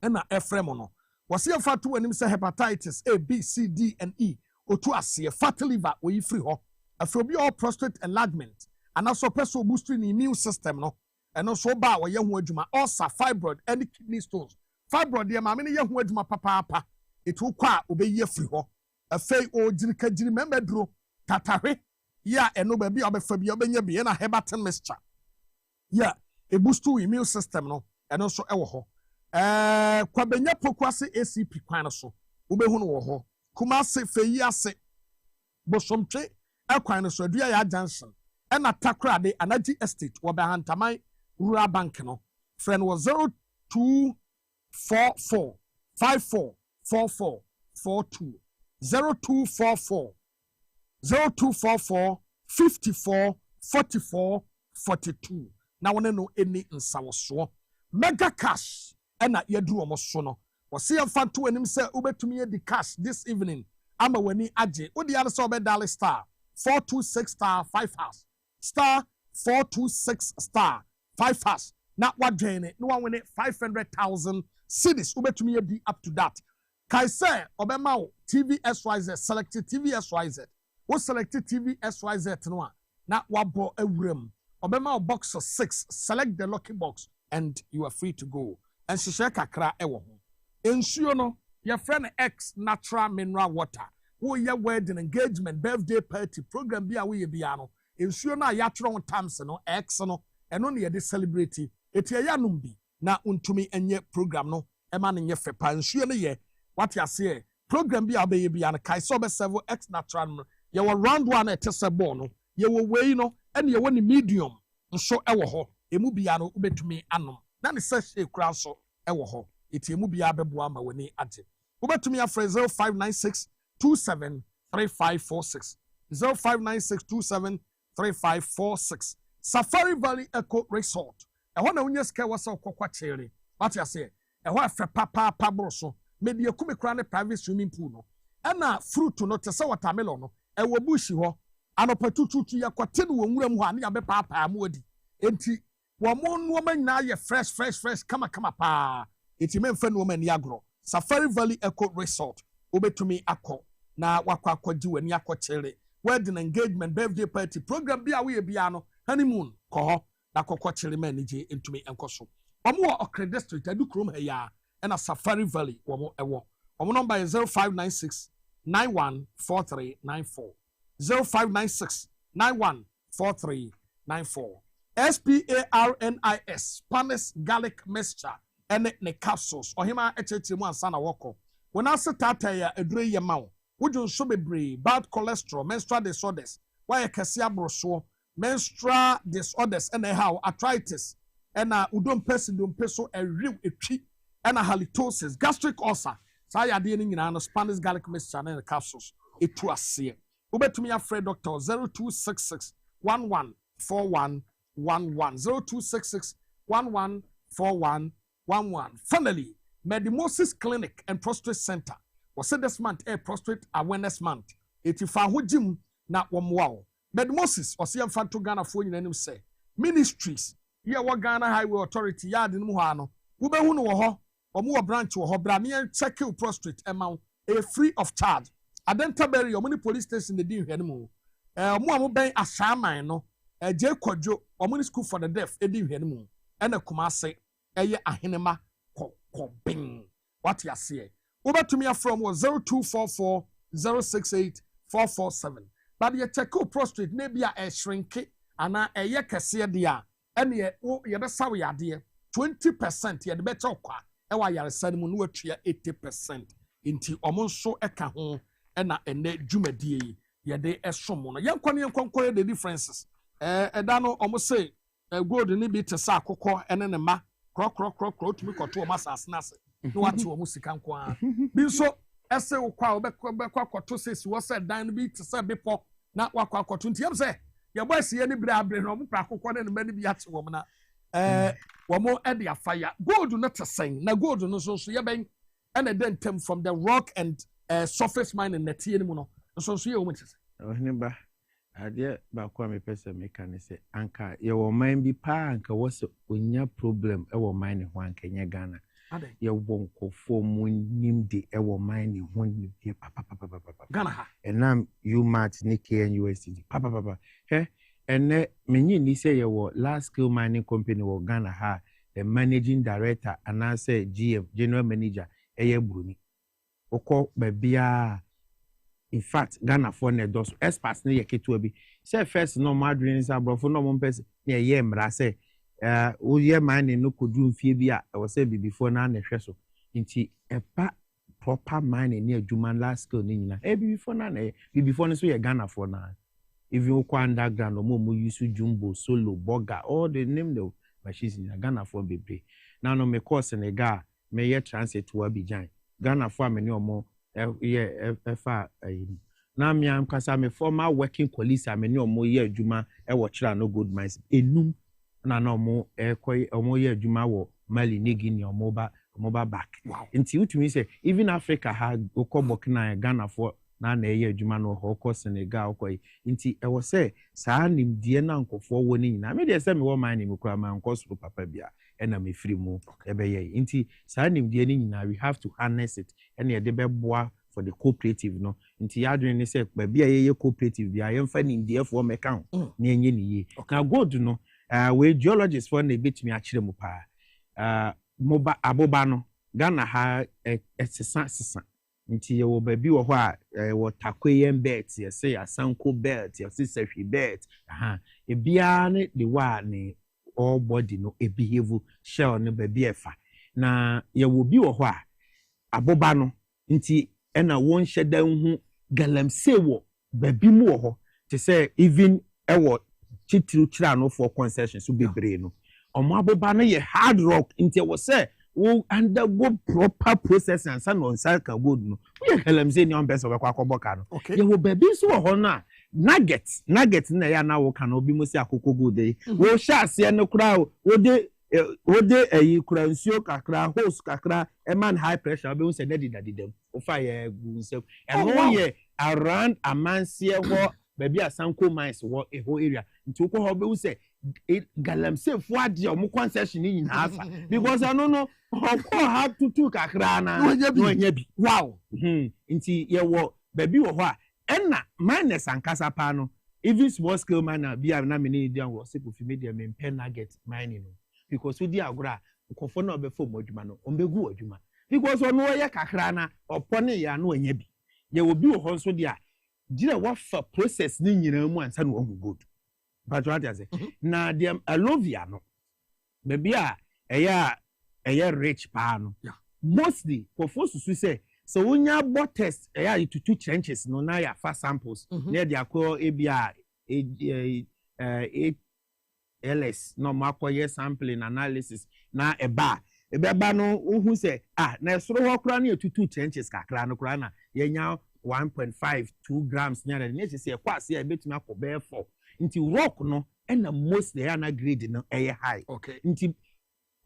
ena Efremo no wasi afatu anim se hepatitis A B C D and E otu ase fatty liver we free ho afrobi all prostate enlargement and also person boosting immune system no and also ba wo ye ho adwuma ulcer fibroid and kidney stones fibroid de ma me ne ye ho adwuma papa etu kwa obeyi free ho afei o jirikajiri membedro tatahwe ya eno ba bi obefa bi obenya bi na hebatin mixture ya a boost to immune system no and also ewo ho kwabenya pokwase ACP kwan so obehu no wo ho kuma se feyi ase bosomtwe akwan no so adua ya junction and atakra de Anaji Estate wo be hantamai rural bank no friend was 0244 5444 42 0244 54 44 42 na wona no eni nsawoso mega cash ena yedru omoso no wose yamfanto anim se ubetumi ye di cash this evening ama wani age odi ya so be dial star 426 star 5 hash star 426 star 5 hash na wadwene no one win 500,000 cedis ubetumi ye di up to that kai say obema TV SYZ selected TV SYZ wo selected TV SYZ no a na wabo awuram obema box of 6 select the lucky box and you are free to go and share kakra ewo ho ensuo no your friend X natural mineral water wo ye wedding engagement birthday party program bia wo ye bia no ensuo no ya tro times no X no eno ne ye de celebrate etia ya numbi na untumi enye program no ema ne nye fepa ensuo no ye what you say program bia be ye bia no kai so be serve X natural ye wo round one etese ball no ye wo wei no ene ye wo ni medium nso ewo ho emu bia no ubetumi anom na ne seshe kura so ewo ho eti emu bia bebo ama wani age ubetumi afre 0596 273546 0596 3546 Safari Valley Eco Resort. I want to win your scale was so cherry. What you say? A wife for papa pabroso, maybe a kumikran private swimming pool. And now fruit to not a watermelon, a wabushi ho, and a patutu to your quatin womb one yabe papa moody. Enti, one woman now ye fresh, come pa. It's a men woman yagro. Safari Valley Eco Resort. Ube to me ako. Na wakwa kwa jiwe ni yako cherry. Wedding engagement, birthday party, program be away piano, honeymoon, koho, na kwa cherry manage into me and koso. Omo Okre District, I do chrome ya, and a Safari Valley, omo ewo. Omo number is 0596 914394. 0596 914394. SPARNIS, Spanish Garlic Mixture, and ne capsules. Ohima HH1 sana woko. When I say tata ya edre ya mao. Would so be bad cholesterol, menstrual disorders, why a cassia broso, menstrual disorders, and how arthritis, and udon person don't peso a real tree, and a halitosis, gastric ulcer. So I are dealing in a Spanish garlic mixture and the capsules. It was see. Uber to me, afraid doctor 0266 114111 0266 114111. Finally, Medimosis Clinic and Prostate Center. Was this month a prostate awareness month. 85 hujim na wamwao. Medmosis or see fan to Ghana for you say ministries. Here what Ghana Highway Authority yard in Muhano. Ube hunu ho or more branch or Bramian check your prostate amount a free of charge. Adentaberi or many police station the deal anymore. Mo ben a shaman no a J Kojo or many school for the deaf a deal anymore. And a Kumase a ahinema ko bing. What ya say? Over to me from 0244 068 447. But ye check out prostate maybe a shrinky and a yakasia dia and ye oh ye best saw ya dear 20% ye the better qua ewa ya sanimu no 80% inti almost so eka hon and a jumedie ye de esomona yankwan the differences edano almost say gold ni bi te sa akokɔ ene ne ma krɔ to me kɔto ma sasnase no wati wo musika nko bi nso ese wo kwa obekɔ akɔto sesi wo sɛ dan bi te sɛ bepɔ na wakɔ akɔto nti yam sɛ ye boy sie ni abre no mo pra akokɔ ne ma ni bi ate wo na wo mo e de afaya gold no te sen na gold no so ye ben ene den tem from the rock and surface mine in the tie ni mu no so ye wo mo te Ohenaba ade ba kwa me pese me kan se anka ye wo man bi pa anka wo se onya problem e wo man ne ho anka nya Ghana ye wo nkofo mu nim de e wo man ne ho ni papa Ghana ha enam you match ni KNUSD papa he ene menyi ni se ye wo large scale mining company wo Ghana ha the managing director and I say GM general manager eye Bruni okọ babia. In fact, Ghana for ne dos experts ne yeketu abi. Say first no madrin sa brofo no mo pese ne ye mra say o ye man no kodu mfie bi a o say before na ne hwe so. Nti epa proper man ne adwuma last skill ne nyina. Before na na before ne so ye Ghana for na. Even o kwa underground no mo use jumbo solo burger all the name the machines in Ghana for bebre. Now no me course Senegal me ye transit to Abidjan. Ghana for me no na me am kasa me former working colleagues ameni omo ye adwuma e wo kira no good minds enum na omo omo ye adwuma wo Mali nigi ni omo ba back nti utumi say even Africa ha okobokina Ghana for na ye adwuma no ho ko Senegal ko nti e wo say saa nimdie na nkofo wo ni na me de say me wo man ni me kura man nkosoro papa bia ena me free mu ebeye nti saa nimdie ni nyina we have to harness it ena ye de beboa for the cooperative no nti yadwen ni say ba bia ye cooperative bia ye mfa nimdie fo meka ho na enye ni ye na gold no we geologists for na betimi a kire mu pa moba aboba no Ghana ha sesa nti ye wo ba bi wo ho a wo takoyen belt ye say asanko belt ye say sehwi belt e bia ne de wa ne all body no e behave shell no ba bi efa na ye wo bi wo ho a aboba no nti ena won hyedan hu galamse wo ba bi mu wo ho te say even e wo chitiru kira no for concession so bebre no omo aboba no ye hard rock nti wo say wo undergo proper process and san on cycle gold no we galamse ni on best of akwakoboka no ye wo ba bi so wo ho na nuggets na ya na wo kan obi mo si akoko go dey wo sha ase no kra wo de ayi kra nsuo kakra hose kakra e man high pressure be say na didadidam wo fa ye gu nsem eno ye around amansie wo baby asanko mines wo e ho area nti wo ho be say galamsey fo ade o mo concession ni na afa because I no have to kakra na no nya bi wow nti ye wo baby wo ho a enna minus ankasa pa no even small scale miner bia na me ni dia wo se ko fi media me pen nugget mining no because we di agora ukofo na obefo modwuma no ombegu odwuma because ono ye kakra na opone ya no anya bi ye obi wo ho so dia gira wa fa process ni nyina mu ansa no ohu good but what I say na dem alovia no baby a eya rich pa no mostly for force to say so when you bought test to 2 trenches no na ya fa samples near the akọ ebia LS no makoye sampling analysis na eba no who say na soro ho kra na 2 trenches kakra no kra na yenya 1.5 2 grams near the next say kwase ya betumi akọbe 4 nti rock no na most the na grade no high nti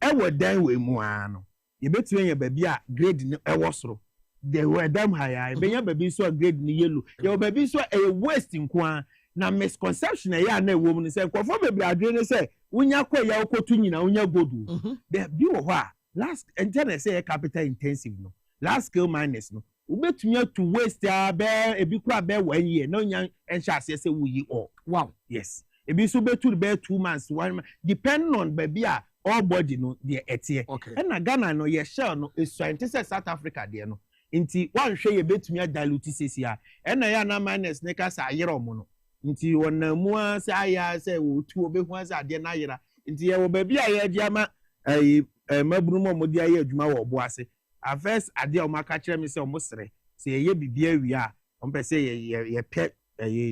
ewo dan we mu ano ye betumi ya baby a grade no ewo soro they were them high benya baby so grade ni yellow your baby so a waste nko na misconception ya na ewo mu say kwofo baby adwe ne say wonya kwa ya okotu nyina wonya godu the bi wo ha last internet say capital intensive no last scale minus no ubetumi to waste be ebi kura be 1 year no nya ensha say wuyi all wow yes ebi so betu be 2 months 1 month depend on baby a all body no the etie and na Ghana no ye shell no is scientist South Africa there no nti wan hwe ye betumi dilute sesia ena ya na minus ne ka sa ayere omo no nti wona mu a sa aya se wo tu obehu asa ade na ayera nti ye wo ba bia ye dia ma mabunu mo dia ye adwuma wo bo ase a first ade o maka kire me se o mo sere se ye bibia wi a o mpe se ye pet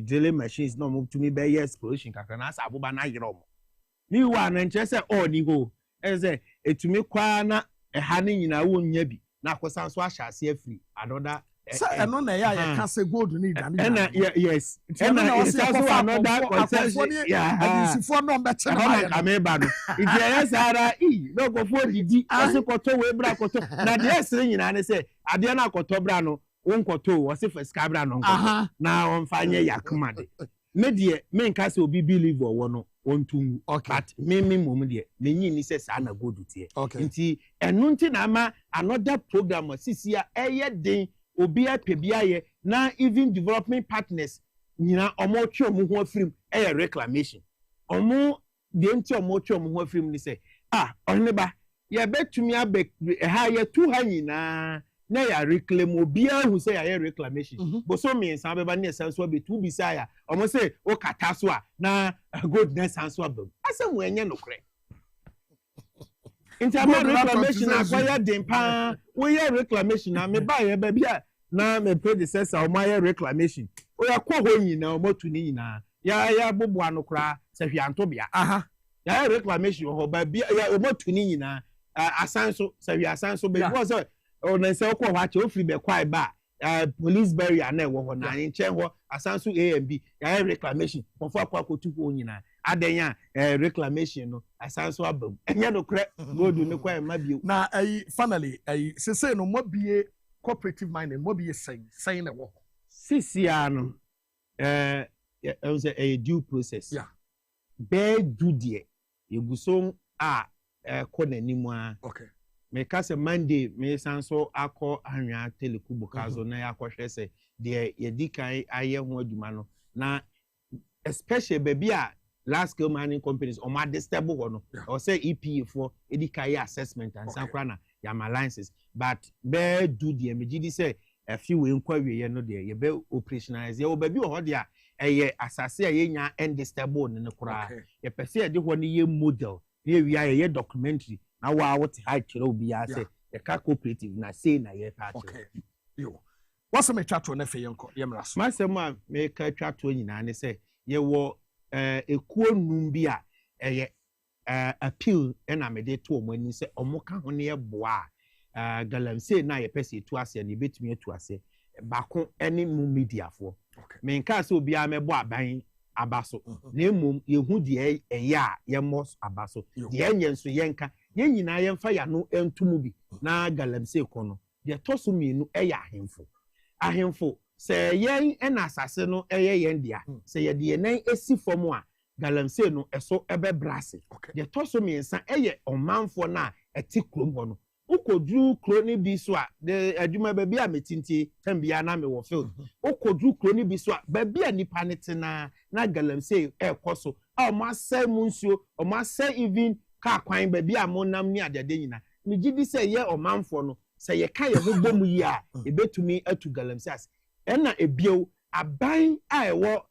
drilling machines no mo tumi be ye exploration kakra na asa aboba na ayere omo ni wa na nche se o ni ho e se etumi kwa na ha ni nyina wo nya bi na akosan so ahase afri another eno na ya ka se gold ni dan yes na so another concession adisifo no mbeche na ameba no iti ya sara no go for didi asikoto we bra koto na de esere nyina ne se ade na akoto bra no wonkoto wo se first bra no na onfanye yakma de me de me nka se obi believe wo no ontum but me mom de menyi ni se sa na godu tie nti enu nti na ama another program sisia eye den obi apebia ye na even development partners nyina omo twe omo ho afrim eye reclamation omo de nti omo twe omo ho afrim ni se Ohenaba ye betumi abe ha ye tu ha nyina na ya reclaim obi ahu se ya reclamation bo so me nsa beba na senso be tu bisaya omo se o kata so a na goodness senso abam asem enye nokre intermal reclamation akwaya dempa we ye reclamation na me ba ye ba bia na me predecessor o my reclamation o ya kwa ho nyina o motu ni nyina ya bobo anokra se hwianto bia ya reclamation ho ba bia ya o motu ni nyina asanso se hwi asanso be because o na se okwo ha che o free be kwai ba police barrier na ewo ho na nche ho asanso A and B ya reclamation ofo akwa kotu ho nyina adenya reclamation no asanso abam enye no kre godu ne kwa ma bio na finally se no mobie cooperative mining mobie say na wo sisia no it was a due process be do there yeguso ko nanimu okay me ka se Monday me sanso akọ anwa telekubo kazo na yakọhwe se de yedikan aye ho aduma no na especially baby a large scale mining companies o ma disturb ho no o say EPA for edikai assessment and sankra na ya ma licenses but be do the megidi say a few we nkwa we no de ye be operationalize ye o baby ho de a eye asase a ye nya disturb no ne kura ye pese de ho ne ye model ye wi a ye documentary na wa what high kiro bi ya say the cooperative na say na ye part okay yo what's me twato na fe yenko ye mraso masem a me ka twato nyina ne say ye wo ekuo num bi a eye appeal na me de to omani say omoka ho ne ye boa galamsey na ye pese tu ase na betumi atu ase bako any media for me nka se obi amebo aban abaso na emom yehu de eya yemos abaso de enye so yenka ye nyina yemfa ya no entumu bi na galamse kono de toso mienu eya ahemfo se yen ena asase no eye yen dia se ye de nan esi fom a galamse no eso ebe brase de toso miensa eye omanfo na eti krom ho no ukodru kroni bi so a de adwuma ba bi a metinti tambia na me wo field ukodru kroni bi so a ba bi a nipa netena na galamse ekoso a o ma sai munsuo o ma sai even ka kwan ba bi a monam ni adade nyina ni gidi se ye omanfo no se ye ka ye ho bom yi a ebetumi atu galamse as ena ebiew aban a ewo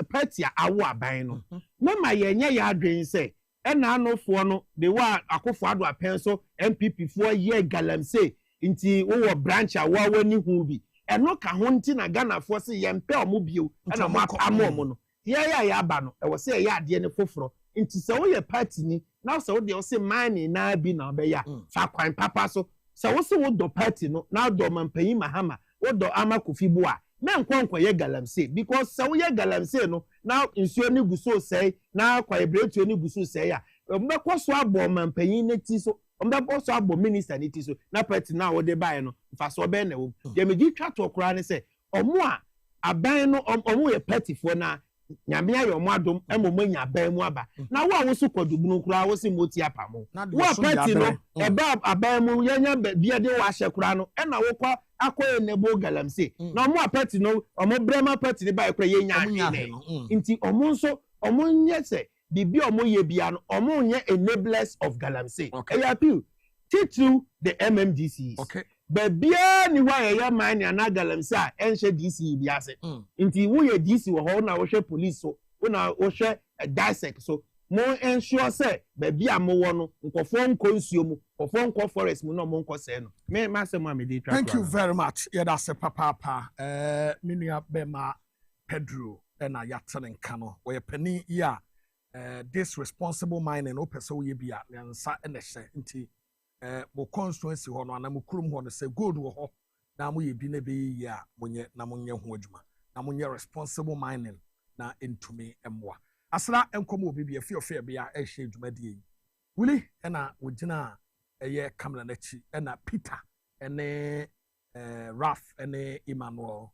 party a awo aban no na ma ye nya ya adwen se ena anofo no de wa akofo ado apenso MPP fo ye galamse nti wo branch a wa wani hu bi eno ka ho nti na Ghana fo se ye mpe omo bio ena mo amo no ye ya aba no e wo se ye ade ne foforo nti se wo ye party ni na se wo de wo se mani na bi na be ya fa kwan papa so se wo se wo do party no na do mampanyi mahama wo do ama kofibu a na nkwankwa ye galamse because se wo ye galamse no na nsuo ni guso sei na kwa ebretu ni guso sei a mbekọ so abo mampanyi neti so mbekọ so abo minister neti so na party na wo de bae no fa so be na wo de meji twa to kora ne se omo a aban no omo ye party fo na nyame ayo omo adom emomo nya aban mu aba na wo a wo so kodubunu kora wo se moti apamo wo party no eba aban mu yenya bia de wo ahye kora no e na wo kwa akoye nebo galamse na omo party no omo brema party ne bae kora yenya ahwe nti omo nso omo nyese bibi omo ye bia no omo nye enablers of galamse I appeal through the MMDCs babia ni wa ye man na galamse a enhye DC bi ase nti wo ye DC wo ho na wo hwe police so wo na wo hwe dissect so mo ensure say babia mo wo no nkofo nkonsuo mu nkofo nko forest mu no mo nkose no me ma se mo amedi twa. Thank you very much. Yeah, that's a papa minua bema Pedro na yatene nka no wo ye pani ya this responsible mining no person we be a nsa na hye nti mo constituency ho no na mo kurum ho no say gold wo ho na mo ye bi na be ya monye na monye ho adwuma na monye responsible mining na entumi emwa asra enkomo obi bi afie be ya ehye adwuma die wuli na wogina eye kamera na chi na Peter ene Raf ene Emmanuel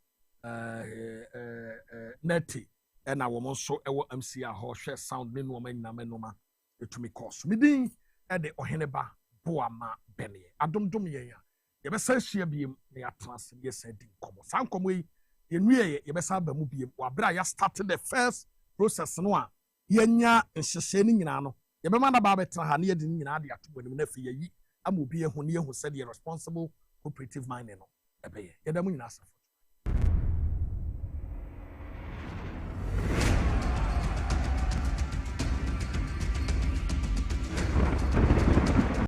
Neti ena wo monso ewo MCA ho hwe sound ne no manyina menoma etumi course midin e de Ohenaba Boamah Bennie adomdom yen ya ye be sa hia biem na ya trans ye sa di nkomo sa nkomo yi ye nwie ye be sa ba mu biem wa bra ya started the first process no a yenya nhyehyɛ ni nyina no ye be ma na ba betra ha na ye di nyina de ato bonim na fi ye yi amobi ye hu ne ye hu said ye responsible cooperative mining no ebe ye da mu nyina sa